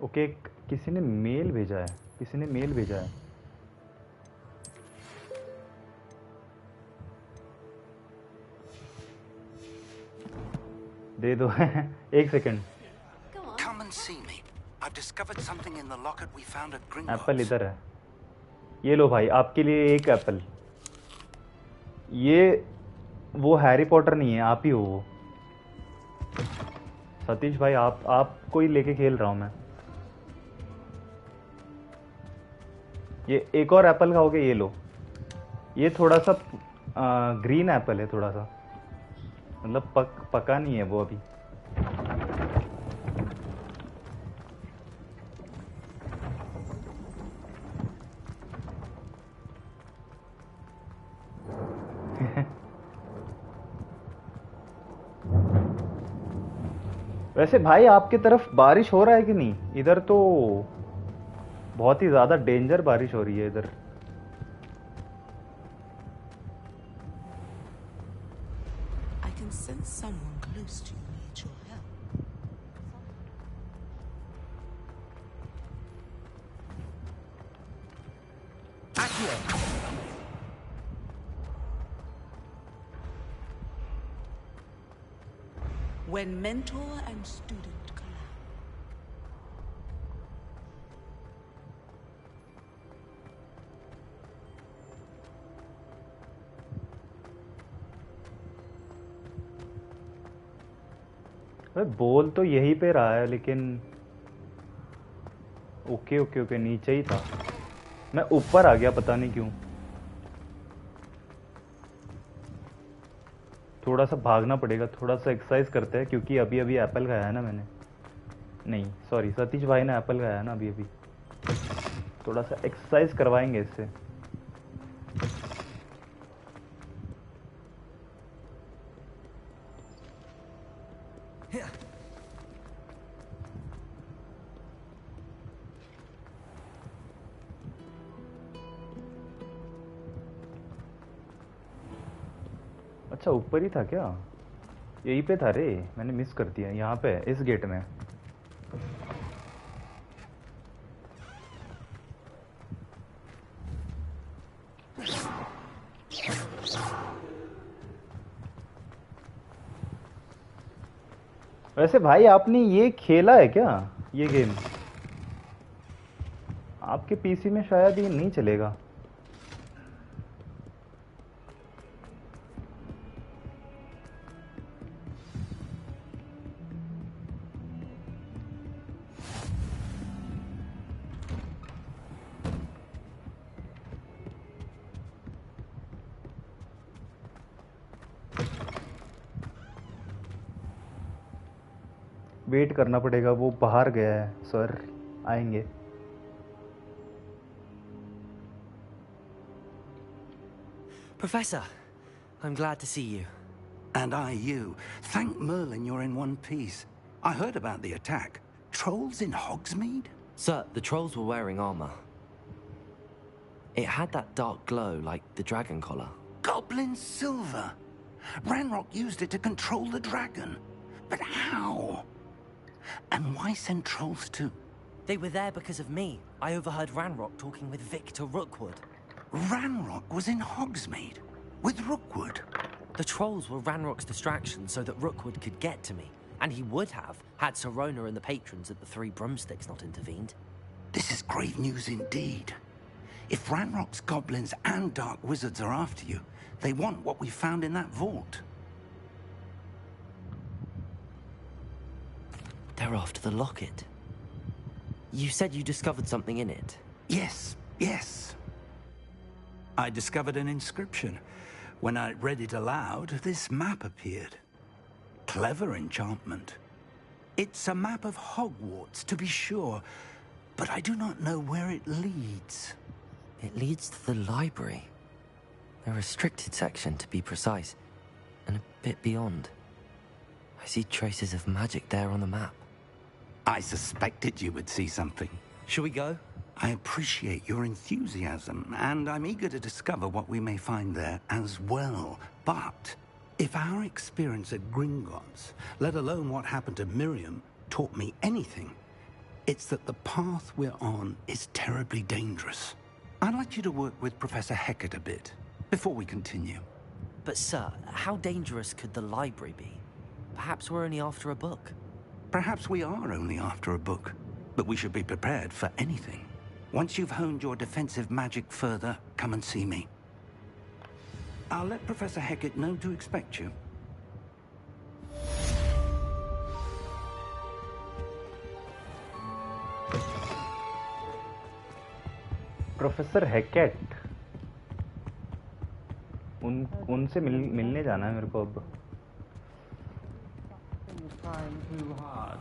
ओके, किसी ने मेल भेजा है, किसी ने मेल भेजा है। दे दो। एक second. Come and see me. I've discovered something in the locket we found at Gringotts. Apple इधर है, ये लो भाई आपके लिए एक एप्पल। ये वो हैरी पॉटर नहीं है, आप ही हो वो। सतीश भाई आपको ही लेके खेल रहा हूं मैं। ये एक और एप्पल खाओगे? ये लो। ये थोड़ा सा ग्रीन एप्पल है, थोड़ा सा, मतलब पका नहीं है वो अभी। वैसे भाई आपकी तरफ बारिश हो रहा है कि नहीं? इधर तो बहुत ही ज्यादा डेंजर बारिश हो रही है इधर। I can sense someone close to you needs your help. When mentor and student collide. भाई बोल तो यहीं पे रहा है, लेकिन ओके ओके ओके, नीचे ही था। मैं ऊपर आ गया, पता नहीं क्यों। थोड़ा सा भागना पड़ेगा, थोड़ा सा एक्सरसाइज करते हैं, क्योंकि अभी अभी एप्पल खाया है ना मैंने। नहीं सॉरी, सतीश भाई ने एप्पल खाया है ना अभी अभी। थोड़ा सा एक्सरसाइज करवाएंगे इससे। अच्छा ऊपर ही था क्या? यहीं पे था रे, मैंने मिस कर दिया। यहाँ पे इस गेट में। वैसे भाई आपने ये खेला है क्या, ये गेम? आपके पीसी में शायद ये नहीं चलेगा। वेट करना पड़ेगा, वो बाहर गया है। सर आएंगे। Professor, I'm glad to see you. And I you. Thank Merlin you're in one piece. I heard about the attack. Trolls in Hogsmeade? Sir, the trolls were wearing armor. It had that dark glow like the dragon collar. Goblin silver. Ranrock used it to control the dragon. But how? And why send trolls too? They were there because of me. I overheard Ranrock talking with Victor Rookwood. Ranrock was in Hogsmeade with Rookwood. The trolls were Ranrock's distraction so that Rookwood could get to me. And he would have, had Sirona and the patrons at the Three Broomsticks not intervened. This is grave news indeed. If Ranrock's goblins and dark wizards are after you, they want what we found in that vault. They're after the locket. You said you discovered something in it. Yes, yes. I discovered an inscription. When I read it aloud, this map appeared. Clever enchantment. It's a map of Hogwarts, to be sure, but I do not know where it leads. It leads to the library. A restricted section, to be precise, and a bit beyond. I see traces of magic there on the map. I suspected you would see something. Shall we go? I appreciate your enthusiasm, and I'm eager to discover what we may find there as well. But if our experience at Gringotts, let alone what happened to Miriam, taught me anything, it's that the path we're on is terribly dangerous. I'd like you to work with Professor Hecat a bit, before we continue. But sir, how dangerous could the library be? Perhaps we're only after a book. Perhaps we are only after a book, but we should be prepared for anything. Once you've honed your defensive magic further, come and see me. I'll let Professor Hecat know to expect you. Professor हैकेट उनसे मिलने जाना है मेरे को अब. Trying too hard.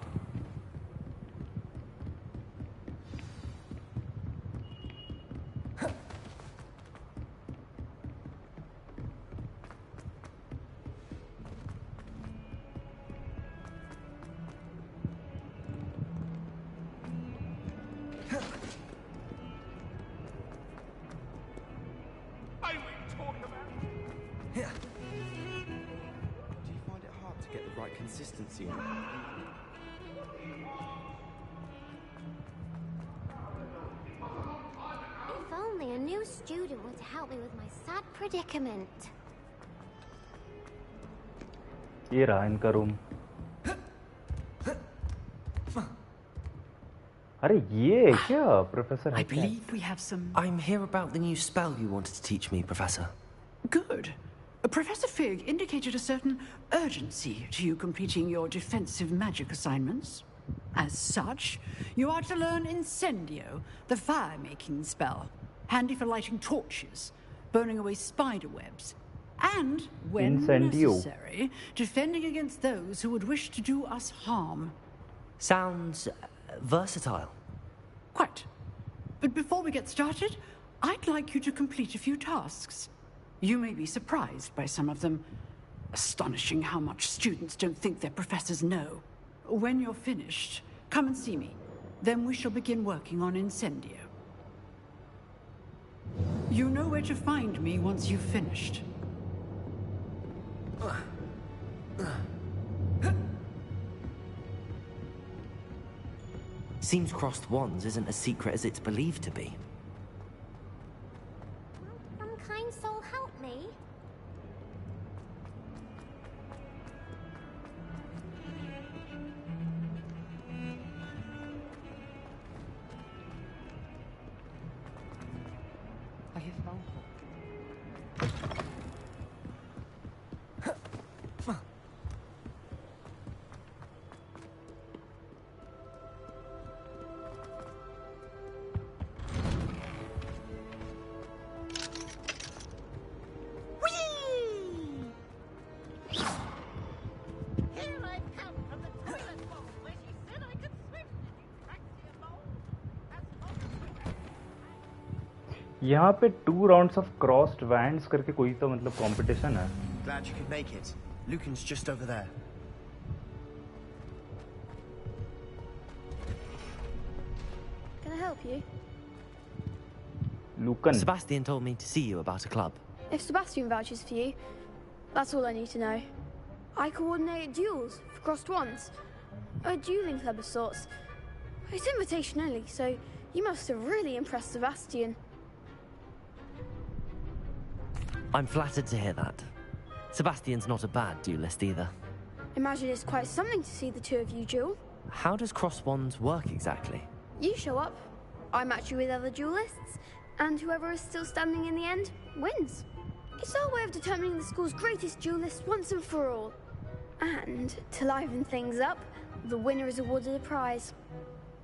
Consistency. If only a new student were to help me with my sad predicament. ये रहा इनका रूम. अरे ये क्या professor? I believe we have some. I'm here about the new spell you wanted to teach me, Professor. Good. Professor Fig indicated a certain urgency to you completing your defensive magic assignments. As such, you are to learn Incendio, the fire-making spell, handy for lighting torches, burning away spider webs, and, when necessary, defending against those who would wish to do us harm. Sounds versatile. Quite. But before we get started, I'd like you to complete a few tasks. You may be surprised by some of them. Astonishing how much students don't think their professors know. When you're finished, come and see me. Then we shall begin working on Incendio. You know where to find me once you've finished. Seems crossed wands isn't as secret as it's believed to be. Some kind soul help me. I hear phone call. यहाँ पे 2 rounds of crossed wands करके कोई तो मतलब competition है. Glad you could make it. Lucan's just over there. I help you? Lucan. Sebastian told me to see you about a club. If Sebastian vouches for you, that's all I need to know. I coordinate duels for crossed ones. A dueling club of sorts. It's invitation only, so you must have really impressed Sebastian. I'm flattered to hear that. Sebastian's not a bad duelist either. Imagine it's quite something to see the two of you duel. How does cross wands work exactly? You show up, I match you with other duelists, and whoever is still standing in the end wins. It's our way of determining the school's greatest duelist once and for all. And to liven things up, the winner is awarded a prize.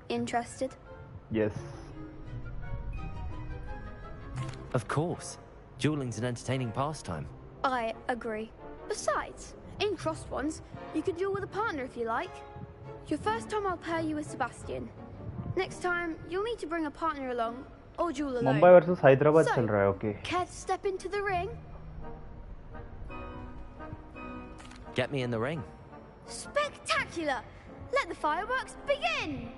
Interested? Yes. Of course. Dueling's an entertaining pastime. I agree. Besides, in crossed ones, you can duel with a partner if you like. Your first time I'll pair you with Sebastian. Next time, you'll need to bring a partner along, or duel alone. Mumbai versus Hyderabad चल रहा है, okay. Care to step into the ring? Get me in the ring. Spectacular! Let the fireworks begin!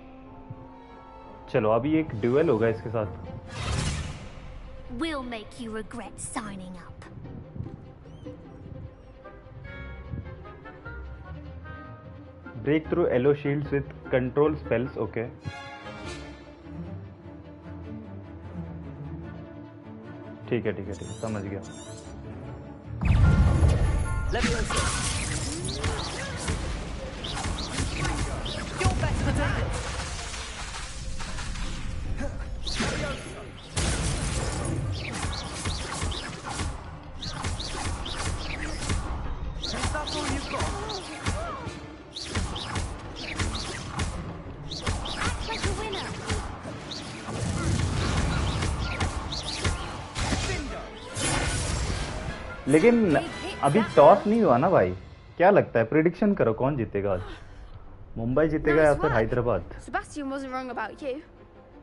चलो अभी एक dual होगा इसके साथ. We'll make you regret signing up. Break through yellow shields with control spells, okay. ठीक है, समझ गया. You're better than that. Is that all you've got? Act like a winner. लेकिन अभी टॉस नहीं हुआ ना भाई. क्या लगता है, प्रेडिक्शन करो कौन जीतेगा आज. मुंबई जीतेगा या फिर Hyderabad. Sebastian wasn't wrong about you.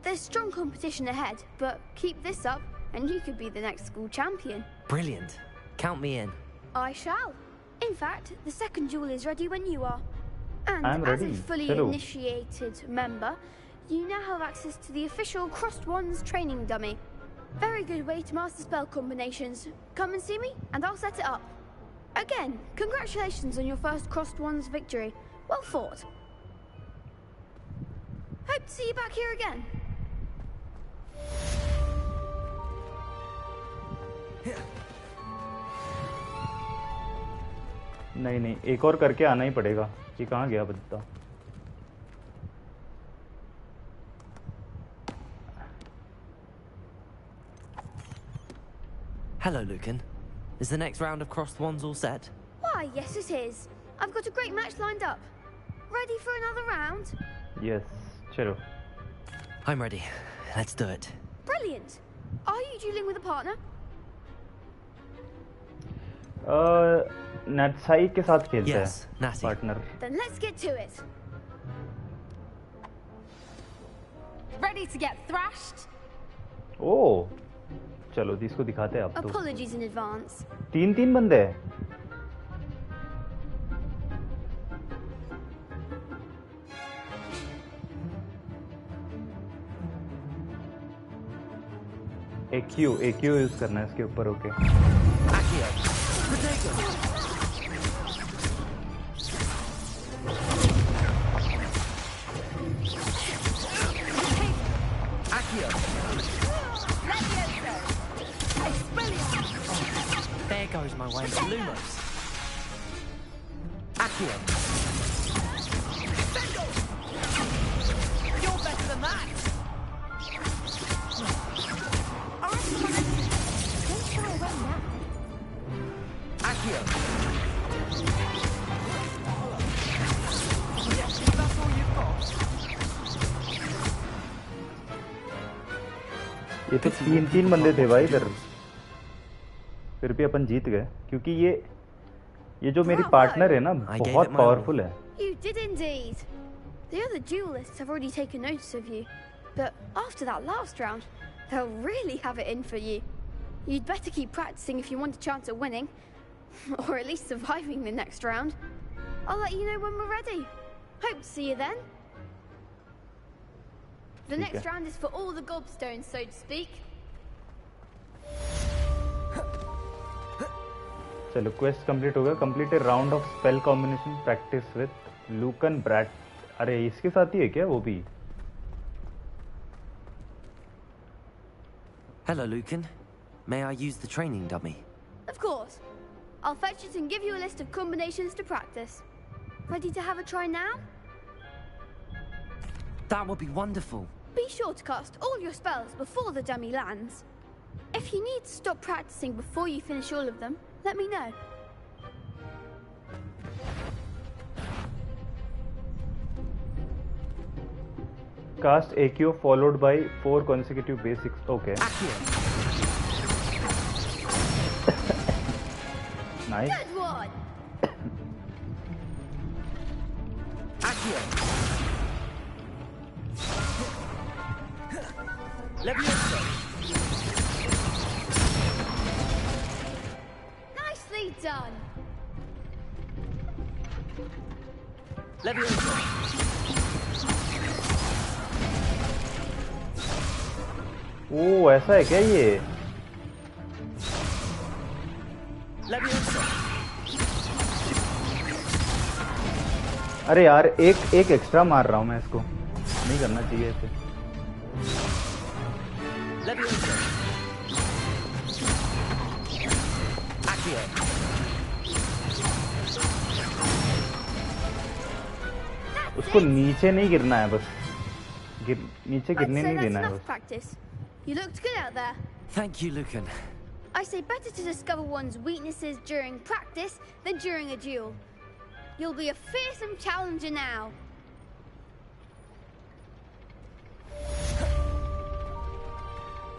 There's strong competition ahead, but keep this up and you could be the next school champion. Brilliant. Count me in. I shall. In fact, the second duel is ready when you are. And I'm ready. as a fully Hello. initiated member, you now have access to the official Crossed Wands training dummy. Very good way to master spell combinations. Come and see me, and I'll set it up. Again, congratulations on your first Crossed Wands victory. Well fought. Hope to see you back here again. नहीं, एक और करके आना ही पड़ेगा. ये कहाँ गया Badda. Hello, Lucan. Is the next round of crossed wands all set? Why, yes it is. I've got a great match lined up. Ready for another round? Yes, चलो. I'm ready. Let's do it. Brilliant. Are you dueling with a partner? नटसाई के साथ खेलते हैं. Yes, Natty. Partner. Then let's get to it. Ready to get thrashed? Oh, चलो इसको दिखाते हैं अब तो. Apologies in advance. तीन बंदे हैं. AQ यूज करना है इसके ऊपर. Okay. There goes my way to Lumos. Accio. You're better than that. Accio. That's all you've got. ये तो तीन बंदे थे भाई इधर. फिर भी अपन जीत गए क्योंकि ये जो मेरी पार्टनर है ना बहुत पावरफुल है. You did indeed. The other duelists have already taken notice of you, but after that last round, they'll really have it in for you. You'd better keep practicing if you want a chance at winning, or at least surviving the next round. I'll let you know when we're ready. Hope to see you then. The next round is for all the gobstones, so to speak. चलो quest complete हो गया. Complete a round of spell combination practice with Lucan brat. अरे इसके साथ ही है क्या वो भी? Hello, Lucan. May I use the training dummy? Of course. I'll fetch it and give you a list of combinations to practice. Ready to have a try now? That would be wonderful. Be sure to cast all your spells before the dummy lands. If you need to stop practicing before you finish all of them, let me know. Cast AQ followed by 4 consecutive basics. Okay. Nice. Good one. Nicely done. ओह ऐसा है क्या ये? अरे यार एक extra मार रहा हूँ मैं इसको. नहीं करना चाहिए इसे. उसको नीचे नहीं गिरना है बस. नीचे गिरने नहीं देना है बस. You looked good out there. Thank you, Lucan. I say better to discover one's weaknesses during practice than during a duel. You'll be a fearsome challenger now.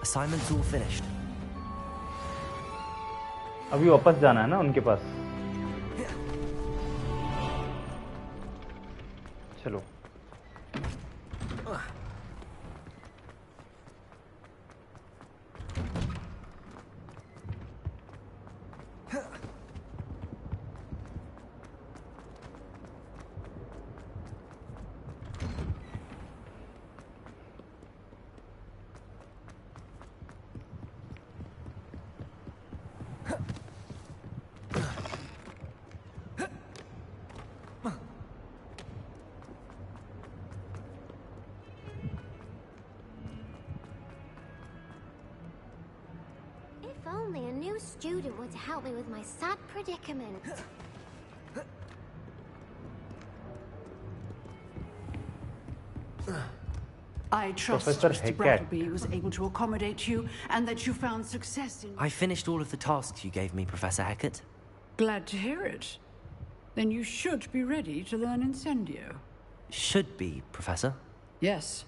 Assignment's all finished. अभी वापस जाना है ना उनके पास. चलो. If only a new student were to help me with my sad predicament. I trust Mr. Brattleby was able to accommodate you and that you found success in... I finished all of the tasks you gave me, Professor Hecat. Glad to hear it. Then you should be ready to learn Incendio. Should be, Professor. Yes.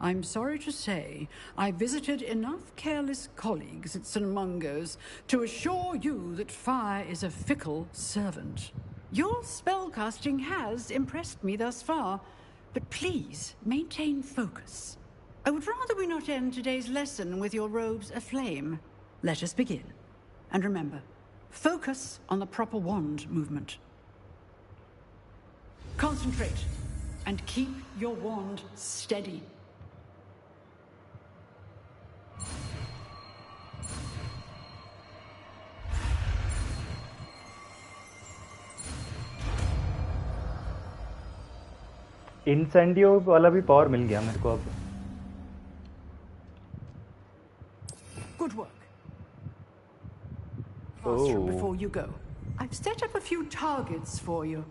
I'm sorry to say, I visited enough careless colleagues at St. Mungo's to assure you that fire is a fickle servant. Your spellcasting has impressed me thus far, but please maintain focus. I would rather we not end today's lesson with your robes aflame. Let us begin. And remember, focus on the proper wand movement. Concentrate and keep your wand steady. इंसेंडियो वाला भी power मिल गया मेरे को अब. Good work. Classroom before you go. I've set up a few targets for you.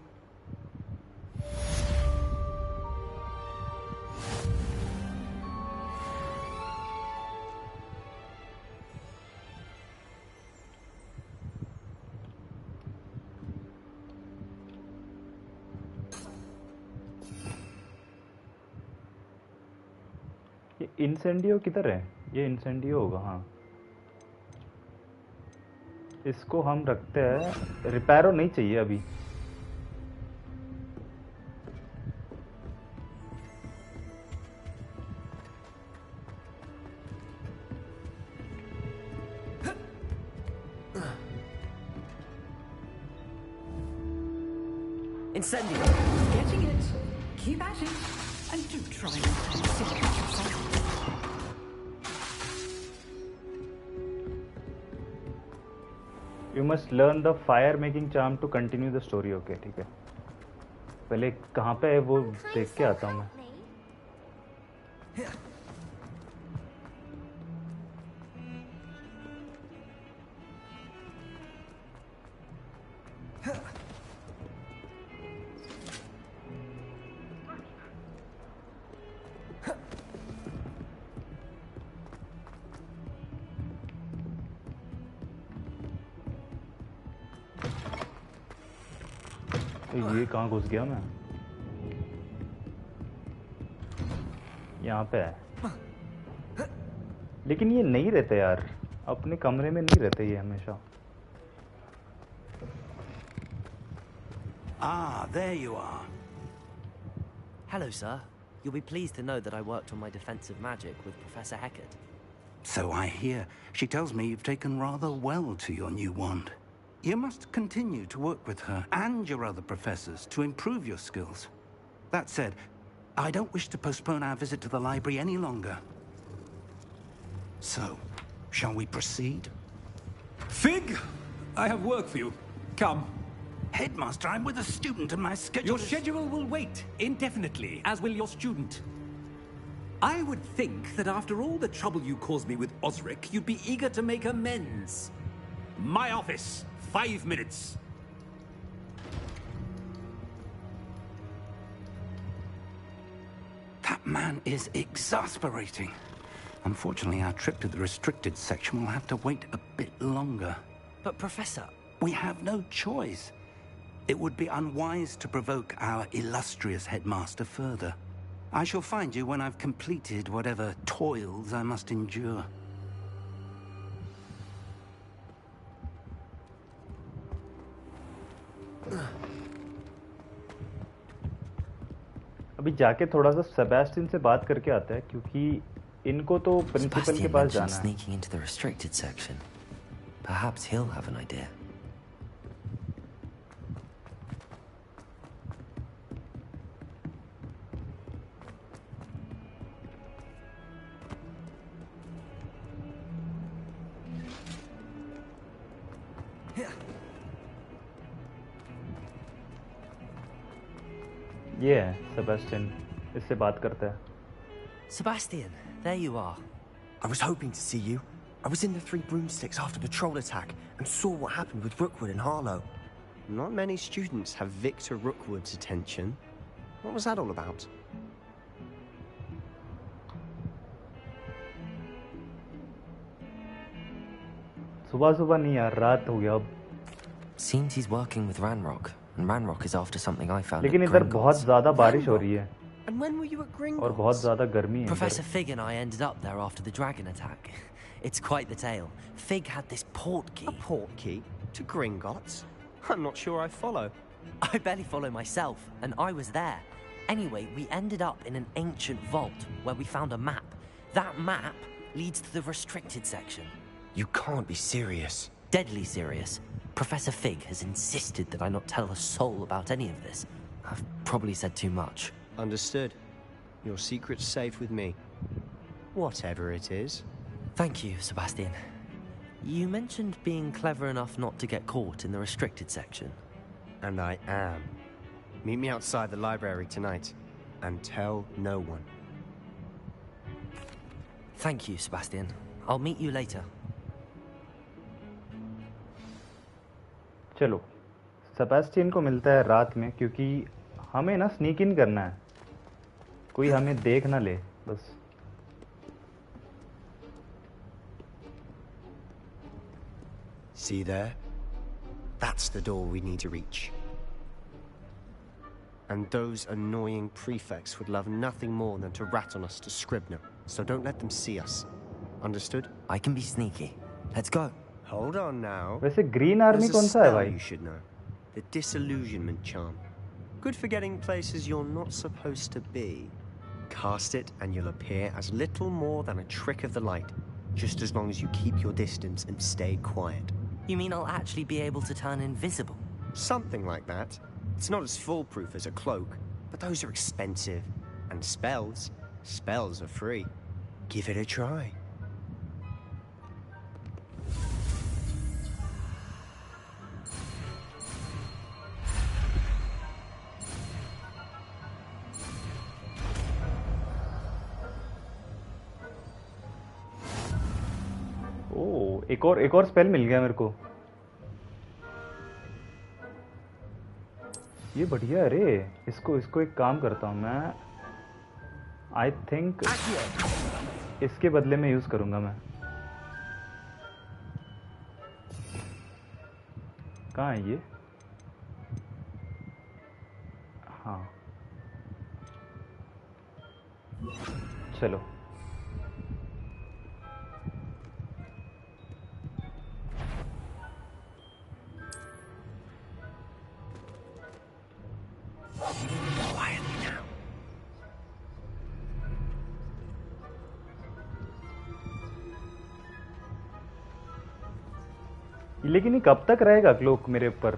ये इंसेंडियो किधर है? ये इंसेंडियो होगा. हाँ इसको हम रखते हैं. रिपेयरो नहीं चाहिए अभी. Incendio. Getting it. Keep at it. And do try not to be silly with yourself. You must learn the fire making charm to continue the story. Okay, ठीक है. पहले कहाँ पे है वो देख के आता हूँ मैं. ये कहाँ घुस गया मैं? यहाँ पे है. लेकिन ये नहीं रहते यार, अपने कमरे में नहीं रहते ये हमेशा. Ah, there you are. Hello, sir. You'll be pleased to know that I worked on my defensive magic with Professor Heckert. So I hear. She tells me you've taken rather well to your new wand. You must continue to work with her and your other professors to improve your skills. That said, I don't wish to postpone our visit to the library any longer. So, shall we proceed? Fig! I have work for you. Come. Headmaster, I'm with a student and my schedule Your schedule will wait indefinitely, as will your student. I would think that after all the trouble you caused me with Osric, you'd be eager to make amends. My office. 5 minutes. That man is exasperating. Unfortunately, our trip to the restricted section will have to wait a bit longer. But, Professor... We have no choice. It would be unwise to provoke our illustrious headmaster further. I shall find you when I've completed whatever toils I must endure. अभी जाके थोड़ा सा Sebastian से बात करके आता है क्योंकि इनको तो प्रिंसिपल के पास जाना है. Sneaking into the restricted section. Perhaps he'll have an idea. ये है सेबेस्टियन, इससे बात करता है. Sebastian, there you are. I was hoping to see you. I was in the Three Broomsticks after the troll attack and saw what happened with Rookwood and Harlow. Not many students have Victor Rookwood's attention. What was that all about? सुबह सुबह नहीं यार, रात हो गया अब. Seems he's working with Ranrock, and Ranrock is after something I found. लेकिन इधर बहुत ज़्यादा बारिश हो रही है. And when were you at Gringotts? और बहुत ज़्यादा गर्मी है. Professor Fig and I ended up there after the dragon attack. It's quite the tale. Fig had this port key. A port key? To Gringotts? I'm not sure I follow. I barely follow myself, and I was there. Anyway, we ended up in an ancient vault where we found a map. That map leads to the restricted section. You can't be serious. Deadly serious. Professor Fig has insisted that I not tell a soul about any of this. I've probably said too much. Understood. Your secret's safe with me. Whatever it is. Thank you, Sebastian. You mentioned being clever enough not to get caught in the restricted section. And I am. Meet me outside the library tonight. And tell no one. Thank you, Sebastian. I'll meet you later. चलो, Sebastian को मिलता है रात में क्योंकि हमें ना sneak इन करना है. कोई हमें देख ना ले बस. See there? That's the door we need to reach. And those annoying prefects would love nothing more than to rat on us to Scribner, so don't let them see us. Understood? I can be sneaky. Let's go. Hold on now. वैसे green army कौन सा है भाई? You should know. The disillusionment charm. Good for getting places you're not supposed to be. Cast it and you'll appear as little more than a trick of the light, just as long as you keep your distance and stay quiet. You mean I'll actually be able to turn invisible? Something like that. It's not as foolproof as a cloak, but those are expensive. And spells are free. Give it a try. एक और spell मिल गया मेरे को। ये बढ़िया है रे। इसको एक काम करता हूँ मैं। आई थिंक इसके बदले में यूज करूंगा मैं। कहाँ है ये? हाँ चलो। लेकिन ये कब तक रहेगा क्लोक मेरे ऊपर?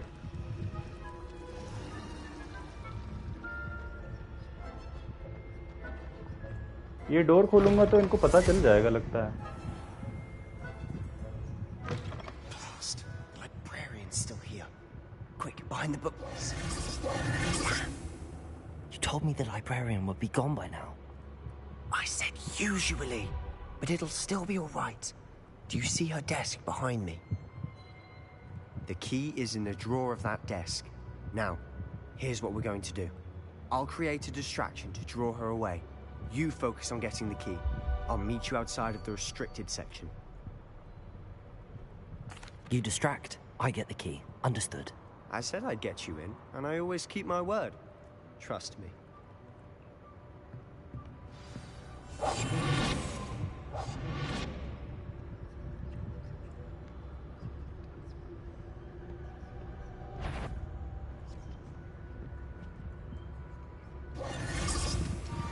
ये डोर खोलूंगा तो इनको पता चल जाएगा लगता है। Librarian's still here. Quick, behind the books. You told me the librarian would be gone by now. I said usually, but it'll still be all right. Do you see her desk behind me? The key is in the drawer of that desk. Now, here's what we're going to do. I'll create a distraction to draw her away. You focus on getting the key. I'll meet you outside of the restricted section. You distract, I get the key. Understood. I said I'd get you in, and I always keep my word. Trust me.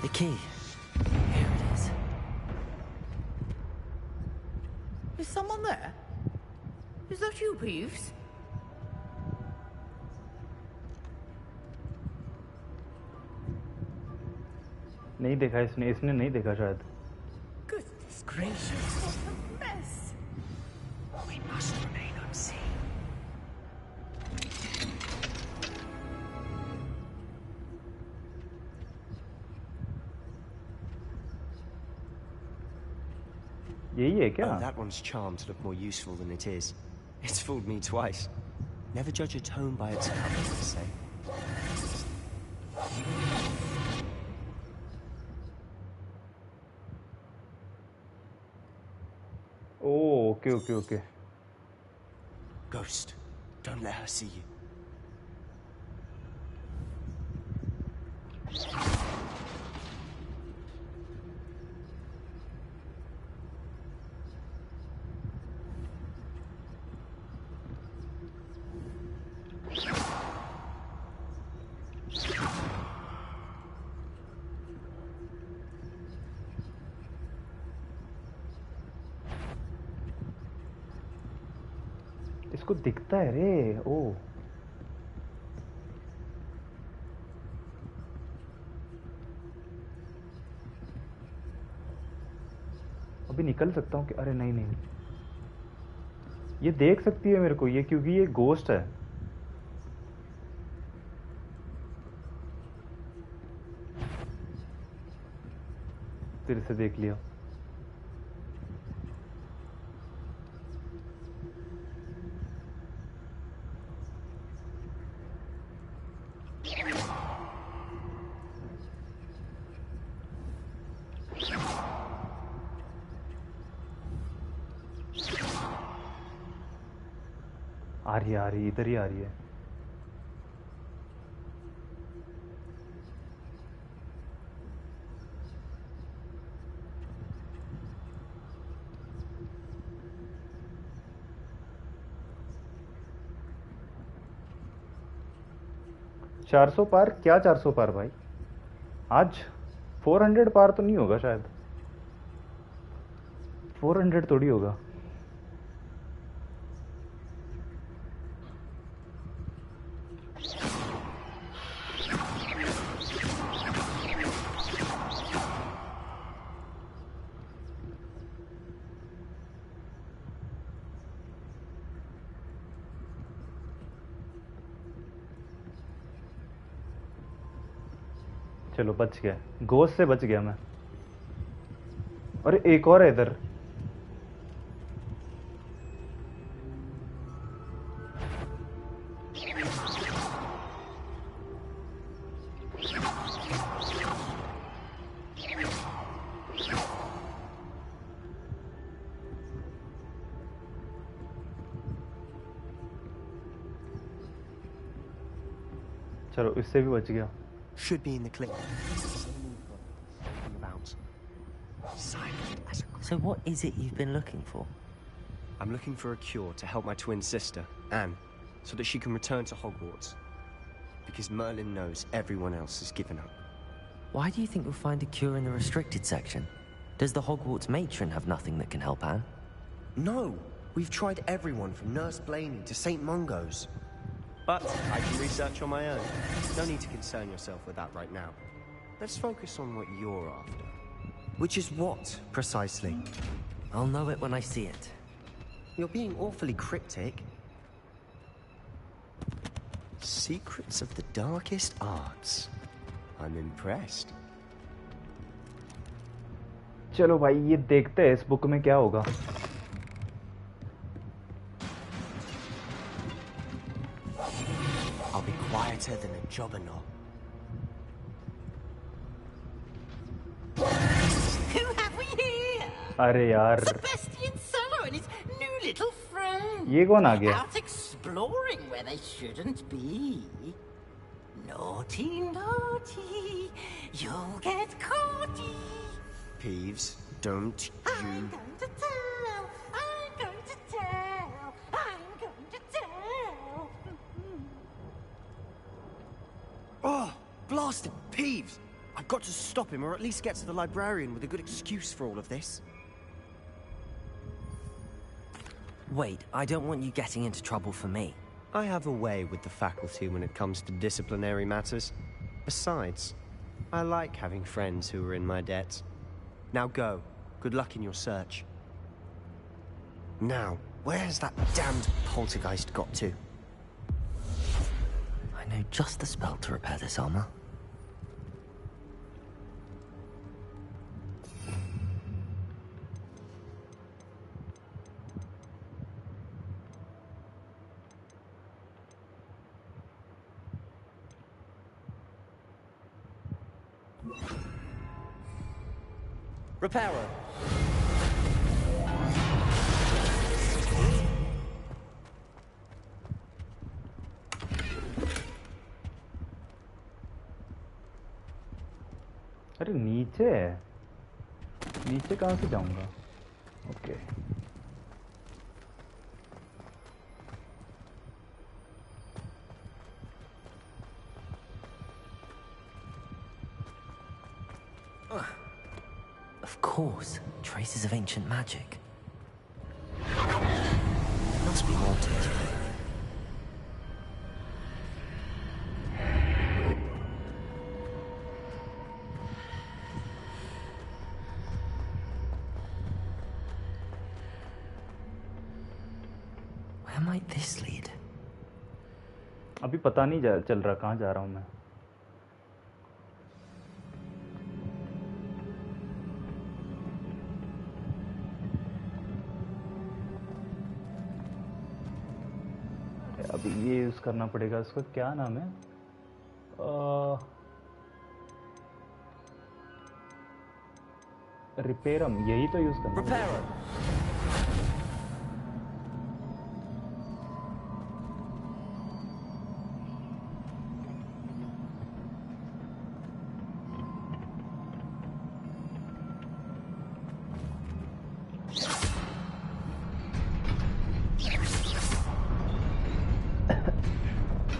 The key. Here it is. Is someone there? Is that you, Peeves? नहीं देखा इसने नहीं देखा शायद। Goodness gracious, what a mess! We must remain unseen. यही है क्या? Oh, that one's charmed to look more useful than it is. It's fooled me twice. Never judge a tome by its cover, they say. Oh, okay. Ghost, don't let her see you. इसको दिखता है रे। ओ अभी निकल सकता हूँ कि? अरे नहीं, ये देख सकती है मेरे को ये, क्योंकि ये गोस्ट है। फिर से देख लिया। आ रही इधर ही आ रही है। चार 400 पार? क्या 400 पार भाई? आज 400 पार तो नहीं होगा शायद। 400 थोड़ी होगा। चलो बच गया, घोस्ट से बच गया मैं। और एक और है इधर। चलो इससे भी बच गया। Should be in the clip. So what is it you've been looking for? I'm looking for a cure to help my twin sister, Anne, so that she can return to Hogwarts. Because Merlin knows everyone else has given up. Why do you think you'll find a cure in the restricted section? Does the Hogwarts matron have nothing that can help Anne? No! We've tried everyone from Nurse Blaney to St. Mungo's. But I can research on my own. No need to concern yourself with that right now. Let's focus on what you're after. Which is what, precisely? I'll know it when I see it. You're being awfully cryptic. Secrets of the darkest arts. I'm impressed. चलो भाई ये देखते हैं इस book में क्या होगा। I'll be quieter than a jobberknoll. Who have we here? अरे यार Sebastian Sallow and his new little friend. ये कौन आ गया? Out exploring where they shouldn't be. Naughty, naughty, you'll get caughty. Peeves, don't you... I'm going to tell, I'm going to tell, I'm going to tell. Oh, blasted Peeves! I've got to stop him, or at least get to the librarian with a good excuse for all of this. Wait, I don't want you getting into trouble for me. I have a way with the faculty when it comes to disciplinary matters. Besides, I like having friends who are in my debt. Now go. Good luck in your search. Now, where has that damned poltergeist got to? I know just the spell to repair this armor. Reparo. अरे नीचे है, नीचे कहाँ से जाऊंगा? Okay Of course, traces of ancient magic. Must be more to it. Where might this lead? अभी पता नहीं चल रहा कहाँ जा रहा हूँ मैं। अभी ये यूज करना पड़ेगा, इसका क्या नाम है? रिपेयरम, यही तो यूज करना पड़ेगा।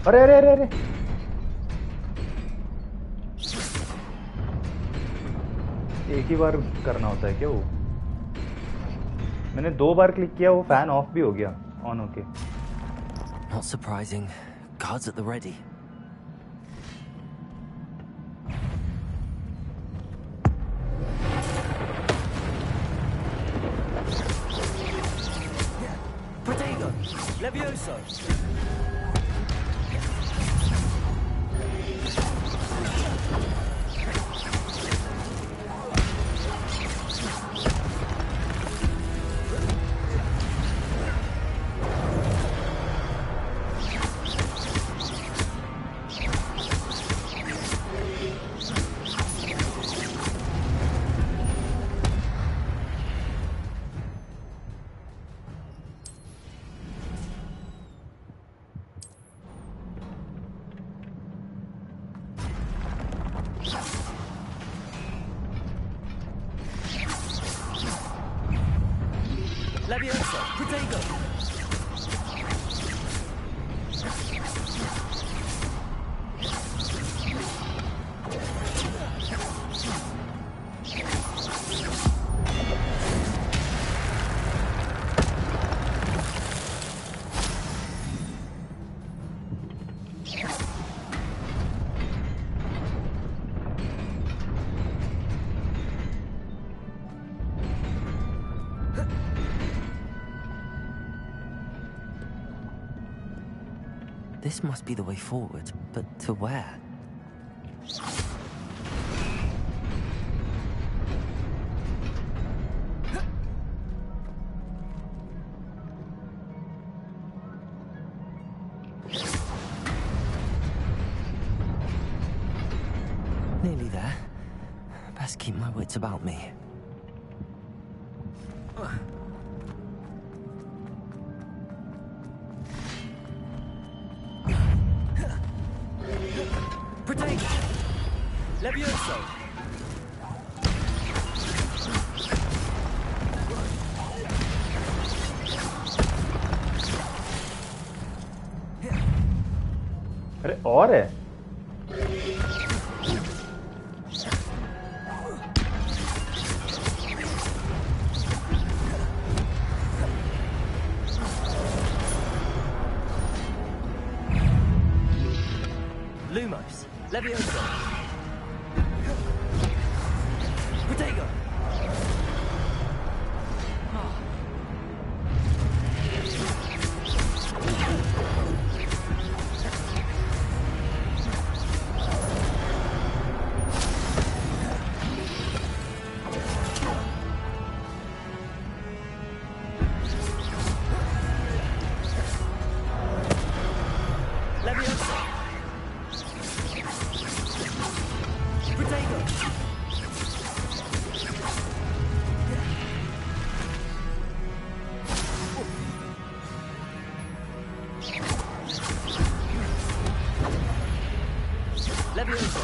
अरे अरे अरे अरे एक ही बार करना होता है क्या वो? मैंने 2 बार क्लिक किया, वो फैन ऑफ भी हो गया ऑन होके। Not surprising. Guards at the ready. Protego. Levioso. Levioso! Protego! This must be the way forward, but to where? Nearly there. Best keep my wits about me. Protego! Levioso! अरे और है Lumos! Levioso! Protego! Levioso! Protego! Levioso!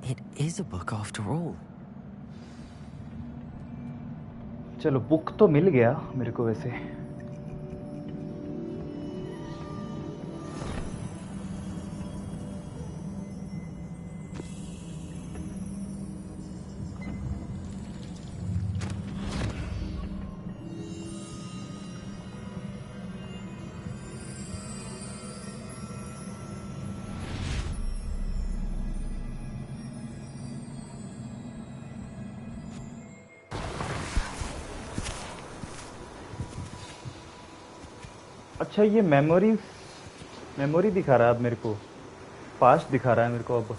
It is a book after all. चलो book तो मिल गया मेरे को वैसे अच्छा ये मेमोरी दिखा रहा है अब मेरे को पास्ट दिखा रहा है मेरे को अब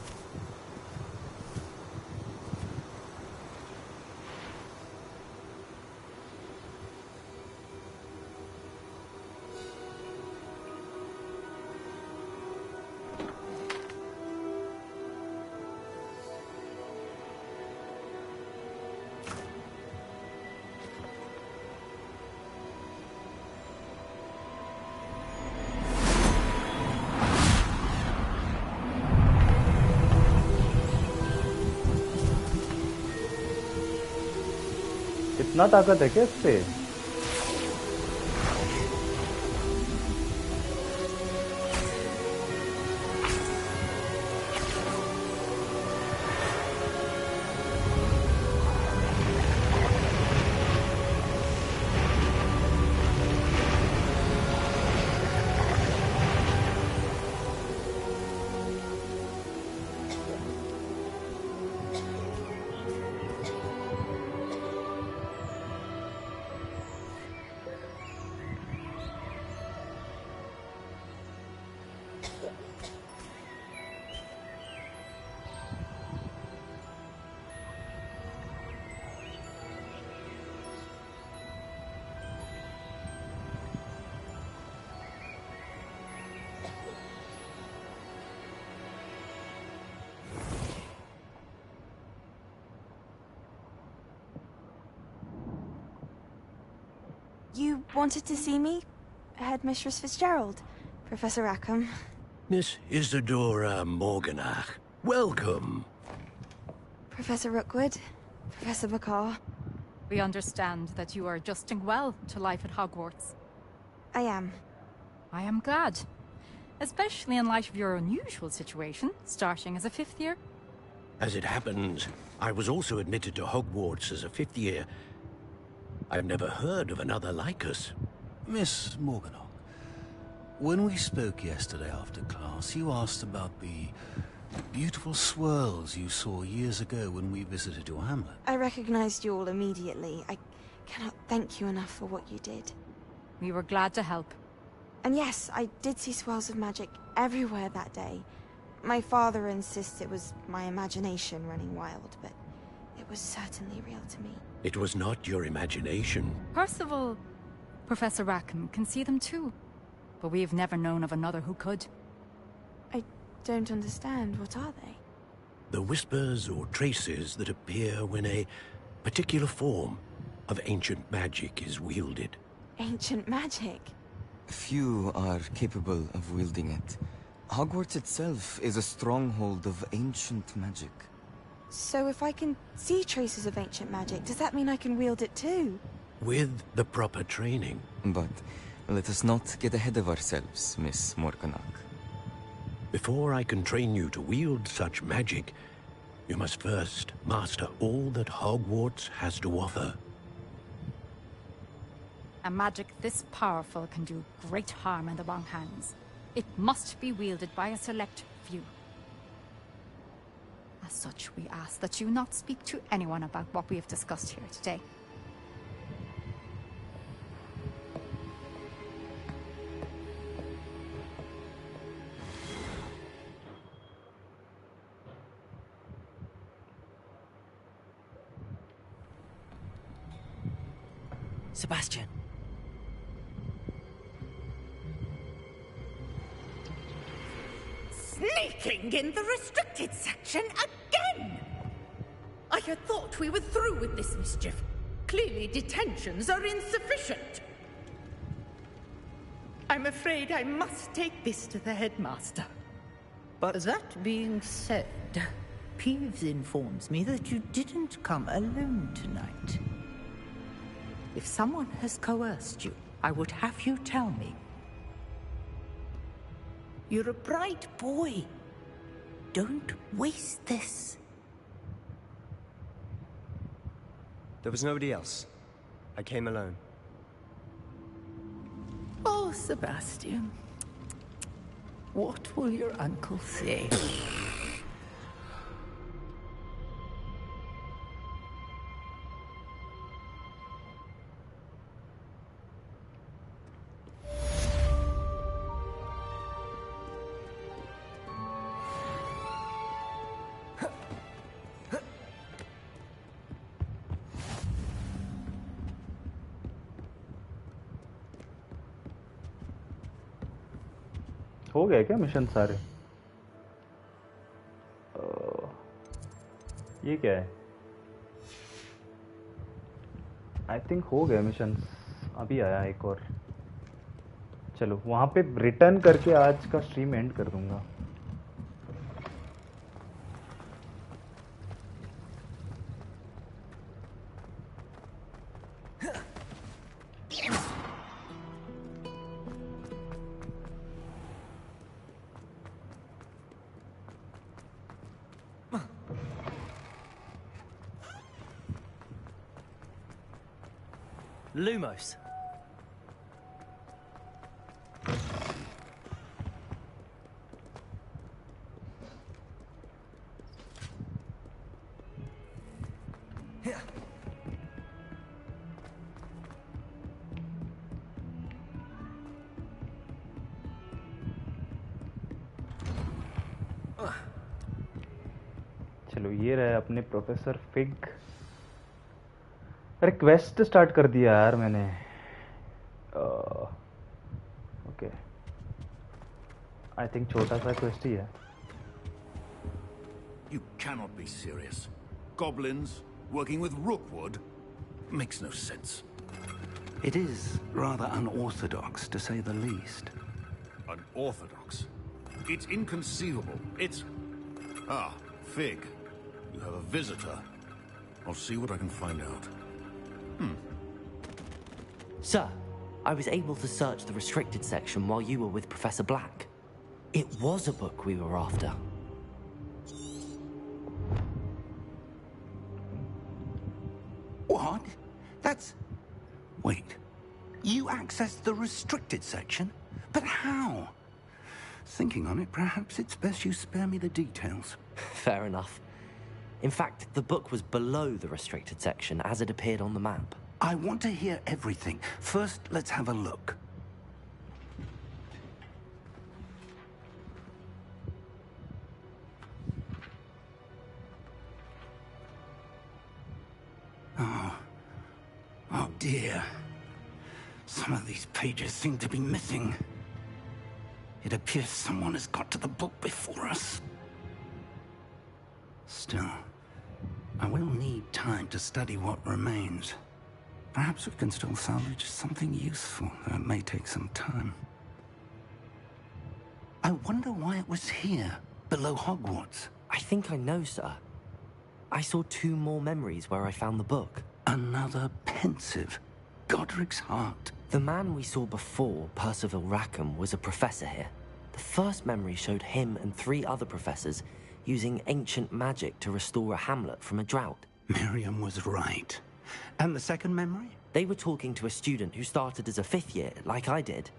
इतना ताकत है क्या इससे You wanted to see me? Headmistress Fitzgerald, Professor Rackham. Miss Isadora Morganach, welcome. Professor Rookwood, Professor McCaw. We understand that you are adjusting well to life at Hogwarts. I am. I am glad. Especially in light of your unusual situation, starting as a 5th year. As it happens, I was also admitted to Hogwarts as a 5th year. I've never heard of another like us. Miss Morganach, when we spoke yesterday after class, you asked about the beautiful swirls you saw years ago when we visited your hamlet. I recognized you all immediately. I cannot thank you enough for what you did. We were glad to help. And yes, I did see swirls of magic everywhere that day. My father insists it was my imagination running wild, but it was certainly real to me. It was not your imagination. Percival, Professor Rackham can see them too. But we have never known of another who could. I don't understand. What are they? The whispers or traces that appear when a particular form of ancient magic is wielded. Ancient magic? Few are capable of wielding it. Hogwarts itself is a stronghold of ancient magic. So if I can see traces of ancient magic, does that mean I can wield it too? With the proper training. But let us not get ahead of ourselves, Miss Morganach. Before I can train you to wield such magic, you must first master all that Hogwarts has to offer. A magic this powerful can do great harm in the wrong hands. It must be wielded by a select few. As such, we ask that you not speak to anyone about what we have discussed here today. Sebastian. Sneaking in the restricted section again! I had thought we were through with this mischief. Clearly detentions are insufficient. I'm afraid I must take this to the headmaster. But that being said, Peeves informs me that you didn't come alone tonight. If someone has coerced you, I would have you tell me. You're a bright boy. Don't waste this. There was nobody else. I came alone. Oh, Sebastian. What will your uncle say? हो गए क्या mission सारे? ये क्या है? I think हो गए mission. अभी आया एक और. चलो वहाँ पे रिटर्न करके आज का स्ट्रीम एंड कर दूंगा. Lumos. चलो ये रहा अपने प्रोफेसर फिग. रिक्वेस्ट स्टार्ट कर दिया यार मैंने. ओके आई थिंक छोटा सा क्वेस्ट ही है. You cannot be serious. Goblins working with Rookwood makes no sense. It is rather unorthodox, to say the least. Unorthodox? It's inconceivable. It's... Ah, Fig. You have a visitor. I'll see what I can find out. Sir, I was able to search the restricted section while you were with Professor Black. It was a book we were after. What? That's... Wait. You accessed the restricted section? But how? Thinking on it, perhaps it's best you spare me the details. Fair enough. In fact, the book was below the restricted section as it appeared on the map. I want to hear everything. First, let's have a look. Oh dear. Some of these pages seem to be missing. It appears someone has got to the book before us. Still, I will need time to study what remains. Perhaps we can still salvage something useful, though it may take some time. I wonder why it was here, below Hogwarts. I think I know, sir. I saw 2 more memories where I found the book. Another pensive. Godric's heart. The man we saw before, Percival Rackham, was a professor here. The first memory showed him and 3 other professors using ancient magic to restore a hamlet from a drought. Miriam was right. And the second memory? They were talking to a student who started as a 5th year, like I did.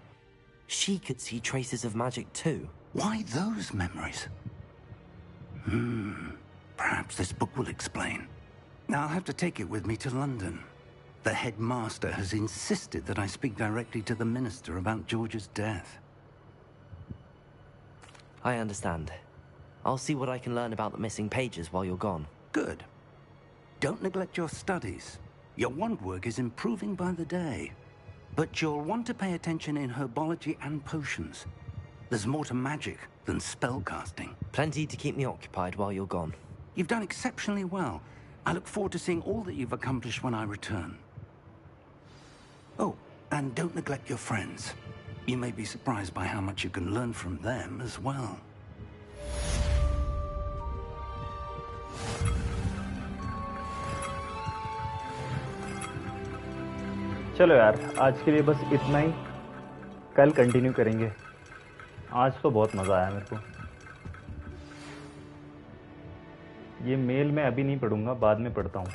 She could see traces of magic too. Why those memories? Perhaps this book will explain. Now I'll have to take it with me to London. The headmaster has insisted that I speak directly to the minister about George's death. I understand. I'll see what I can learn about the missing pages while you're gone. Good. Don't neglect your studies. Your wand work is improving by the day. But you'll want to pay attention in herbology and potions. There's more to magic than spellcasting. Plenty to keep me occupied while you're gone. You've done exceptionally well. I look forward to seeing all that you've accomplished when I return. Oh, and don't neglect your friends. You may be surprised by how much you can learn from them as well. चलो यार, आज के लिए बस इतना ही। कल continue करेंगे। आज तो बहुत मज़ा आया मेरे को। ये मेल मैं अभी नहीं पढ़ूंगा, बाद में पढ़ता हूँ।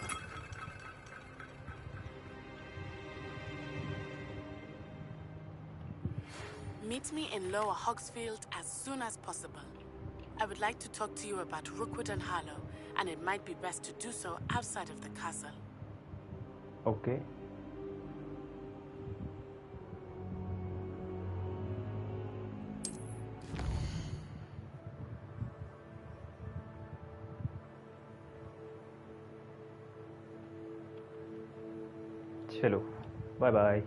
Meet me in Lower Hogsfield as soon as possible. I would like to talk to you about Rookwood and Harlow, and it might be best to do so outside of the castle. Okay. चलो, bye bye.